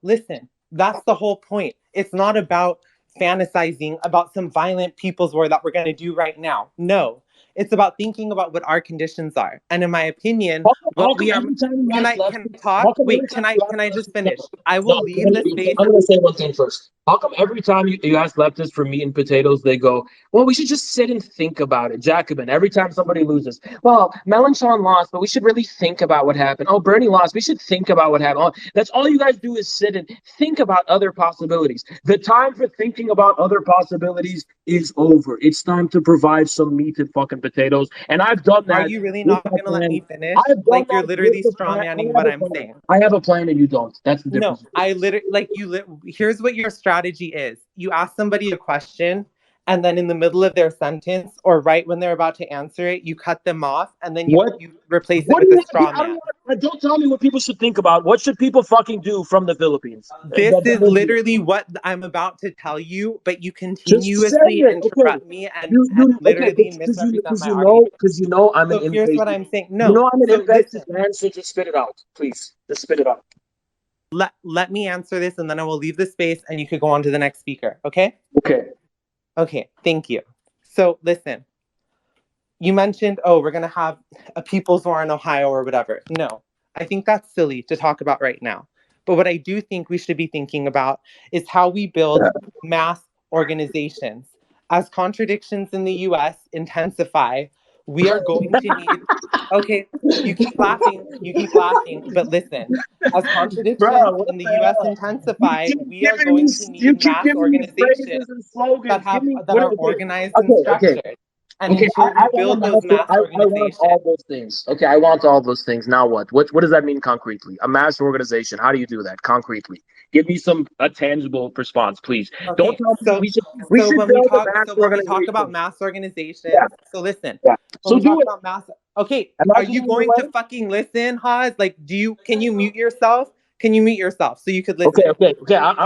listen, that's the whole point. It's not about fantasizing about some violent people's war that we're going to do right now. No, it's about thinking about what our conditions are. And in my opinion, can I talk? Wait, can I just finish? I will leave this space. I'm going to say one thing first. How come every time you ask leftists for meat and potatoes, they go, well, we should just sit and think about it. Jacobin, every time somebody loses, well, Mélenchon lost, but we should really think about what happened. Oh, Bernie lost, we should think about what happened. Oh, that's all you guys do is sit and think about other possibilities. The time for thinking about other possibilities is over. It's time to provide some meat and fucking potatoes. And I've done that. Are you really not going to let me finish? Like, you're literally strawmanning what I'm saying. I have a plan and you don't. That's the difference. No, I literally, here's what your strategy is. You ask somebody a question, and then in the middle of their sentence, or right when they're about to answer it, you cut them off, and then you replace it with a straw man. Don't tell me what people should think about. What should people fucking do from the Philippines? This is literally what I'm about to tell you, but you continuously interrupt me and literally misrepresent my argument. Because you know I'm an impatient. Here's what I'm saying. No, you know I'm an impatient man, so just spit it out. Please, just spit it out. Let me answer this, and then I will leave the space, and you could go on to the next speaker, okay? Okay, thank you. So, listen. You mentioned, we're going to have a people's war in Ohio or whatever. No, I think that's silly to talk about right now. But what I do think we should be thinking about is how we build mass organizations. As contradictions in the US intensify, we are going to need... Okay, you keep laughing, but listen. As contradictions in the US intensify, we are going to need mass organizations that are organized and structured. And until we build those mass organizations. I want all those things. Okay, I want all those things. Now what? What does that mean concretely? A mass organization. How do you do that concretely? Give me a tangible response, please. Okay, don't tell me when we talk about mass organizations. So listen. So do it. Okay, are you going to fucking listen, Haas? Like, can you mute yourself? Can you mute yourself so you could listen? Okay. Listen, I'm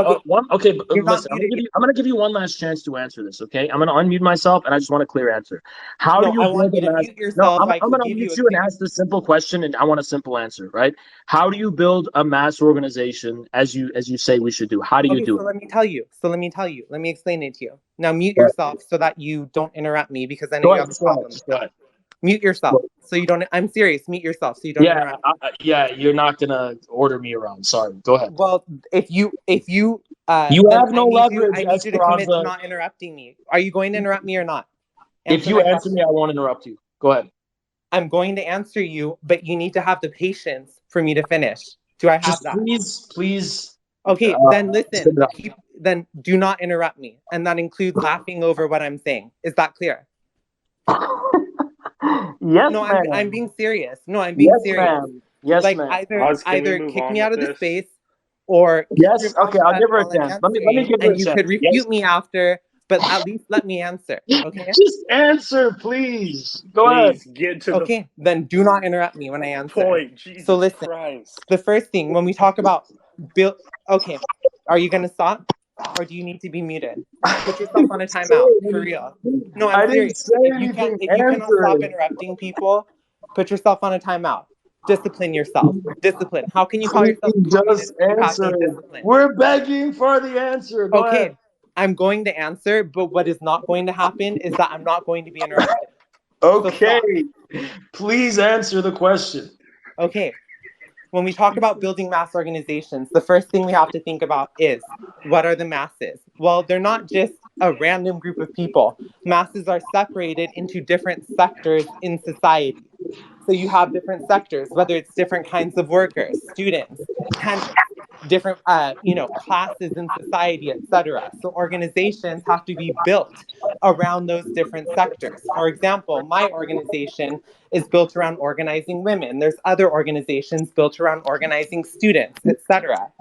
gonna give you one last chance to answer this. Okay, I'm gonna unmute myself, and I just want a clear answer. How do you? I want you to mute yourself. I'm gonna mute you and ask the simple question, and I want a simple answer. Right? How do you build a mass organization as you say we should do? How do you do it? Let me tell you. Let me explain it to you. Now mute yourself so that you don't interrupt me because I know you have a problem. Mute yourself so you don't. I'm serious. Mute yourself so you don't. You're not gonna order me around. Sorry. Go ahead. Well, if you you have no leverage. I need you to commit to not interrupting me. Are you going to interrupt me or not? If you answer me, I won't interrupt you. Go ahead. I'm going to answer you, but you need to have the patience for me to finish. Do I have that? Please. Okay, then listen. Then do not interrupt me, and that includes laughing over what I'm saying. Is that clear? Yes, no, ma'am. I'm being serious. No, I'm being serious. Ma'am. Yes, like ma'am. Either kick me out of the space or yes. Okay, I'll give her a chance. Let me give her a chance. And you could refute me after. but at least let me answer, okay? Just answer, please. Go ahead. Please get to Okay, then do not interrupt me when I answer. point. Jesus so listen, Christ. the first thing when we talk about okay, are you gonna stop, or do you need to be muted? Put yourself on a timeout for real. No, I'm serious. If you cannot stop interrupting people, put yourself on a timeout. Discipline yourself. Discipline. How can you call yourself a communist if you have no discipline? We're begging for the answer. Go ahead. I'm going to answer, but what is not going to happen is that I'm not going to be interrupted. Okay. Please answer the question. Okay. When we talk about building mass organizations, the first thing we have to think about is, what are the masses? Well, they're not just a random group of people. Masses are separated into different sectors in society. So you have different sectors, whether it's different kinds of workers, students, tenants, different classes in society, etc. So organizations have to be built around those different sectors. For example, my organization is built around organizing women. There's other organizations built around organizing students, etc.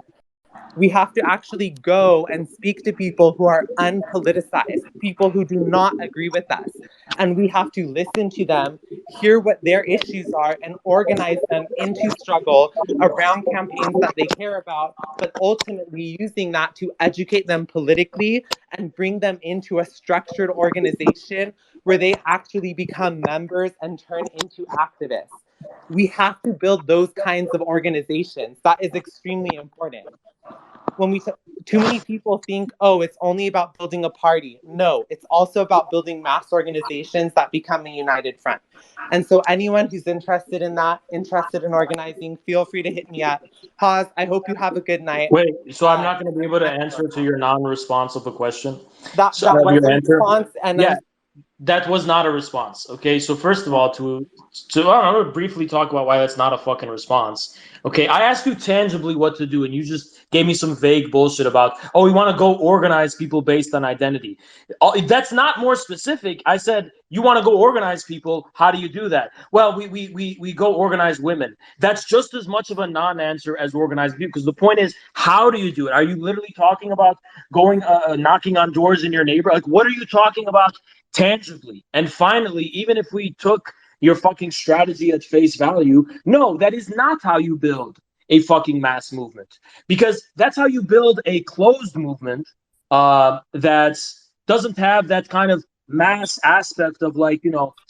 We have to actually go and speak to people who are unpoliticized, people who do not agree with us. And we have to listen to them, hear what their issues are, and organize them into struggle around campaigns that they care about, but ultimately using that to educate them politically and bring them into a structured organization where they actually become members and turn into activists. We have to build those kinds of organizations. That is extremely important. When too many people think, oh, it's only about building a party. No, it's also about building mass organizations that become a united front. And so anyone who's interested in that, interested in organizing, feel free to hit me up. Pause. I hope you have a good night. Wait, so I'm not going to be able to answer to your non-response of a question? That was a response, and yeah. That was not a response. Okay, so first of all, to I'm going to briefly talk about why that's not a fucking response. Okay, I asked you tangibly what to do, and you just gave me some vague bullshit about, oh, we want to go organize people based on identity. That's not more specific. I said, you want to go organize people. How do you do that? Well, we go organize women. That's just as much of a non-answer as organize people, because the point is, how do you do it? Are you literally talking about going knocking on doors in your neighborhood? Like, what are you talking about tangibly? And finally, even if we took your fucking strategy at face value, no, that is not how you build a fucking mass movement, because that's how you build a closed movement that doesn't have that kind of mass aspect of, like,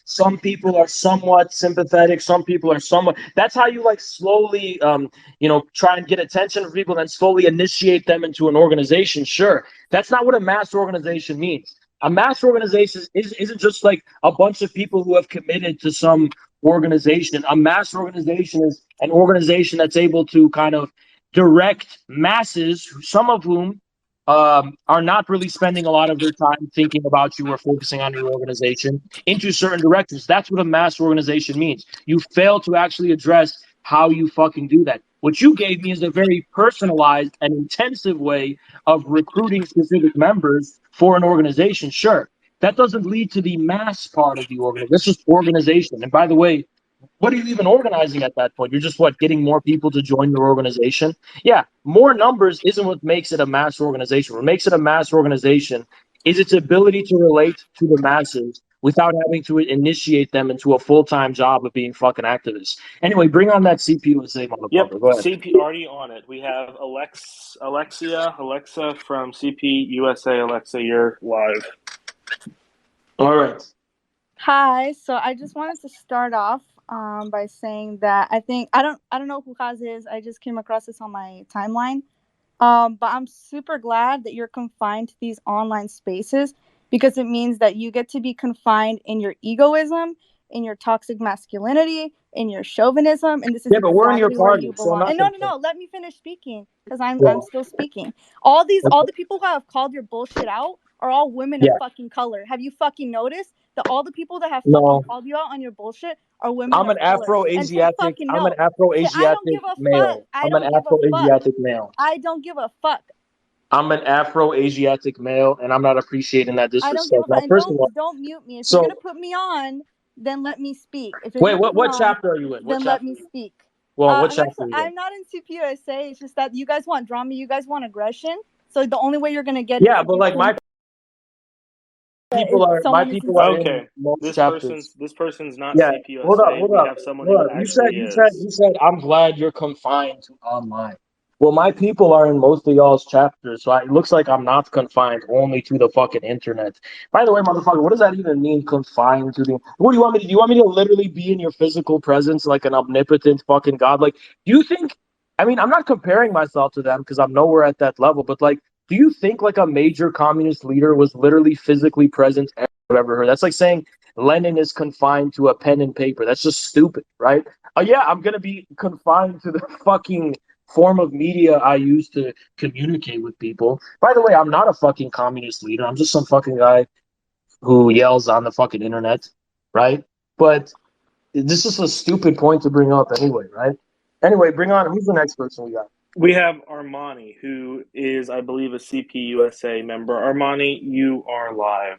some people are somewhat sympathetic, some people are somewhat. That's how you, like, slowly try and get attention from people, then slowly initiate them into an organization. Sure, that's not what a mass organization means. A mass organization isn't just like a bunch of people who have committed to some organization. A mass organization is an organization that's able to kind of direct masses, some of whom are not really spending a lot of their time thinking about you or focusing on your organization, into certain directions. That's what a mass organization means. You fail to actually address how you fucking do that. What you gave me is a very personalized and intensive way of recruiting specific members for an organization. Sure, that doesn't lead to the mass part of the organization. That's just organization. And by the way, what are you even organizing at that point? You're just getting more people to join your organization? Yeah, more numbers isn't what makes it a mass organization. What makes it a mass organization is its ability to relate to the masses without having to initiate them into a full-time job of being fucking activists. Anyway, bring on that CPUSA motherfucker. Yep, Go ahead. CP already on it. We have Alexa from CPUSA. Alexa, you're live. All right. Hi. So I just wanted to start off by saying that I don't know who Haz is. I just came across this on my timeline. But I'm super glad that you're confined to these online spaces, because it means that you get to be confined in your egoism, in your toxic masculinity, in your chauvinism, and this is but we're in your exactly where party, you so belong. And no, let me finish speaking, because I'm still speaking. All the people who have called your bullshit out are all women of fucking color. Have you fucking noticed that all the people that have fucking called you out on your bullshit are women of color? I'm an Afro-Asiatic male. I'm an Afro-Asiatic male. I don't give a fuck. I'm an Afro-Asiatic male, and I'm not appreciating that disrespect. I don't give a fuck. And don't mute me. If you're gonna put me on, then let me speak. If you're what chapter are you in? Then let me speak. Well, what chapter are you in? I'm not in CPUSA. It's just that you guys want drama. You guys want aggression. So the only way you're gonna get but like my people are someone you can in Okay, most chapters. this person's not Yeah, hold up, CPUSA. hold We up, have someone hold who up. actually is. You said, I'm glad you're confined to online. Well, my people are in most of y'all's chapters, so it looks like I'm not confined only to the fucking internet. By the way, motherfucker, what does that even mean, confined to the? What do you want me to do? You want me to literally be in your physical presence like an omnipotent fucking god? Like, do you think? I mean, I'm not comparing myself to them because I'm nowhere at that level, but like, do you think like a major communist leader was literally physically present? I've ever heard. That's like saying Lennon is confined to a pen and paper. That's just stupid, right? Yeah, I'm gonna be confined to the fucking form of media I use to communicate with people. By the way, I'm not a fucking communist leader. I'm just some fucking guy who yells on the fucking internet, right? But this is a stupid point to bring up anyway, right? Anyway, bring on. Who's the next person we got? We have Armani, who is, I believe, a CPUSA member. Armani, you are live.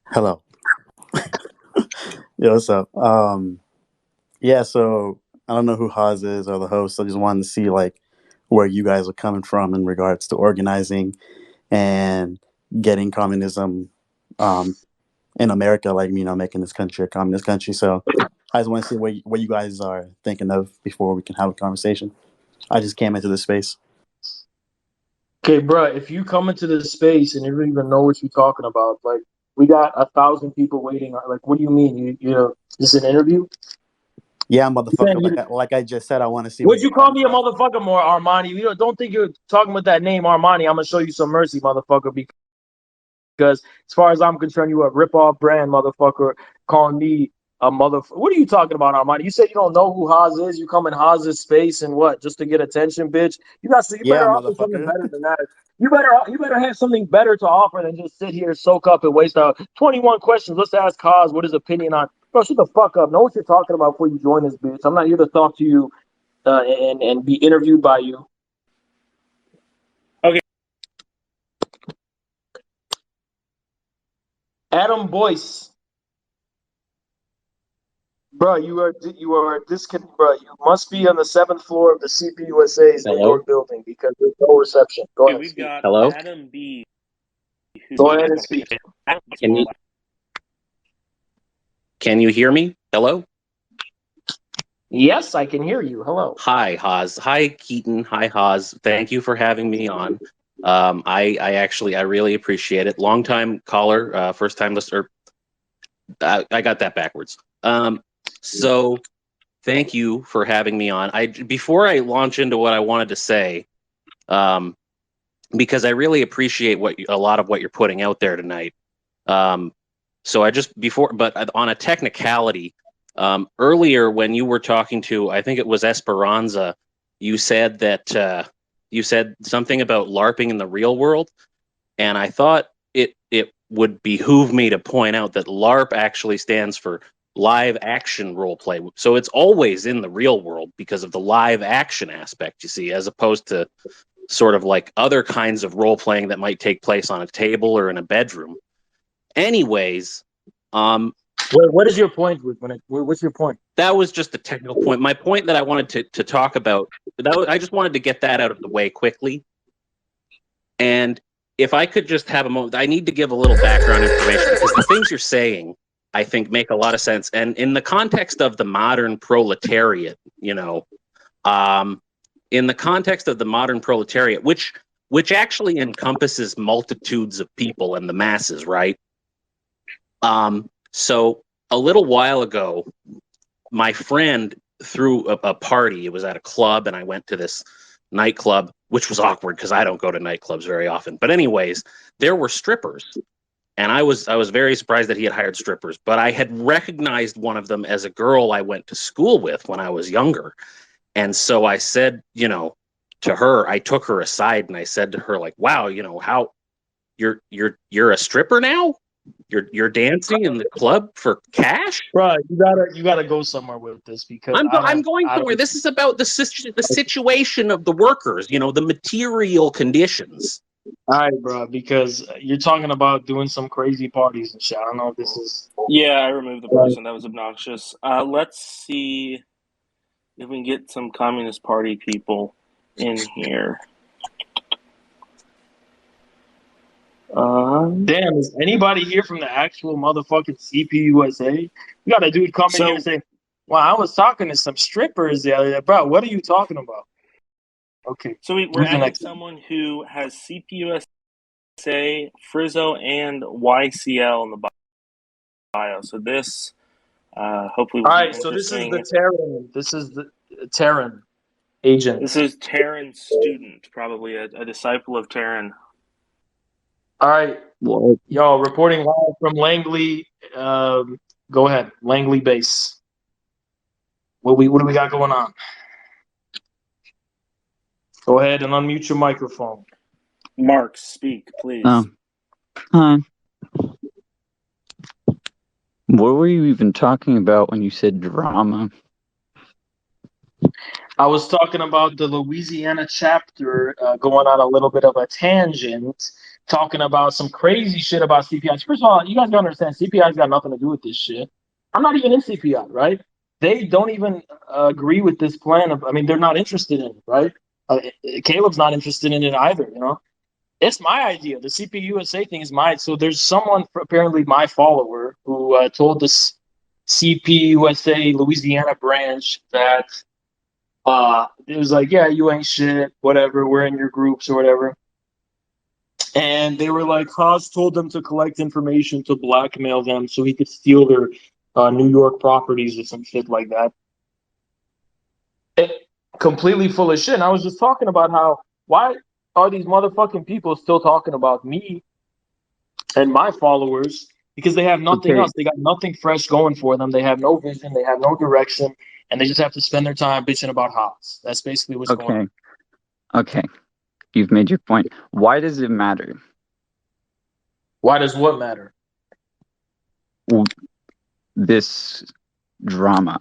Hello. Yo, what's up? Yeah, so I don't know who Haas is or the host. I just wanted to see like where you guys are coming from in regards to organizing and getting communism in America, like making this country a communist country. So I just want to see what you guys are thinking of before we can have a conversation. I just came into this space. Okay, bro, if you come into this space and you don't even know what you're talking about, like we got 1,000 people waiting. Like, what do you mean? You know, this is an interview? Yeah, motherfucker. Like I just said, I want to see. Would you call me a motherfucker more, Armani? You don't think you're talking with that name, Armani? I'm gonna show you some mercy, motherfucker. Because as far as I'm concerned, you a rip-off brand, motherfucker. Calling me a motherfucker. What are you talking about, Armani? You said you don't know who Haas is. You come in Haas's space and what? Just to get attention, bitch. You better offer something better than that. You better have something better to offer than just sit here, soak up, and waste out 21 questions. Let's ask Haas what his opinion on. Bro, shut the fuck up. Know what you're talking about before you join this bitch. I'm not here to talk to you and be interviewed by you. Okay. Adam Boyce. Bro, you are disconnected. Bro, you must be on the 7th floor of the CPUSA's indoor building because there's no reception. Go ahead. We've got Hello? Adam B. Go ahead and speak. Can you hear me? Hello? Yes, I can hear you. Hello. Hi, Haas. Hi, Keaton. Hi, Haas. Thank you for having me on. I really appreciate it. Long time caller, first time listener. I got that backwards. So thank you for having me on. Before I launch into what I wanted to say, because I really appreciate a lot of what you're putting out there tonight. So but on a technicality, earlier when you were talking to, I think it was Esperanza, you said that you said something about LARPing in the real world, and I thought it would behoove me to point out that LARP actually stands for live action role play. So it's always in the real world because of the live action aspect, you see, as opposed to sort of like other kinds of role playing that might take place on a table or in a bedroom. Anyways, what is your point? What's your point? That was just a technical point. My point that I wanted to talk about, I just wanted to get that out of the way quickly. And if I could just have a moment, I need to give a little background information because the things you're saying, I think, make a lot of sense. And in the context of the modern proletariat, in the context of the modern proletariat, which actually encompasses multitudes of people and the masses, right? So a little while ago, my friend threw a party. It was at a club, and I went to this nightclub, which was awkward because I don't go to nightclubs very often. But anyways, there were strippers, and I was very surprised that he had hired strippers. But I had recognized one of them as a girl I went to school with when I was younger, and so I said, to her, I took her aside and I said to her, like, "Wow, how you're a stripper now? You're dancing in the club for cash?" Bro, you gotta go somewhere with this because I'm going somewhere. This is about the situation of the workers, the material conditions. All right, bro, because you're talking about doing some crazy parties and shit. I don't know if this is. Yeah, I removed the person. That was obnoxious. Let's see if we can get some Communist Party people. in here. Damn, is anybody here from the actual motherfucking CPUSA? You got a dude come in here and say, "Wow, I was talking to some strippers the other day, bro. What are you talking about?" Okay, so we're adding someone who has CPUSA, Frizzo, and YCL in the bio. So this hopefully will be interesting. So this is the Terran. This is the Terran agent. This is Terran student, probably a disciple of Terran. All right, yo, reporting live from Langley. Go ahead, Langley base. What do we got going on? Go ahead and unmute your microphone. Mark, speak, please. Hi. What were you even talking about when you said drama? I was talking about the Louisiana chapter going on a little bit of a tangent, talking about some crazy shit about CPI. First of all, you guys gotta understand, CPI's got nothing to do with this shit. I'm not even in CPI, right? They don't even agree with this plan. I mean, they're not interested in it, right? Caleb's not interested in it either, you know? It's my idea. The CPUSA thing is mine. So there's someone, apparently my follower, who told this CPUSA Louisiana branch that it was like, yeah, you ain't shit, whatever, we're in your groups or whatever. And they were like, Haas told them to collect information to blackmail them so he could steal their New York properties or some shit like that. Completely full of shit. And I was just talking about how, why are these motherfucking people still talking about me and my followers? Because they have nothing else. They got nothing fresh going for them. They have no vision. They have no direction. And they just have to spend their time bitching about Haas. That's basically what's going on. Okay. You've made your point. Why does it matter? Why does what matter? This drama.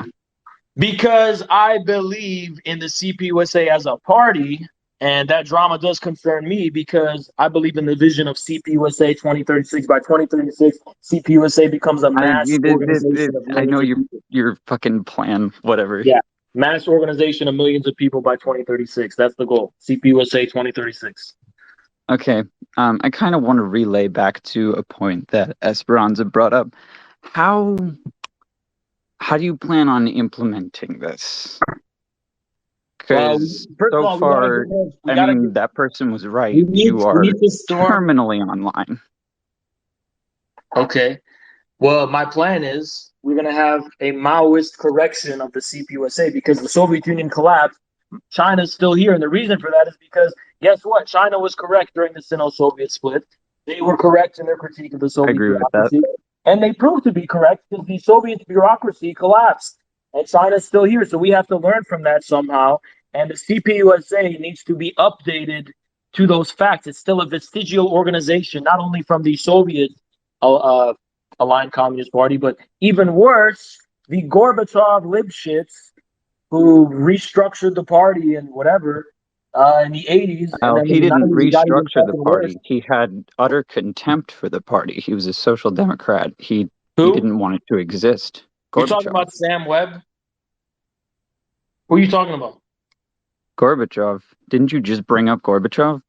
Because I believe in the CPUSA as a party, and that drama does concern me because I believe in the vision of CPUSA 2036. By 2036, CPUSA becomes a mass organization of I know your fucking plan, whatever. Yeah, mass organization of millions of people by 2036. That's the goal. CPUSA 2036. Okay. I kind of want to relay back to a point that Esperanza brought up. How do you plan on implementing this? Because so far, I mean, that person was right. You are terminally online. Okay. Well, my plan is we're going to have a Maoist correction of the CPUSA because the Soviet Union collapsed. China's still here. And the reason for that is because, guess what? China was correct during the Sino-Soviet split. They were correct in their critique of the Soviet bureaucracy. And they proved to be correct because the Soviet bureaucracy collapsed. And China's still here. So we have to learn from that somehow. And the CPUSA needs to be updated to those facts. It's still a vestigial organization, not only from the Soviet aligned Communist Party, but even worse, the Gorbachev libshits who restructured the party and whatever in the 80s. Well, and then he didn't restructure the party. Worse. He had utter contempt for the party. He was a social democrat. He didn't want it to exist. You're talking about Sam Webb? Who are you talking about? Gorbachev. Didn't you just bring up Gorbachev?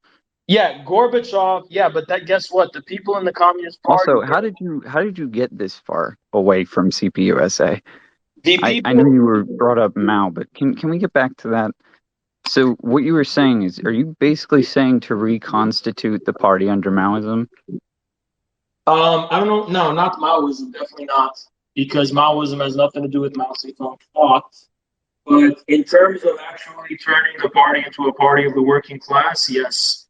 Yeah, Gorbachev. Yeah, but guess what? The people in the Communist Party. Also, how did you get this far away from CPUSA? I know you were brought up Mao, but can we get back to that? So what you were saying is, are you basically saying to reconstitute the party under Maoism? I don't know. No, not Maoism. Definitely not, because Maoism has nothing to do with Mao Zedong thought. But in terms of actually turning the party into a party of the working class, yes.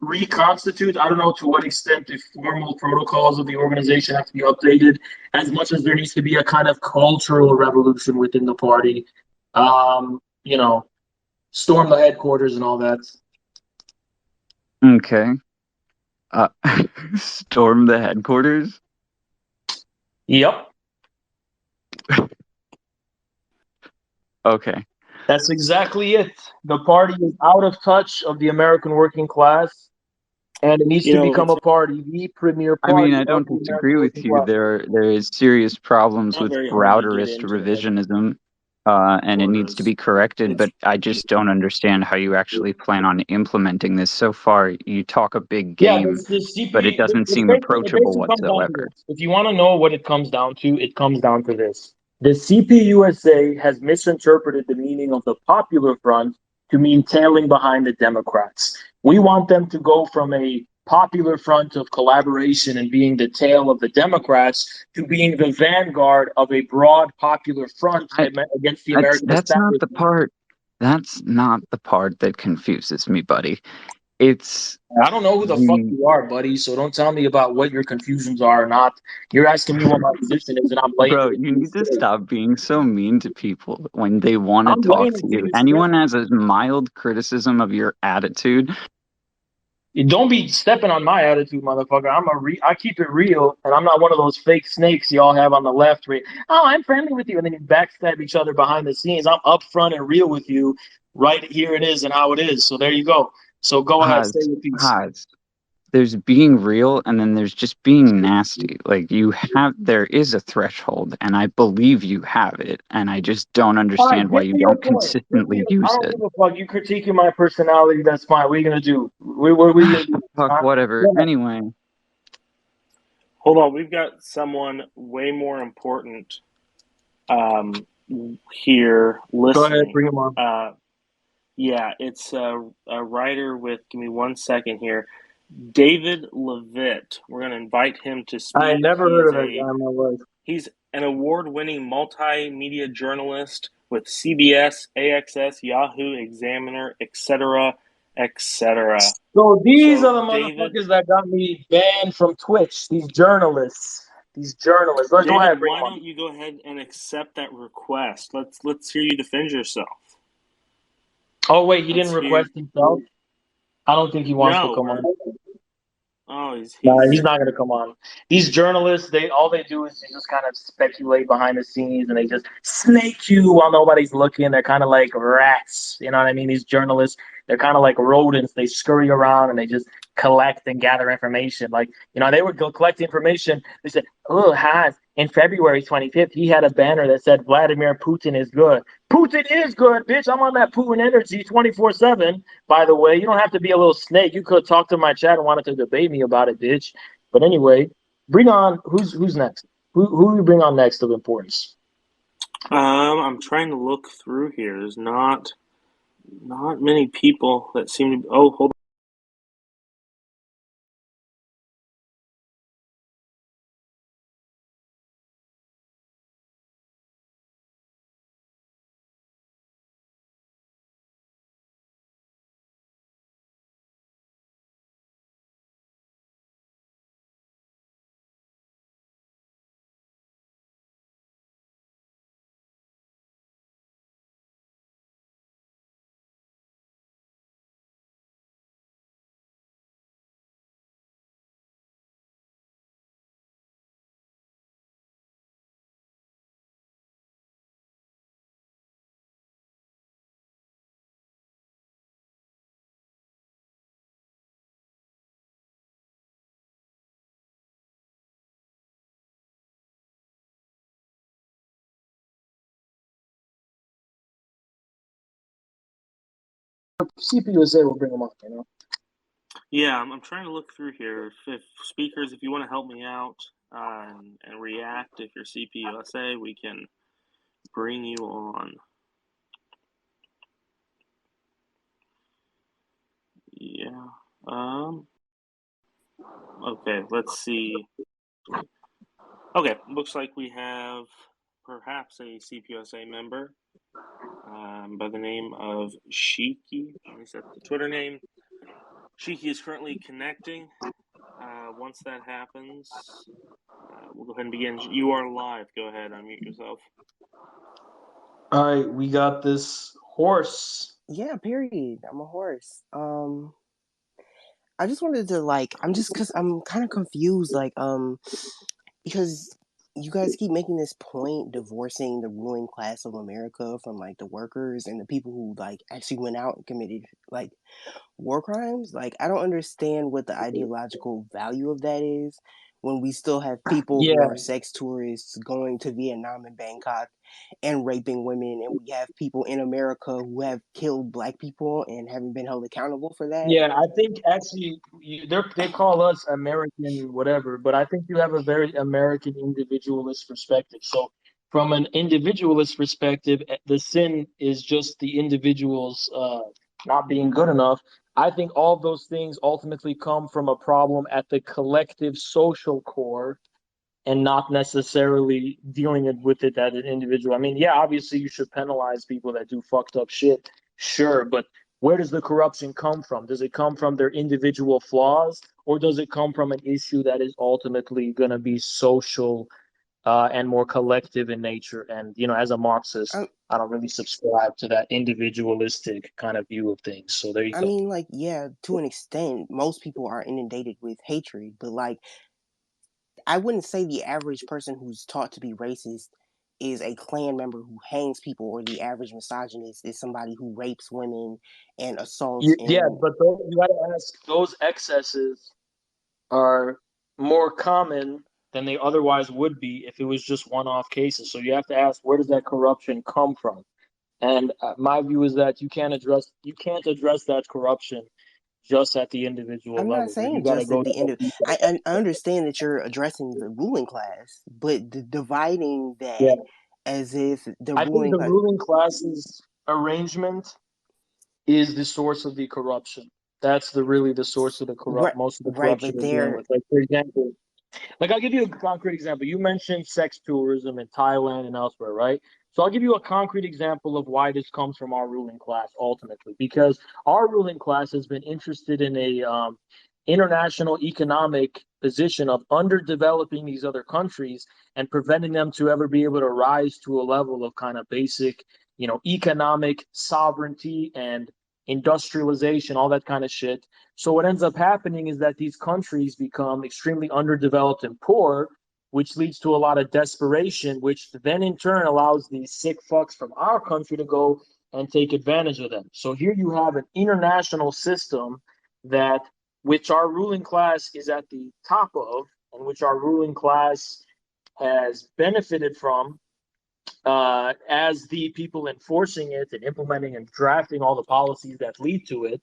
Reconstitute, I don't know to what extent the formal protocols of the organization have to be updated, as much as there needs to be a kind of cultural revolution within the party. You know, storm the headquarters and all that. Okay. Storm the headquarters? Yep. Okay. That's exactly it. The party is out of touch of the American working class, and it needs to become a party, the premier party. I mean, I don't disagree with you. There is serious problems with routerist revisionism. and it needs to be corrected, but I just don't understand how you actually plan on implementing this. So far, you talk a big game, but it doesn't seem approachable whatsoever. If you want to know what it comes down to, it comes down to this. The CPUSA has misinterpreted the meaning of the Popular Front to mean tailing behind the Democrats. We want them to go from a Popular Front of collaboration and being the tail of the Democrats to being the vanguard of a broad Popular Front against the American establishment. That's not the part that confuses me, buddy. It's I don't know who the fuck you are, buddy, so don't tell me about what your confusions are or not. You're asking me what my position is, and I'm blaming Bro, you need to stop being so mean to people when they want to talk to you. Anyone has a mild criticism of your attitude. Don't be stepping on my attitude, motherfucker. I keep it real, and I'm not one of those fake snakes y'all have on the left. Oh, I'm friendly with you, and then you backstab each other behind the scenes. I'm upfront and real with you. Right here it is and how it is. So there you go. So go ahead, say your piece. There's being real, and then there's just being nasty. Like there is a threshold, and I believe you have it, and I just don't understand why you don't consistently use it. I don't give a fuck. You critiquing my personality, that's fine. What are you gonna do? What are we gonna do? Fuck, whatever. Anyway. Hold on, we've got someone way more important here listening. Go ahead, bring him on. Yeah, it's a writer with, give me 1 second here, David Levitt. We're going to invite him to speak. I never heard of that guy in my life. He's an award-winning multimedia journalist with CBS, AXS, Yahoo, Examiner, etc., etc. So these are the motherfuckers that got me banned from Twitch. These journalists. David, go ahead, why don't you go ahead and accept that request? Let's hear you defend yourself. Oh wait, he didn't request himself? I don't think he wants to come on. Oh, he's not going to come on. These journalists, all they do is just kind of speculate behind the scenes, and they just snake you while nobody's looking. They're kind of like rats, you know what I mean? These journalists, they're kind of like rodents. They scurry around and they just collect and gather information. Like, they would go collect information. They said, oh, Hans, in February 25th, he had a banner that said Vladimir Putin is good. Putin is good, bitch. I'm on that Putin energy 24/7. By the way, you don't have to be a little snake. You could talk to my chat and wanted to debate me about it, bitch. But anyway, bring on who's next? Who do we bring on next of importance? I'm trying to look through here. There's not many people that seem to. Oh, hold on. CPUSA will bring them up, Yeah, I'm trying to look through here. If speakers, if you want to help me out and react, if you're CPUSA, we can bring you on. Yeah. Okay, let's see. Okay, looks like we have perhaps a CPUSA member by the name of Shiki. Let me set the Twitter name. Shiki is currently connecting. Once that happens, we'll go ahead and begin. You are live. Go ahead, unmute yourself. All right, we got this horse. Yeah, period. I'm a horse. I just wanted to because I'm kind of confused, because you guys keep making this point divorcing the ruling class of America from the workers and the people who actually went out and committed war crimes. I don't understand what the ideological value of that is when we still have people who are sex tourists going to Vietnam and Bangkok and raping women, and we have people in America who have killed black people and haven't been held accountable for that. Yeah, I think actually they call us American whatever, but I think you have a very American individualist perspective. So from an individualist perspective, the sin is just the individuals not being good enough. I think all of those things ultimately come from a problem at the collective social core and not necessarily dealing with it as an individual. I mean, yeah, obviously you should penalize people that do fucked up shit, sure, but where does the corruption come from? Does it come from their individual flaws, or does it come from an issue that is ultimately going to be social and more collective in nature? And as a Marxist, I don't really subscribe to that individualistic kind of view of things. So there you go. I mean, like, yeah, to an extent, most people are inundated with hatred, but like, I wouldn't say the average person who's taught to be racist is a Klan member who hangs people, or the average misogynist is somebody who rapes women and assaults. Yeah, but you got to ask, those excesses are more common than they otherwise would be if it was just one-off cases. So you have to ask, where does that corruption come from? And my view is that you can't address that corruption just at the individual I'm level. not saying You got to just go at the end of. to I understand that you're addressing the ruling class, but dividing yeah. that as if the I think ruling the class. ruling class's arrangement is the source of the corruption. That's really the source of most of the Right, corruption but we're dealing they're with. Like, for example, I'll give you a concrete example. You mentioned sex tourism in Thailand and elsewhere, right? So I'll give you a concrete example of why this comes from our ruling class ultimately, because our ruling class has been interested in a international economic position of underdeveloping these other countries and preventing them to ever be able to rise to a level of kind of basic, economic sovereignty and industrialization, all that kind of shit. So what ends up happening is that these countries become extremely underdeveloped and poor, which leads to a lot of desperation, which then in turn allows these sick fucks from our country to go and take advantage of them. So here you have an international system that which our ruling class is at the top of, and which our ruling class has benefited from as the people enforcing it and implementing and drafting all the policies that lead to it,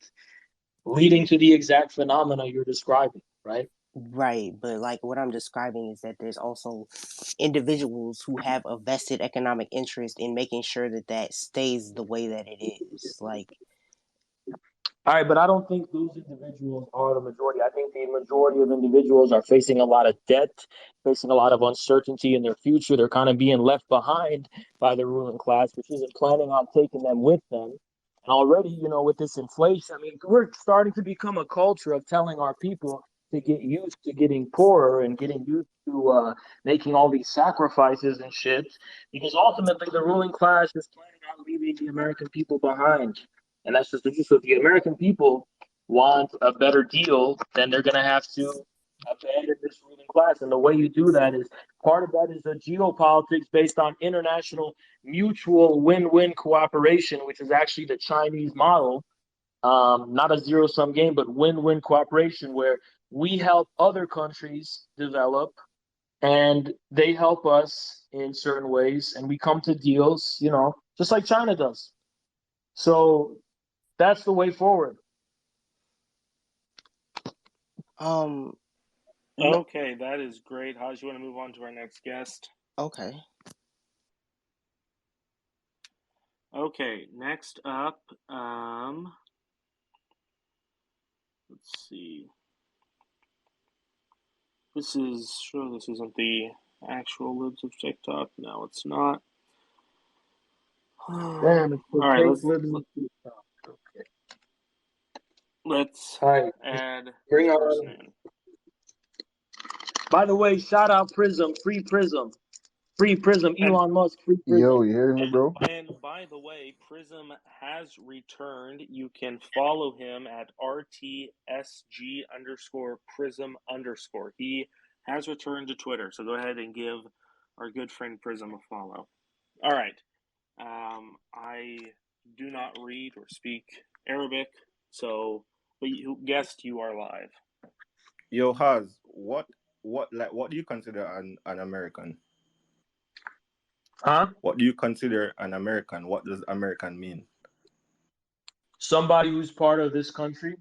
leading to the exact phenomena you're describing, right? Right, but like what I'm describing is that there's also individuals who have a vested economic interest in making sure that that stays the way that it is. Like, all right, but I don't think those individuals are the majority. I think the majority of individuals are facing a lot of debt, facing a lot of uncertainty in their future. They're kind of being left behind by the ruling class, which isn't planning on taking them with them. And already, with this inflation, I mean, we're starting to become a culture of telling our people to get used to getting poorer and getting used to making all these sacrifices and shit, because ultimately the ruling class is planning on leaving the American people behind. And that's just the truth. So if the American people want a better deal, then they're going to have to abandon this ruling class. And the way you do that is part of that is a geopolitics based on international mutual win-win cooperation, which is actually the Chinese model. Not a zero-sum game, but win-win cooperation where we help other countries develop and they help us in certain ways, and we come to deals, just like China does. So that's the way forward. Okay, that is great. How do you want to move on to our next guest? Okay. Okay, next up, let's see. This isn't the actual libs of TikTok. No, it's not. Damn, it's the All right, fake libs of TikTok. Okay. Let's All right, add bring this on. person in. By the way, shout out Prism, free Prism, Elon Musk, free Prism. Yo, you hear me, bro? And by the way, Prism has returned. You can follow him at RTSG_Prism_. He has returned to Twitter, so go ahead and give our good friend Prism a follow. All right. I do not read or speak Arabic, but you guessed you are live. Yo, Haz, what do you consider an American? Huh? What do you consider an American? What does American mean? Somebody who's part of this country.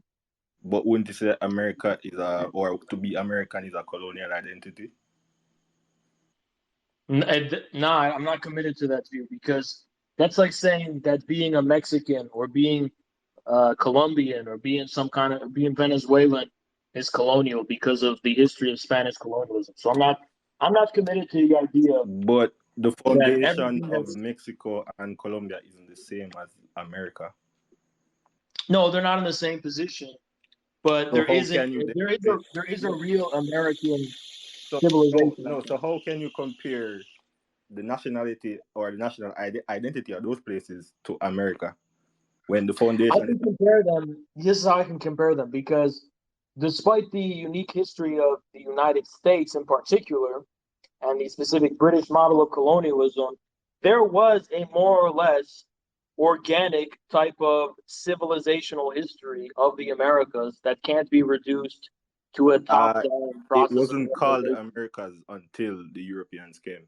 But wouldn't you say that America is or to be American is a colonial identity? No, I'm not committed to that view because that's like saying that being a Mexican or being Colombian or being being Venezuelan is colonial because of the history of Spanish colonialism. So I'm not committed to the idea But the that foundation everything of that's Mexico and Colombia isn't the same as America. no, they're not in the same position. But So how can you then say, there is a real American so no civilization no out there. so how can you compare the nationality or the national identity of those places to America when the I foundation is can compare them. This is how I can compare them because despite the unique history of the United States in particular and the specific British model of colonialism, there was a more or less organic type of civilizational history of the Americas that can't be reduced to a top-down it process of wasn't called the colonization. Americas until the Europeans came.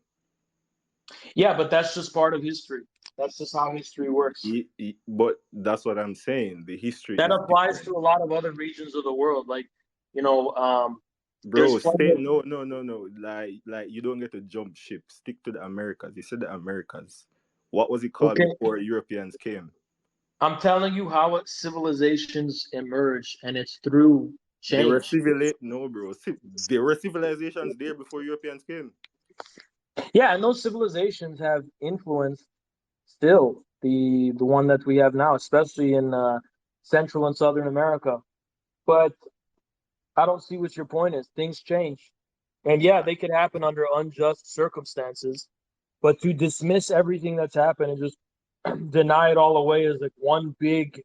Yeah, but that's just part of history. That's just how history works. But that's what I'm saying. The history That is applies different. to a lot of other regions of the world. Like, you know, there's Bro, plenty stay of no. Like you don't get to jump ship. Stick to the Americas. You said the Americas. What was it called okay. before Europeans came? I'm telling you how civilizations emerge, and it's through They were change. no, bro. There were civilizations there before Europeans came. Yeah, and those civilizations have influenced still the one that we have now, especially in Central and Southern America. But I don't see what your point is. Things change, and yeah, they could happen under unjust circumstances. But to dismiss everything that's happened and just deny it all away as like one big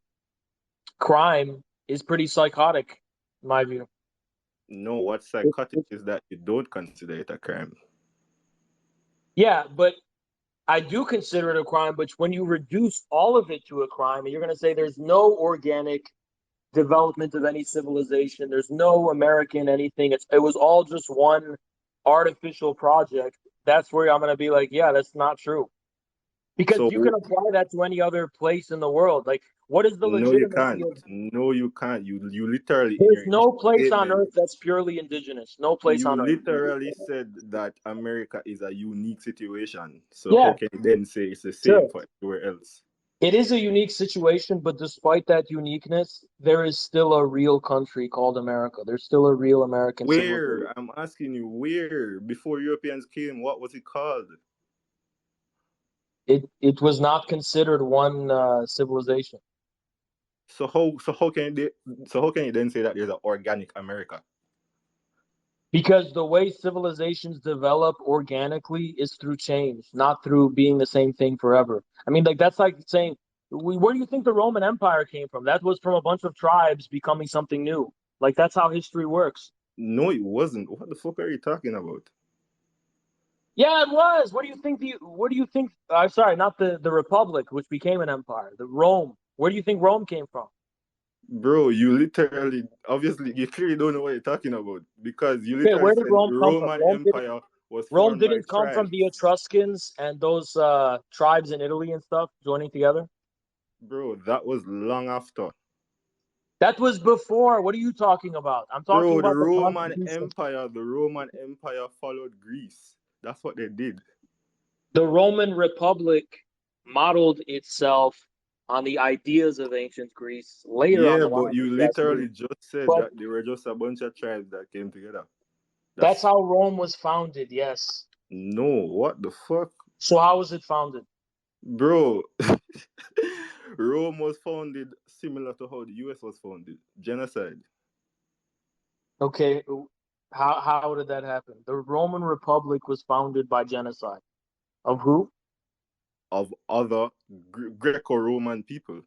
crime is pretty psychotic, in my view. No, what's psychotic is that you don't consider it a crime. Yeah, but I do consider it a crime. But when you reduce all of it to a crime, and you're going to say there's no organic development of any civilization, there's no American anything. It was all just one artificial project. That's where I'm going to be like, yeah, that's not true. Because So you can apply that to any other place in the world. Like, what is the no, you legitimacy can't. of? No, you can't. You literally in There's your no initial place on statement, earth that's purely indigenous. No place you on earth. literally said that America is a unique situation. So how Yeah, can you then say it's the same sure. for everywhere else? It is a unique situation, but despite that uniqueness, there is still a real country called America. There's still a real American civilization. Where? I'm asking you, where? Before Europeans came, what was it called? It was not considered one civilization So how can you then say that there's an organic America? because the way civilizations develop organically is through change, not through being the same thing forever. I mean, like that's like saying, where do you think the Roman Empire came from? That was from a bunch of tribes becoming something new. Like that's how history works. No, it wasn't. What the fuck are you talking about? Yeah, it was. What do you think? What do you think? I'm sorry, not the Republic, which became an empire. The Rome. Where do you think Rome came from? Bro, you literally, obviously, you clearly don't know what you're talking about because you Okay, literally where did said Rome come from? Roman Empire was Rome formed by didn't come from the tribes. Etruscans and those tribes in Italy and stuff joining together. Bro, that was long after. That was before. What are you talking about? I'm talking Bro, about the Constitution. The Roman Empire followed Greece. That's what they did. The Roman Republic modeled itself on the ideas of ancient Greece later on Yeah, the but line. you That's true. literally just said But that they were just a bunch of tribes that came together. that's That's how Rome was founded, yes. no, what the fuck? So how was it founded? Bro, Rome was founded similar to how the US was founded. Genocide. Okay, how did that happen? The Roman Republic was founded by genocide. Of who? Of other Greco-Roman people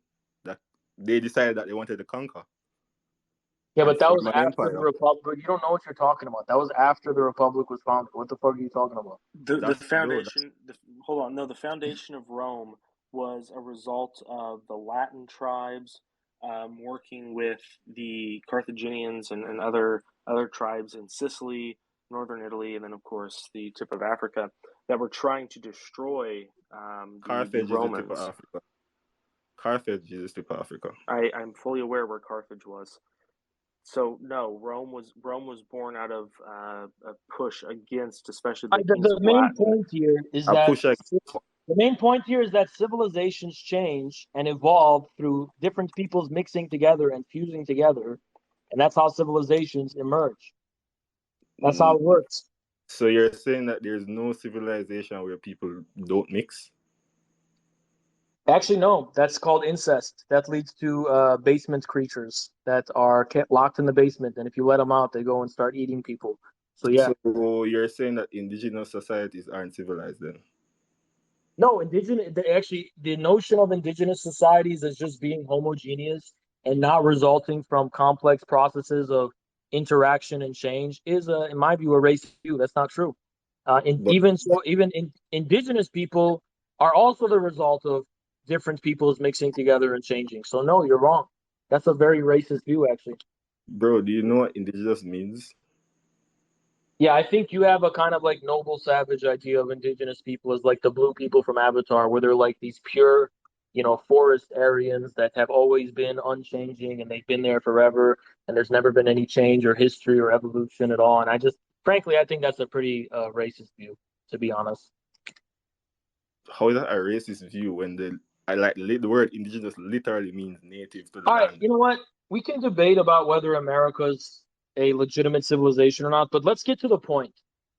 that they decided that they wanted to conquer Yeah, and but that form was an after the empire. Republic. You don't know what you're talking about. That was after the Republic was founded. What the fuck are you talking about? The That's bro. That's, foundation. Hold on. No, the foundation of Rome was a result of the Latin tribes working with the Carthaginians and other tribes in Sicily, northern Italy, and then of course the tip of Africa. that were trying to destroy the Romans. Africa. Carthage is the tip of Africa. I'm fully aware where Carthage was. So no, Rome was born out of a push against, especially the main point here is that civilizations change and evolve through different peoples mixing together and fusing together, and that's how civilizations emerge. That's how it works. So you're saying that there's no civilization where people don't mix? Actually, no. That's called incest. That leads to basement creatures that are kept locked in the basement, and if you let them out, they go and start eating people. So yeah. So you're saying that indigenous societies aren't civilized then? No, the notion of indigenous societies as just being homogeneous and not resulting from complex processes of interaction and change is, in my view, a racist view. That's not true. Indigenous people are also the result of different peoples mixing together and changing. So no, you're wrong. That's a very racist view, actually. Bro, do you know what indigenous means? Yeah, I think you have a kind of like noble savage idea of indigenous people as like the blue people from Avatar, where they're like these pure, forest Aryans that have always been unchanging and they've been there forever and there's never been any change or history or evolution at all. And I think that's a pretty racist view, to be honest. How is that a racist view when the word indigenous literally means native to the All land? right, you know what? We can debate about whether America's a legitimate civilization or not, but let's get to the point.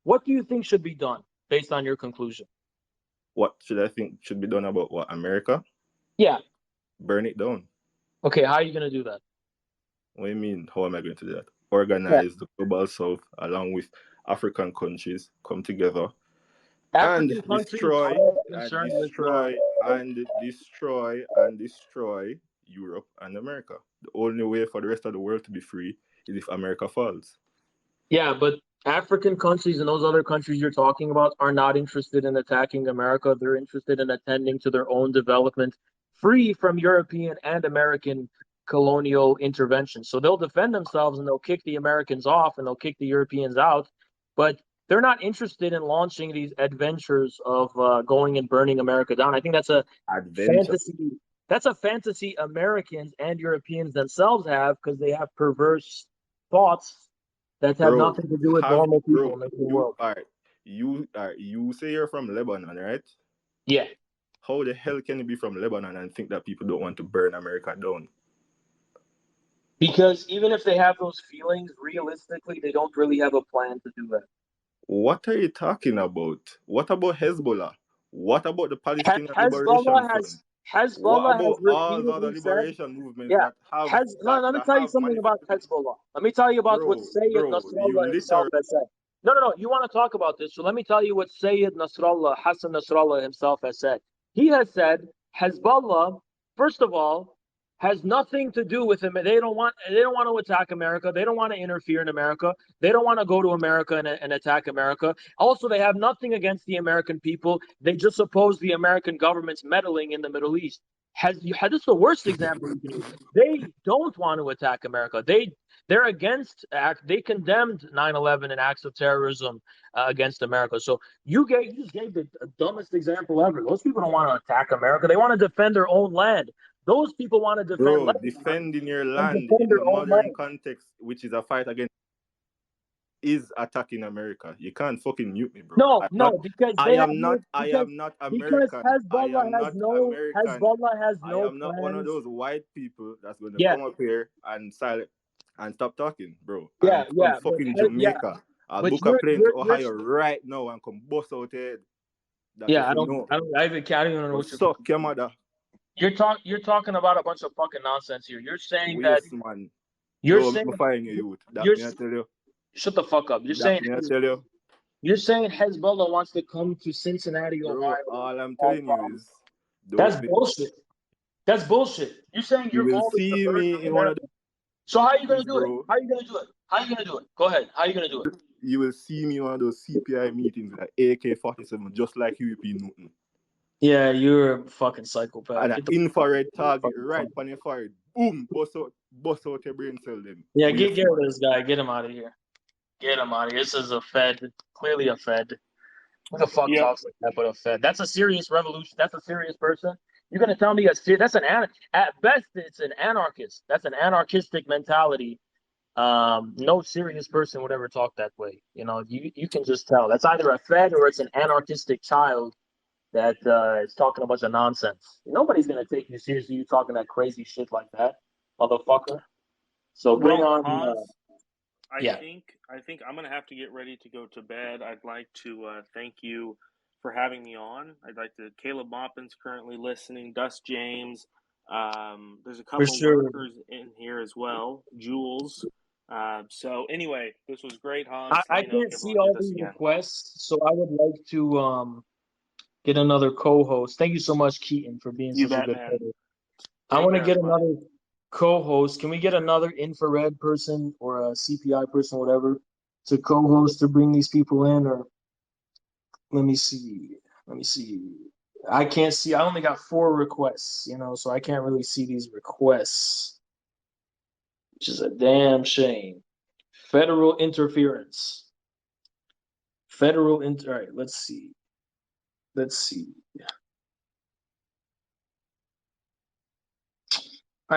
What do you think should be done based on your conclusion? What should I think should be done about what, America? Yeah. Burn it down. Okay, how are you going to do that? What do you mean, how am I going to do that? Organize the global south along with African countries, come together and destroy Europe and America. The only way for the rest of the world to be free is if America falls. Yeah, but African countries and those other countries you're talking about are not interested in attacking America. They're interested in attending to their own development, free from European and American colonial intervention. So they'll defend themselves and they'll kick the Americans off and they'll kick the Europeans out. But they're not interested in launching these adventures of going and burning America down. I think that's a fantasy. That's a fantasy Americans and Europeans themselves have because they have perverse thoughts that have nothing to do with normal people in the world. You say you're from Lebanon, right? Yeah. How the hell can you be from Lebanon and think that people don't want to burn America down? Because even if they have those feelings, realistically, they don't really have a plan to do that. What are you talking about? What about Hezbollah? What about the Palestinian Liberation Front? Hezbollah what about all the other liberation movements that have... let me tell you something about Hezbollah. Let me tell you about what Sayyid Nasrallah himself has said. No, you want to talk about this, so let me tell you what Sayyid Nasrallah, Hassan Nasrallah himself has said. He has said Hezbollah, first of all, has nothing to do with him. They don't want to attack America. They don't want to interfere in America. They don't want to go to America and attack America. Also, they have nothing against the American people. They just oppose the American government's meddling in the Middle East. This is the worst example you can use. They don't want to attack America. They're against they condemned 9/11 and acts of terrorism against America. So you just gave the dumbest example ever. Those people don't want to attack America. They want to defend their own land. Those people want to defend defending your land in the modern context, which is a fight against, is attacking America. You can't fucking mute me, bro. Because I am not American. Because Hezbollah has no I am not one of those white people that's going to come up here and stop talking, bro. I'm from fucking Jamaica. I'll book a plane to Ohio right now and come bust out here. I don't even know what you're talking about. You're talking about a bunch of fucking nonsense here. You're saying that man. You're saying shut the fuck up. You're saying Hezbollah wants to come to Cincinnati, Ohio. All I'm telling you is that's bullshit. That's bullshit. You're saying you will see me in one of the... So how are you gonna do it? How are you gonna do it? Go ahead. How are you gonna do it? You will see me in one of those CPI meetings with an AK-47, just like UP Newton. Yeah, you're a fucking psychopath. And an infrared target right on your forehead. Boom! Bust out your brain cell then. Yeah, get rid of this guy. Get him out of here. Get him out of here. This is a Fed. Clearly a Fed. Who the fuck talks like that but a Fed? That's a serious revolution. That's a serious person. You're gonna tell me that's at best it's an anarchist. That's an anarchistic mentality. No serious person would ever talk that way. You know, you can just tell. That's either a Fed or it's an anarchistic child that is talking a bunch of nonsense. Nobody's gonna take you seriously. You talking that crazy shit like that, motherfucker. So bring on. Hans, yeah. I think I'm gonna have to get ready to go to bed. I'd like to thank you for having me on. I'd like to. Caleb Maupin's currently listening. Dust James. There's a couple lurkers in here as well. Jules. So anyway, this was great, Hans. I can't see all these requests, so I would like to get another co-host. Thank you so much, Keaton, for being such a good co-host. I want to get another co-host. Can we get another infrared person or a CPI person, whatever, to co-host to bring these people in? Or let me see. I can't see. I only got 4 requests, so I can't really see these requests, which is a damn shame. Federal interference. All right, let's see. All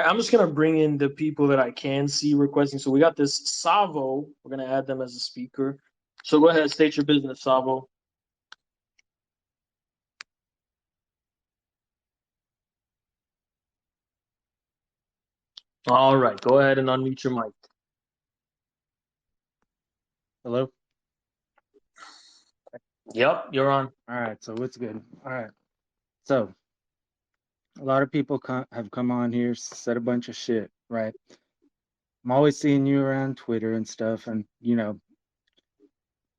right, I'm just going to bring in the people that I can see requesting. So we got this Savo. We're going to add them as a speaker. So go ahead, state your business, Savo. All right, go ahead and unmute your mic. Hello? Yep, you're on. All right, so what's good? All right. So a lot of people have come on here, said a bunch of shit, right? I'm always seeing you around Twitter and stuff, and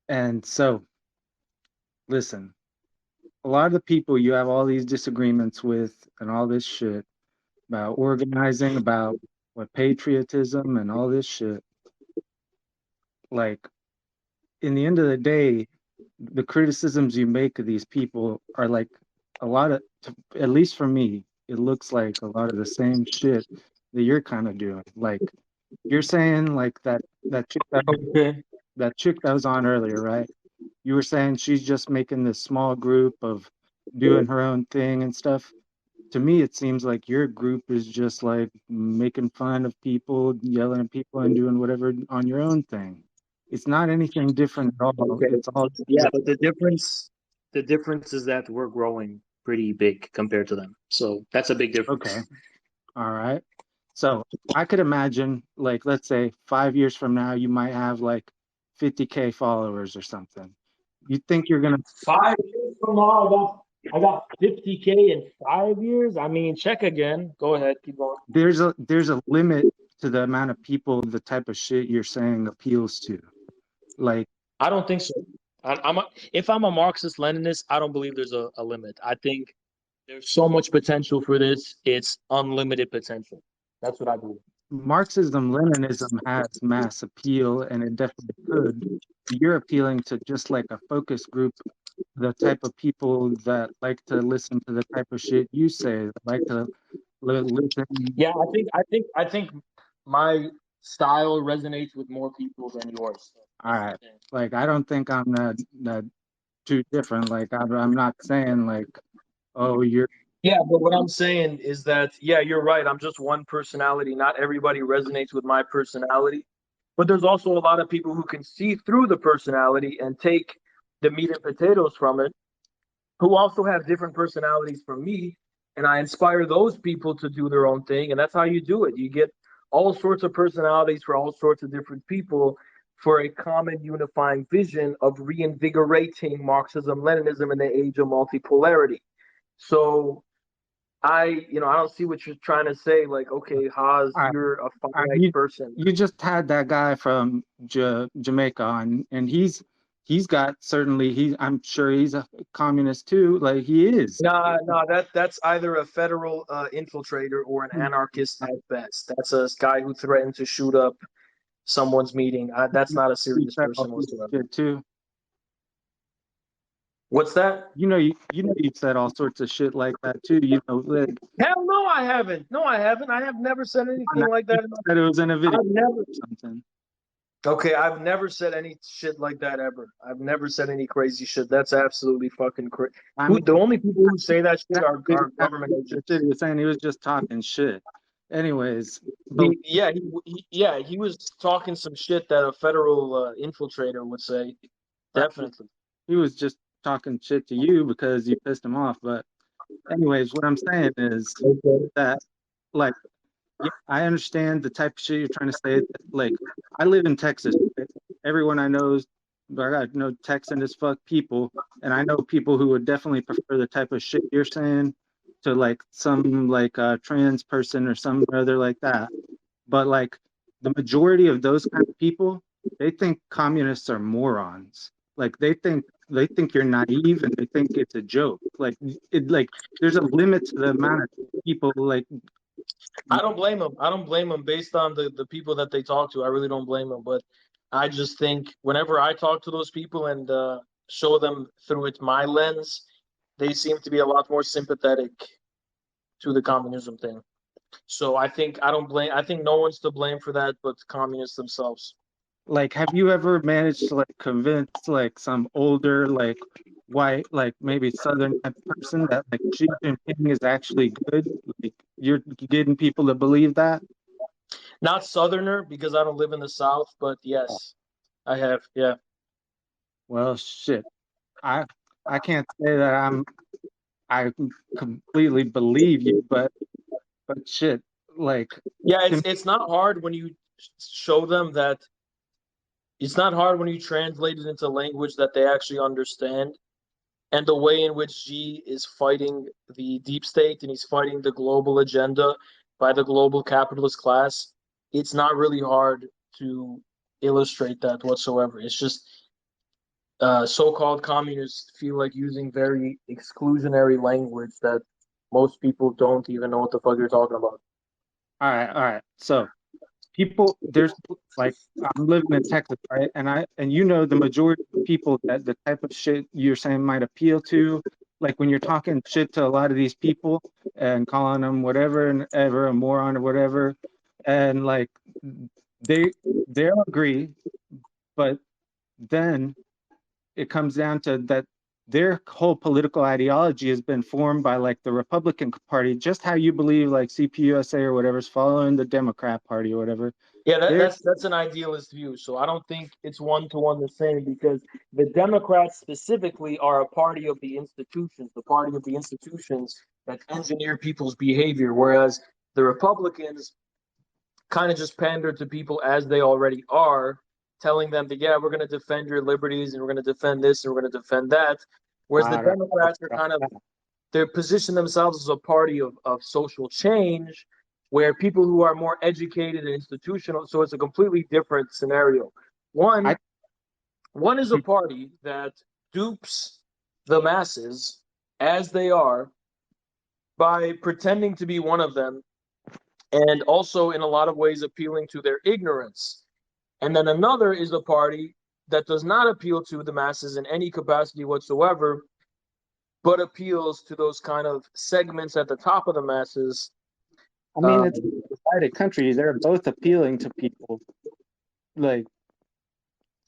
and so listen, a lot of the people you have all these disagreements with and all this shit about organizing, about what patriotism and all this shit, like, in the end of the day, the criticisms you make of these people are like a lot of, at least for me, it looks like a lot of the same shit that you're kind of doing. Like, you're saying like that chick that was on earlier, right? You were saying she's just making this small group of doing her own thing and stuff. To me, it seems like your group is just like making fun of people, yelling at people, and doing whatever on your own thing. It's not anything different at all. Okay. It's all but the difference is that we're growing pretty big compared to them. So that's a big difference. Okay. All right. So I could imagine, like, let's say 5 years from now, you might have like 50K followers or something. You think you're gonna 5 years from now? I got 50K in 5 years. I mean, check again. Go ahead, keep going. There's a limit to the amount of people the type of shit you're saying appeals to. Like, I don't think so. If I'm a Marxist Leninist, I don't believe there's a limit. I think there's so much potential for this. It's unlimited potential. That's what I believe. Marxism, Leninism has mass appeal, and it definitely could. You're appealing to just like a focus group, the type of people that like to listen to the type of shit you say, that like to listen. Yeah, I think my style resonates with more people than yours. All right, like, I don't think I'm that too different. Like, I'm not saying like, oh, you're. Yeah, but what I'm saying is that, yeah, you're right. I'm just one personality. Not everybody resonates with my personality. But there's also a lot of people who can see through the personality and take the meat and potatoes from it, who also have different personalities from me. And I inspire those people to do their own thing. And that's how you do it. You get all sorts of personalities for all sorts of different people for a common unifying vision of reinvigorating Marxism, Leninism in the age of multipolarity. So I don't see what you're trying to say. Like, okay, Haas, you're a finite person. You just had that guy from Jamaica on, and he's got, certainly, I'm sure he's a communist too. Like, he is. No, that's either a federal infiltrator or an anarchist at best. That's a guy who threatened to shoot up someone's meeting. That's not a serious person whatsoever. Too. What's that? You said all sorts of shit like that too. Like, hell no, I haven't. I have never said anything like that. Said it was in a video. I've never. Or something. Okay, I've never said any shit like that ever. I've never said any crazy shit. That's absolutely fucking crazy. I mean, The only people who say that shit are government the agents. shit he was saying, he was just talking shit. Anyways, but He was talking some shit that a federal infiltrator would say. Definitely. he was just talking shit to you because you pissed him off. But anyways, what I'm saying is that, like, yeah, I understand the type of shit you're trying to say. Like, I live in Texas. Right? Everyone I know is, I got no Texan as fuck people, and I know people who would definitely prefer the type of shit you're saying to like some like trans person or some other like that. But like the majority of those kind of people, they think communists are morons. Like they think you're naive and they think it's a joke. Like there's a limit to the amount of people like. I don't blame them. I don't blame them based on the people that they talk to. I really don't blame them. But I just think whenever I talk to those people and show them through it my lens, they seem to be a lot more sympathetic to the communism thing. So I think I don't blame. I think no one's to blame for that, but communists themselves. Like, have you ever managed to like convince like some older like white like maybe southern type person that like Xi Jinping is actually good? Like you're getting people to believe that? Not southerner because I don't live in the South, but yes, I have. Yeah. Well, shit. I I can't say that I completely believe you, but shit, like Yeah, it's not hard when you show them that it's not hard when you translate it into language that they actually understand. And the way in which Xi is fighting the deep state and he's fighting the global agenda by the global capitalist class, it's not really hard to illustrate that whatsoever. It's just so-called communists feel like using very exclusionary language that most people don't even know what the fuck you're talking about. all right. So people there's like I'm living in Texas, right? And you know the majority of people that the type of shit you're saying might appeal to, like when you're talking shit to a lot of these people and calling them whatever and ever a moron or whatever, and like they'll agree, but then it comes down to that their whole political ideology has been formed by like the Republican Party, just how you believe like CPUSA or whatever is following the Democrat Party or whatever. Yeah, that's an idealist view. So I don't think it's one-to-one the same because the Democrats specifically are a party of the institutions, the party of the institutions that engineer people's behavior, whereas the Republicans kind of just pander to people as they already are, telling them that, yeah, we're going to defend your liberties and we're going to defend this and we're going to defend that. Whereas the Democrats are kind of, they position themselves as a party of social change where people who are more educated and institutional, so it's a completely different scenario. One is a party that dupes the masses as they are by pretending to be one of them and also in a lot of ways appealing to their ignorance. And then another is a party that does not appeal to the masses in any capacity whatsoever, but appeals to those kind of segments at the top of the masses. I mean, it's a divided country. They're both appealing to people. Like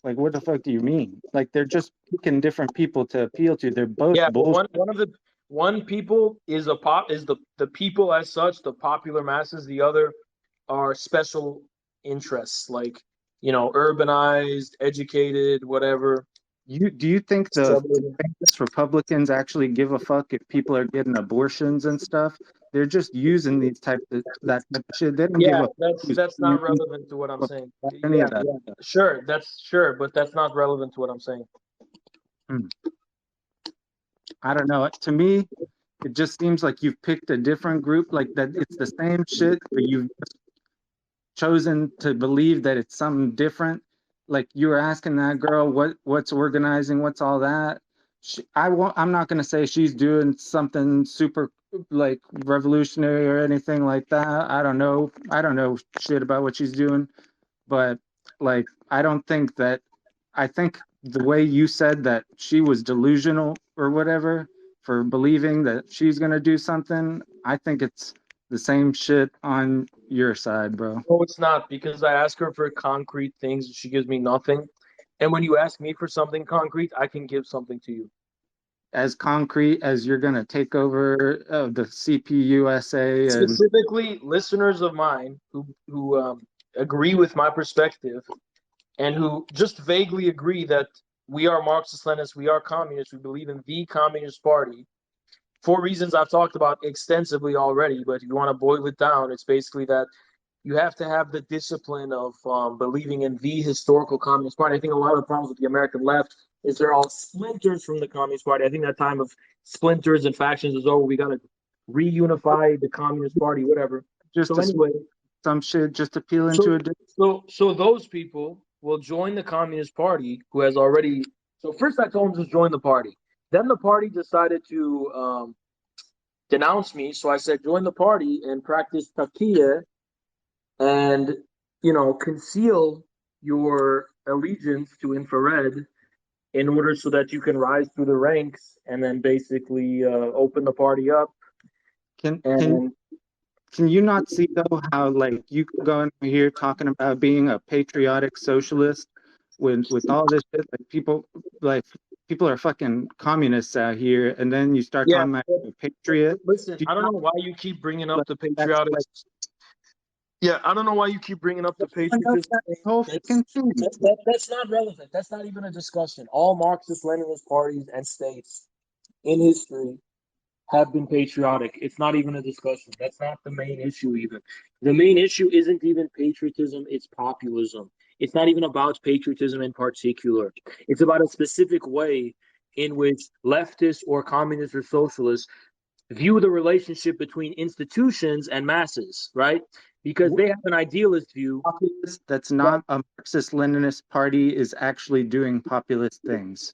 what the fuck do you mean? Like they're just picking different people to appeal to. They're both bullshit. But one people is the people as such, the popular masses. The other are special interests, like urbanized, educated, whatever. Do you think the Republicans actually give a fuck if people are getting abortions and stuff? They're just using these that type of shit. They don't give a that's not relevant to what I'm saying. Sure, but that's not relevant to what I'm saying. I don't know. To me, it just seems like you've picked a different group, like that it's the same shit, but you've chosen to believe that it's something different. Like you were asking that girl, what's organizing, what's all that. I'm not gonna say she's doing something super like revolutionary or anything like that. I don't know shit about what she's doing, but like I think the way you said that she was delusional or whatever for believing that she's gonna do something, I think it's the same shit on your side, bro. No, it's not, because I ask her for concrete things and she gives me nothing. And when you ask me for something concrete, I can give something to you. As concrete as you're gonna take over the CPUSA and specifically listeners of mine who agree with my perspective and who just vaguely agree that we are Marxist-Leninists, we are communists, we believe in the Communist Party, for reasons I've talked about extensively already. But if you want to boil it down, it's basically that you have to have the discipline of believing in the historical Communist Party. I think a lot of the problems with the American left is they're all splinters from the Communist Party. I think that time of splinters and factions is over. We got to reunify the Communist Party, whatever. just So anyway, some shit just appealing so to so those people will join the Communist Party who has already. So first I told them to join the party. Then the party decided to denounce me. So I said, join the party and practice taqiyya and, conceal your allegiance to infrared in order so that you can rise through the ranks and then basically open the party up. Can you not see though how like you can go in here talking about being a patriotic socialist with all this shit, like people are fucking communists out here, and then you start talking about a patriot. Listen, I don't know why you keep bringing up the patriotic. Yeah, I don't know why you keep bringing up the patriotism. That's not relevant. That's not even a discussion. All Marxist-Leninist parties and states in history have been patriotic. It's not even a discussion. That's not the main issue even. The main issue isn't even patriotism, it's populism. It's not even about patriotism in particular. It's about a specific way in which leftists or communists or socialists view the relationship between institutions and masses, right? Because they have an idealist view. That's not a Marxist-Leninist party is actually doing populist things.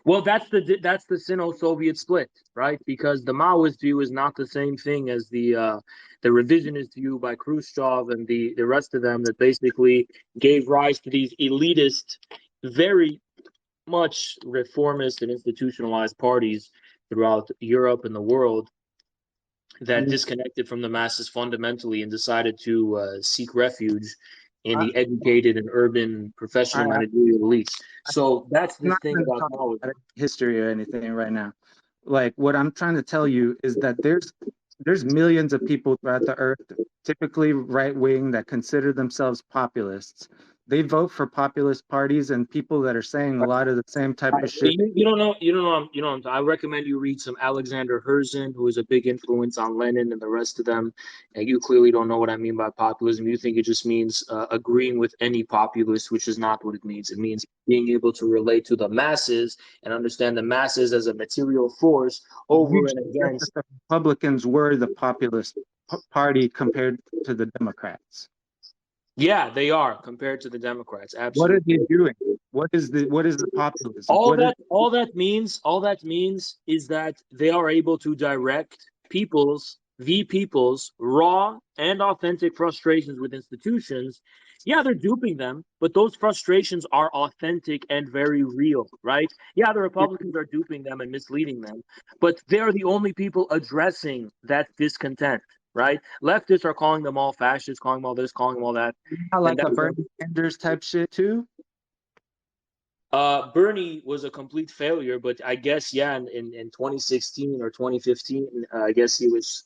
Well, that's the Sino-Soviet split, right? Because the Maoist view is not the same thing as the revisionist view by Khrushchev and the rest of them that basically gave rise to these elitist, very much reformist and institutionalized parties throughout Europe and the world that disconnected from the masses fundamentally and decided to seek refuge in the educated and urban professional managerial elites. So that's the thing about knowledge. History or anything right now. Like what I'm trying to tell you is that there's millions of people throughout the earth, typically right wing, that consider themselves populists. They vote for populist parties and people that are saying a lot of the same type of shit. You don't know. I recommend you read some Alexander Herzen, who is a big influence on Lenin and the rest of them. And you clearly don't know what I mean by populism. You think it just means agreeing with any populist, which is not what it means. It means being able to relate to the masses and understand the masses as a material force over and against. The Republicans were the populist party compared to the Democrats. Yeah, they are compared to the Democrats. Absolutely. What are they doing? What is the populism? All that means is that they are able to direct the people's raw and authentic frustrations with institutions. Yeah, they're duping them, but those frustrations are authentic and very real, right? Yeah, the Republicans are duping them and misleading them, but they're the only people addressing that discontent. Right? Leftists are calling them all fascists, calling them all this, calling them all that. Like a Bernie Sanders type shit too? Bernie was a complete failure, but I guess, yeah, in 2016 or 2015, I guess he was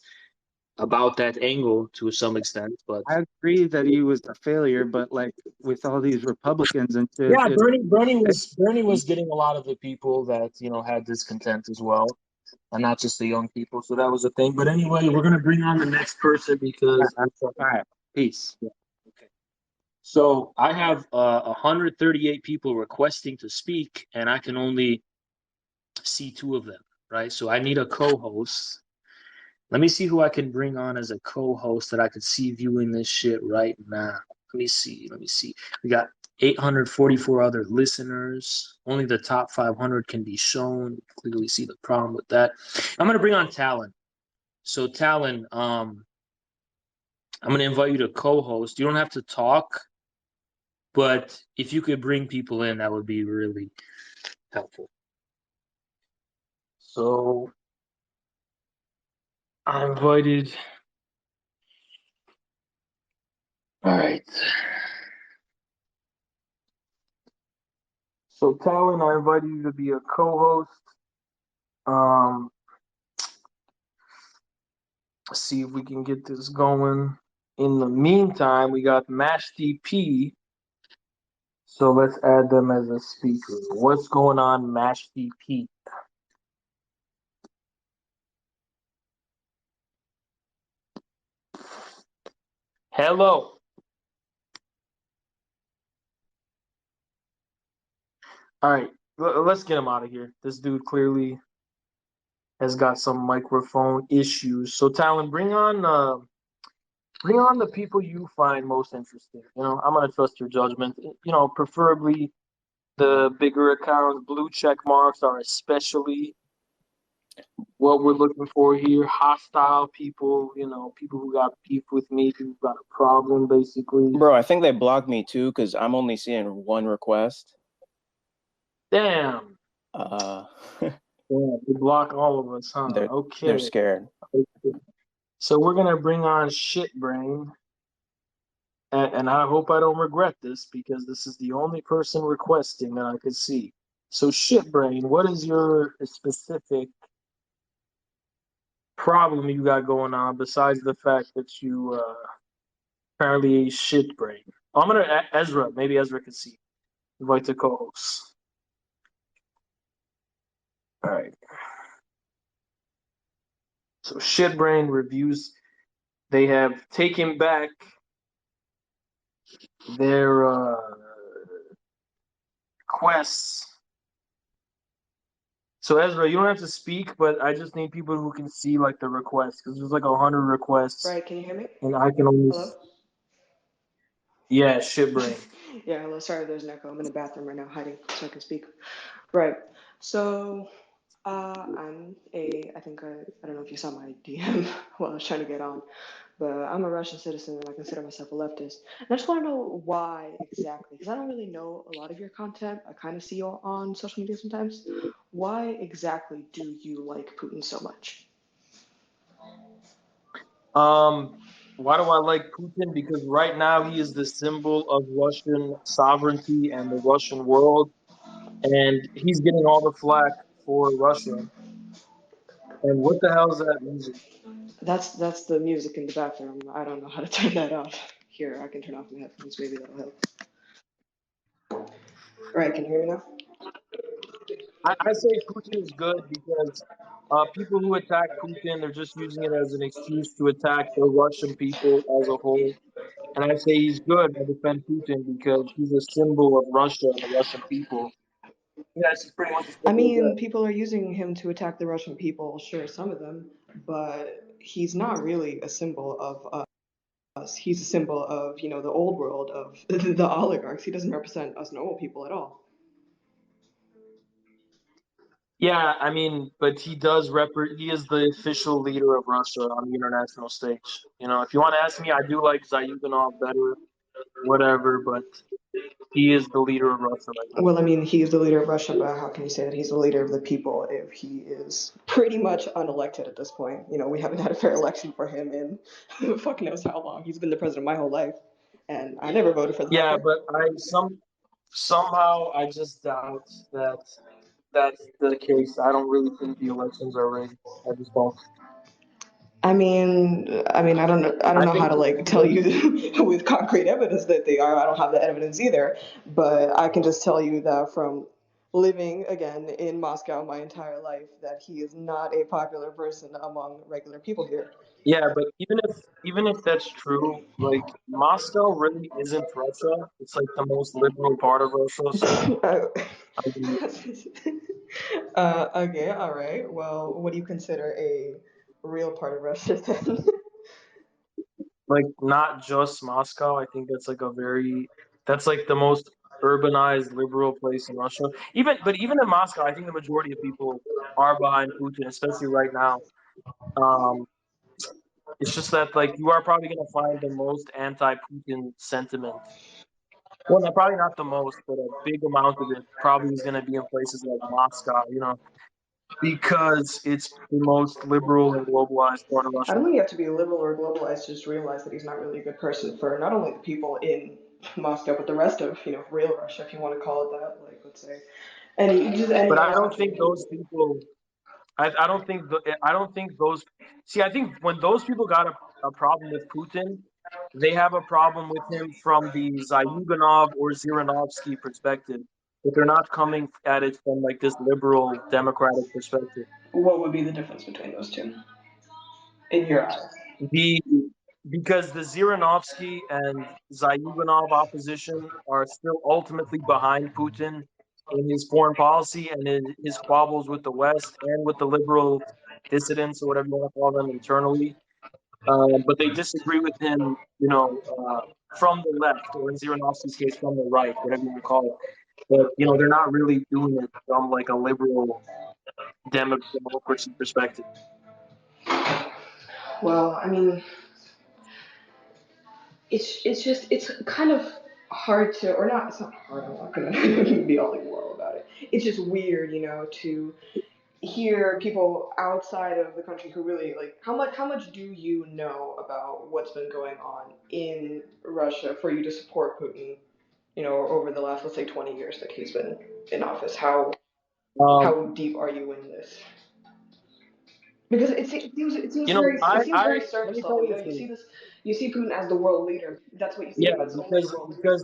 about that angle to some extent. But I agree that he was a failure, but like with all these Republicans and shit. Yeah, Bernie was getting a lot of the people that, had discontent as well. And not just the young people. So that was a thing. But anyway, we're going to bring on the next person because... All right. Peace. Yeah. Okay. So I have 138 people requesting to speak, and I can only see 2 of them, right? So I need a co-host. Let me see who I can bring on as a co-host that I could see viewing this shit right now. Let me see. We got 844 other listeners. Only the top 500 can be shown. Clearly see the problem with that. I'm going to bring on Talon. So Talon, I'm going to invite you to co-host. You don't have to talk, but if you could bring people in, that would be really helpful. So I invited All right. So, Talon, I invited you to be a co-host. See if we can get this going. In the meantime, we got Mash DP. So let's add them as a speaker. What's going on, Mash DP? Hello. All right, let's get him out of here. This dude clearly has got some microphone issues. So, Talon, bring on the people you find most interesting. I'm gonna trust your judgment. Preferably the bigger accounts. Blue check marks are especially what we're looking for here. Hostile people, people who got beef with me, who got a problem, basically. Bro, I think they blocked me too because I'm only seeing one request. Damn. Yeah, they block all of us, huh? Okay. They're scared. Okay. So we're gonna bring on Shitbrain. And I hope I don't regret this because this is the only person requesting that I could see. So, Shitbrain, what is your specific problem you got going on besides the fact that you apparently a shitbrain? I'm gonna Ezra. Maybe Ezra can see. Invite the co-host. All right. So, Shitbrain reviews. They have taken back their quests. So Ezra, you don't have to speak, but I just need people who can see like the requests because there's like 100 requests. Right, can you hear me? And I can only. Hello? Yeah, Shitbrain. Yeah, hello. Sorry, there's an echo. I'm in the bathroom right now, hiding so I can speak. Right. So, I think I don't know if you saw my DM while I was trying to get on, but I'm a Russian citizen and I consider myself a leftist. And I just want to know why exactly, because I don't really know a lot of your content. I kind of see you on social media sometimes. Why exactly do you like Putin so much? Why do I like Putin? Because right now he is the symbol of Russian sovereignty and the Russian world, and he's getting all the flack for Russia. And what the hell is that music? That's the music in the bathroom. I don't know how to turn that off. Here, I can turn off my headphones. Maybe that'll help. All right, can you hear me now? I say Putin is good because people who attack Putin, they're just using it as an excuse to attack the Russian people as a whole. And I say he's good. I defend Putin because he's a symbol of Russia and the Russian people. Yeah, it's pretty much. I mean, people are using him to attack the Russian people, sure, some of them, but he's not really a symbol of us. He's a symbol of, the old world, of the oligarchs. He doesn't represent us normal people at all. Yeah, I mean, but he does he is the official leader of Russia on the international stage. If you want to ask me, I do like Zayuganov better, whatever, but he is the leader of Russia right now. Well, I mean, he's the leader of Russia, but how can you say that he's the leader of the people if he is pretty much unelected at this point? We haven't had a fair election for him in who fuck knows how long. He's been the president my whole life, and I never voted for the Yeah, fucker. but somehow I just doubt that that's the case. I don't really think the elections are rigged. I just don't. I mean, I don't know. I don't know how to tell you with concrete evidence that they are. I don't have the evidence either, but I can just tell you that from living again in Moscow my entire life, that he is not a popular person among regular people here. Yeah, but even if that's true, like Moscow really isn't Russia. It's like the most liberal part of Russia. So. Okay, all right. Well, what do you consider a real part of Russia then? Like not just Moscow. I think that's like the most urbanized liberal place in Russia. Even in Moscow, I think the majority of people are behind Putin, especially right now. It's just that like you are probably gonna find the most anti-Putin sentiment. Well, probably not the most, but a big amount of it probably is gonna be in places like Moscow. Because it's the most liberal and globalized part of I Russia. don't think you have to be liberal or globalized to just realize that he's not really a good person for not only the people in Moscow, but the rest of, real Russia, if you want to call it that, like, let's say. But I don't think those people. I don't think I don't think those. See, I think when those people got a problem with Putin, they have a problem with him from the Zyuganov or Zhirinovsky perspective, but they're not coming at it from like this liberal democratic perspective. What would be the difference between those two, in your eyes? Because the Zhirinovsky and Zyuganov opposition are still ultimately behind Putin in his foreign policy and his squabbles with the West and with the liberal dissidents or whatever you want to call them internally. But they disagree with him, from the left, or in Zhirinovsky's case, from the right, whatever you want to call it. But they're not really doing it from like a liberal democracy perspective. Well, I mean, it's kind of hard to, or not, it's not hard, I'm not gonna be all like moral about it. It's just weird, to hear people outside of the country who really, like, how much do you know about what's been going on in Russia for you to support Putin, over the last, let's say, 20 years that he's been in office? How deep are you in this? Because it seems very let surface me tell level. you this thing. You see Putin as the world leader. That's what you see Yeah, him as, only the world leader.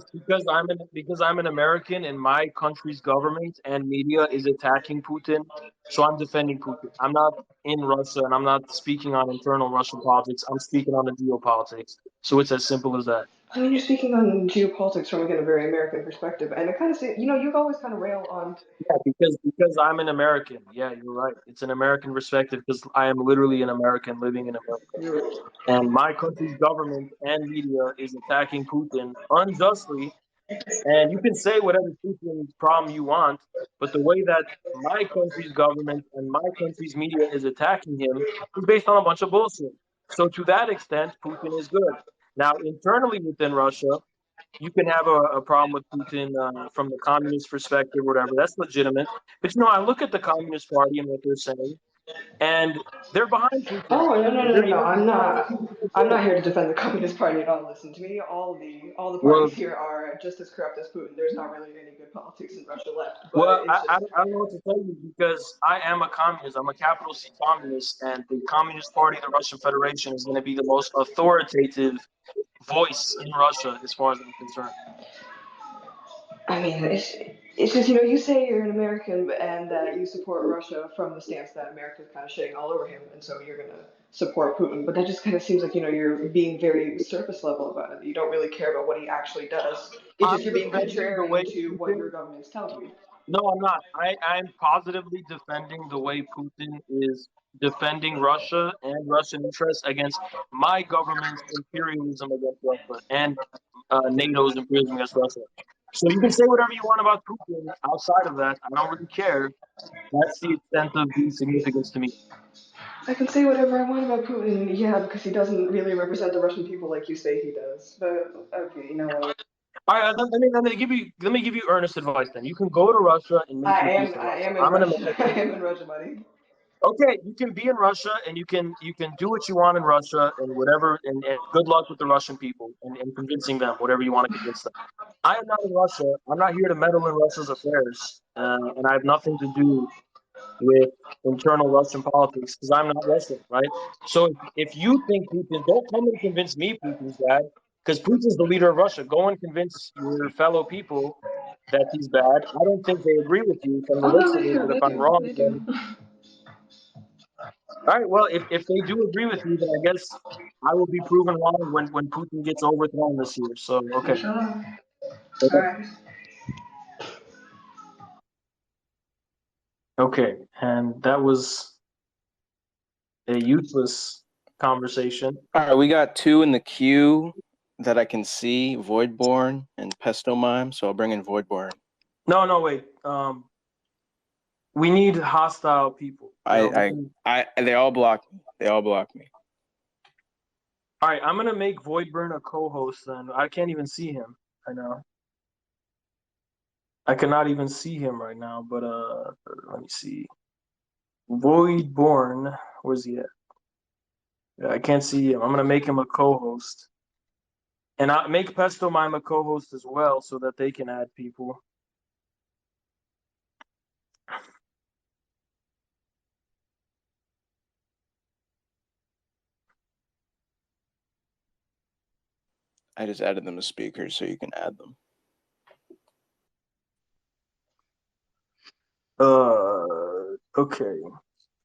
because I'm an American and my country's government and media is attacking Putin, so I'm defending Putin. I'm not in Russia and I'm not speaking on internal Russian politics. I'm speaking on the geopolitics. So it's as simple as that. I mean, you're speaking on geopolitics from, again, a very American perspective, and it kind of seems, you've always kind of railed on. Yeah, because I'm an American. Yeah, you're right. It's an American perspective because I am literally an American living in America. And my country's government and media is attacking Putin unjustly. And you can say whatever Putin's problem you want, but the way that my country's government and my country's media is attacking him is based on a bunch of bullshit. So to that extent, Putin is good. Now, internally within Russia, you can have a problem with Putin from the communist perspective, or whatever. That's legitimate. But I look at the Communist Party and what they're saying, and they're behind Putin. Oh, no! I'm Putin. not here to defend the Communist Party at all. Listen to me. All the parties here are just as corrupt as Putin. There's not really any good politics in Russia left. But Well, I don't know what to tell you because I am a communist. I'm a capital C communist, and the Communist Party of the Russian Federation is going to be the most authoritative voice in Russia as far as I'm concerned. I mean, it's just, you say you're an American and that you support Russia from the stance that America's kind of shitting all over him, and so you're going to support Putin. But that just kind of seems like, you're being very surface level about it. You don't really care about what he actually does. It's just you're being contrarian to what your government's telling you. No, I'm not. I'm positively defending the way Putin is defending Russia and Russian interests against my government's imperialism against Russia and NATO's imperialism against Russia. So you can say whatever you want about Putin. Outside of that, I don't really care. That's the extent of the significance to me. I can say whatever I want about Putin, yeah, because he doesn't really represent the Russian people like you say he does. But okay, you know what? All right, let me give you earnest advice. Then you can go to Russia and make your peace in Russia. I'm in Russia, buddy. Okay, you can be in Russia and you can do what you want in Russia and whatever, and good luck with the Russian people and convincing them whatever you want to convince them. I am not in Russia. I'm not here to meddle in Russia's affairs, and I have nothing to do with internal Russian politics because I'm not Russian, right? So if you think Putin, don't come and convince me Putin's bad because Putin's the leader of Russia. Go and convince your fellow people that he's bad. I don't think they agree with you from the looks of it, but if I'm wrong, then all right. Well, if they do agree with you, then I guess I will be proven wrong when Putin gets overthrown this year. So okay. All right. Okay, and that was a useless conversation. All right, we got two in the queue that I can see, Voidborn and Pesto Mime, so I'll bring in Voidborn. No, wait. We need hostile people. They all block me. They all block me. All right, I'm gonna make Voidburn a co-host then. I can't even see him right now. I cannot even see him right now, but let me see. Voidborn, where's he at? I can't see him. I'm gonna make him a co-host, and I make Pesto Mime a co-host as well, so that they can add people. I just added them as speakers so you can add them. Okay.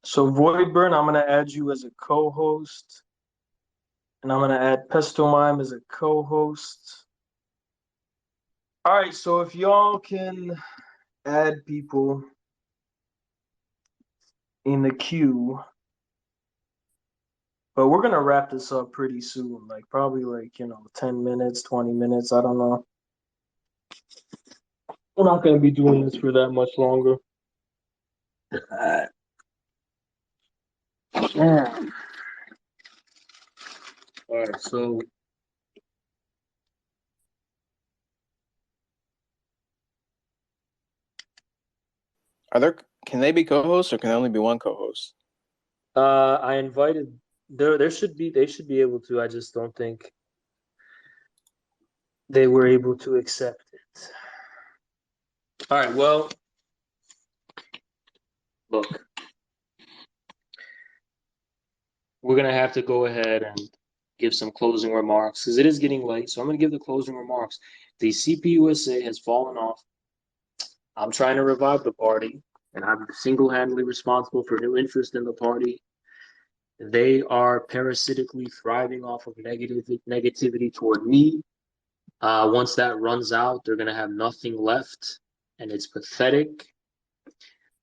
So Voidburn, I'm gonna add you as a co-host, and I'm gonna add Pesto Mime as a co-host. All right. So if y'all can add people in the queue, but we're gonna wrap this up pretty soon, like probably 10 minutes, 20 minutes. I don't know. We're not gonna be doing this for that much longer. All right, so can they be co-hosts or can there only be one co-host? I invited they should be able to. I just don't think they were able to accept it. All right, well, look. We're gonna have to go ahead and give some closing remarks because it is getting late. So I'm gonna give the closing remarks. The CPUSA has fallen off. I'm trying to revive the party, and I'm single-handedly responsible for new interest in the party. They are parasitically thriving off of negativity toward me. Once that runs out, they're gonna have nothing left, and it's pathetic.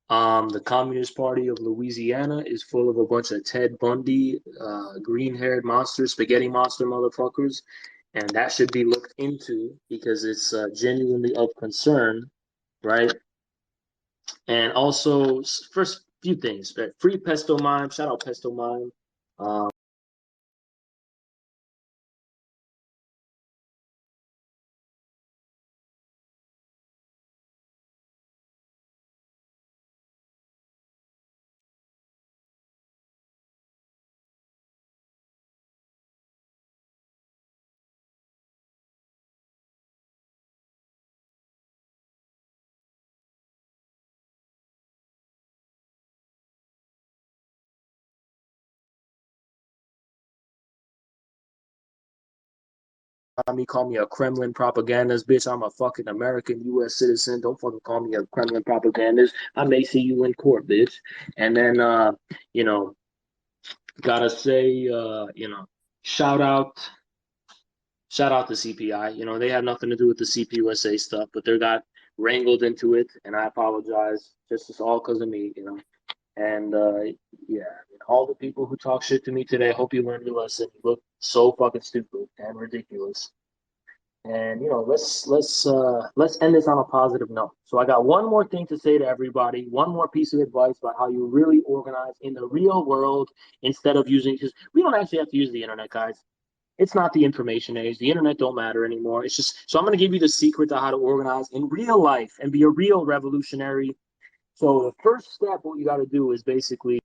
The Communist Party of Louisiana is full of a bunch of Ted Bundy, green-haired monsters, spaghetti monster motherfuckers, and that should be looked into because it's genuinely of concern, right? And also, first few things, right? Free Pesto Mime, shout out Pesto Mime. Call me a Kremlin propagandist, bitch. I'm a fucking American U.S. citizen. Don't fucking call me a Kremlin propagandist. I may see you in court, bitch. And then, gotta say, shout out to CPI. They had nothing to do with the CPUSA stuff, but they got wrangled into it, and I apologize. This is all because of me, And yeah, all the people who talk shit to me today, hope you learned your lesson. You look so fucking stupid and ridiculous. And let's end this on a positive note. So I got one more thing to say to everybody, one more piece of advice about how you really organize in the real world instead of using, because we don't actually have to use the internet, guys. It's not the information age. The internet don't matter anymore. It's just, so I'm going to give you the secret to how to organize in real life and be a real revolutionary. So the first step, what you got to do is basically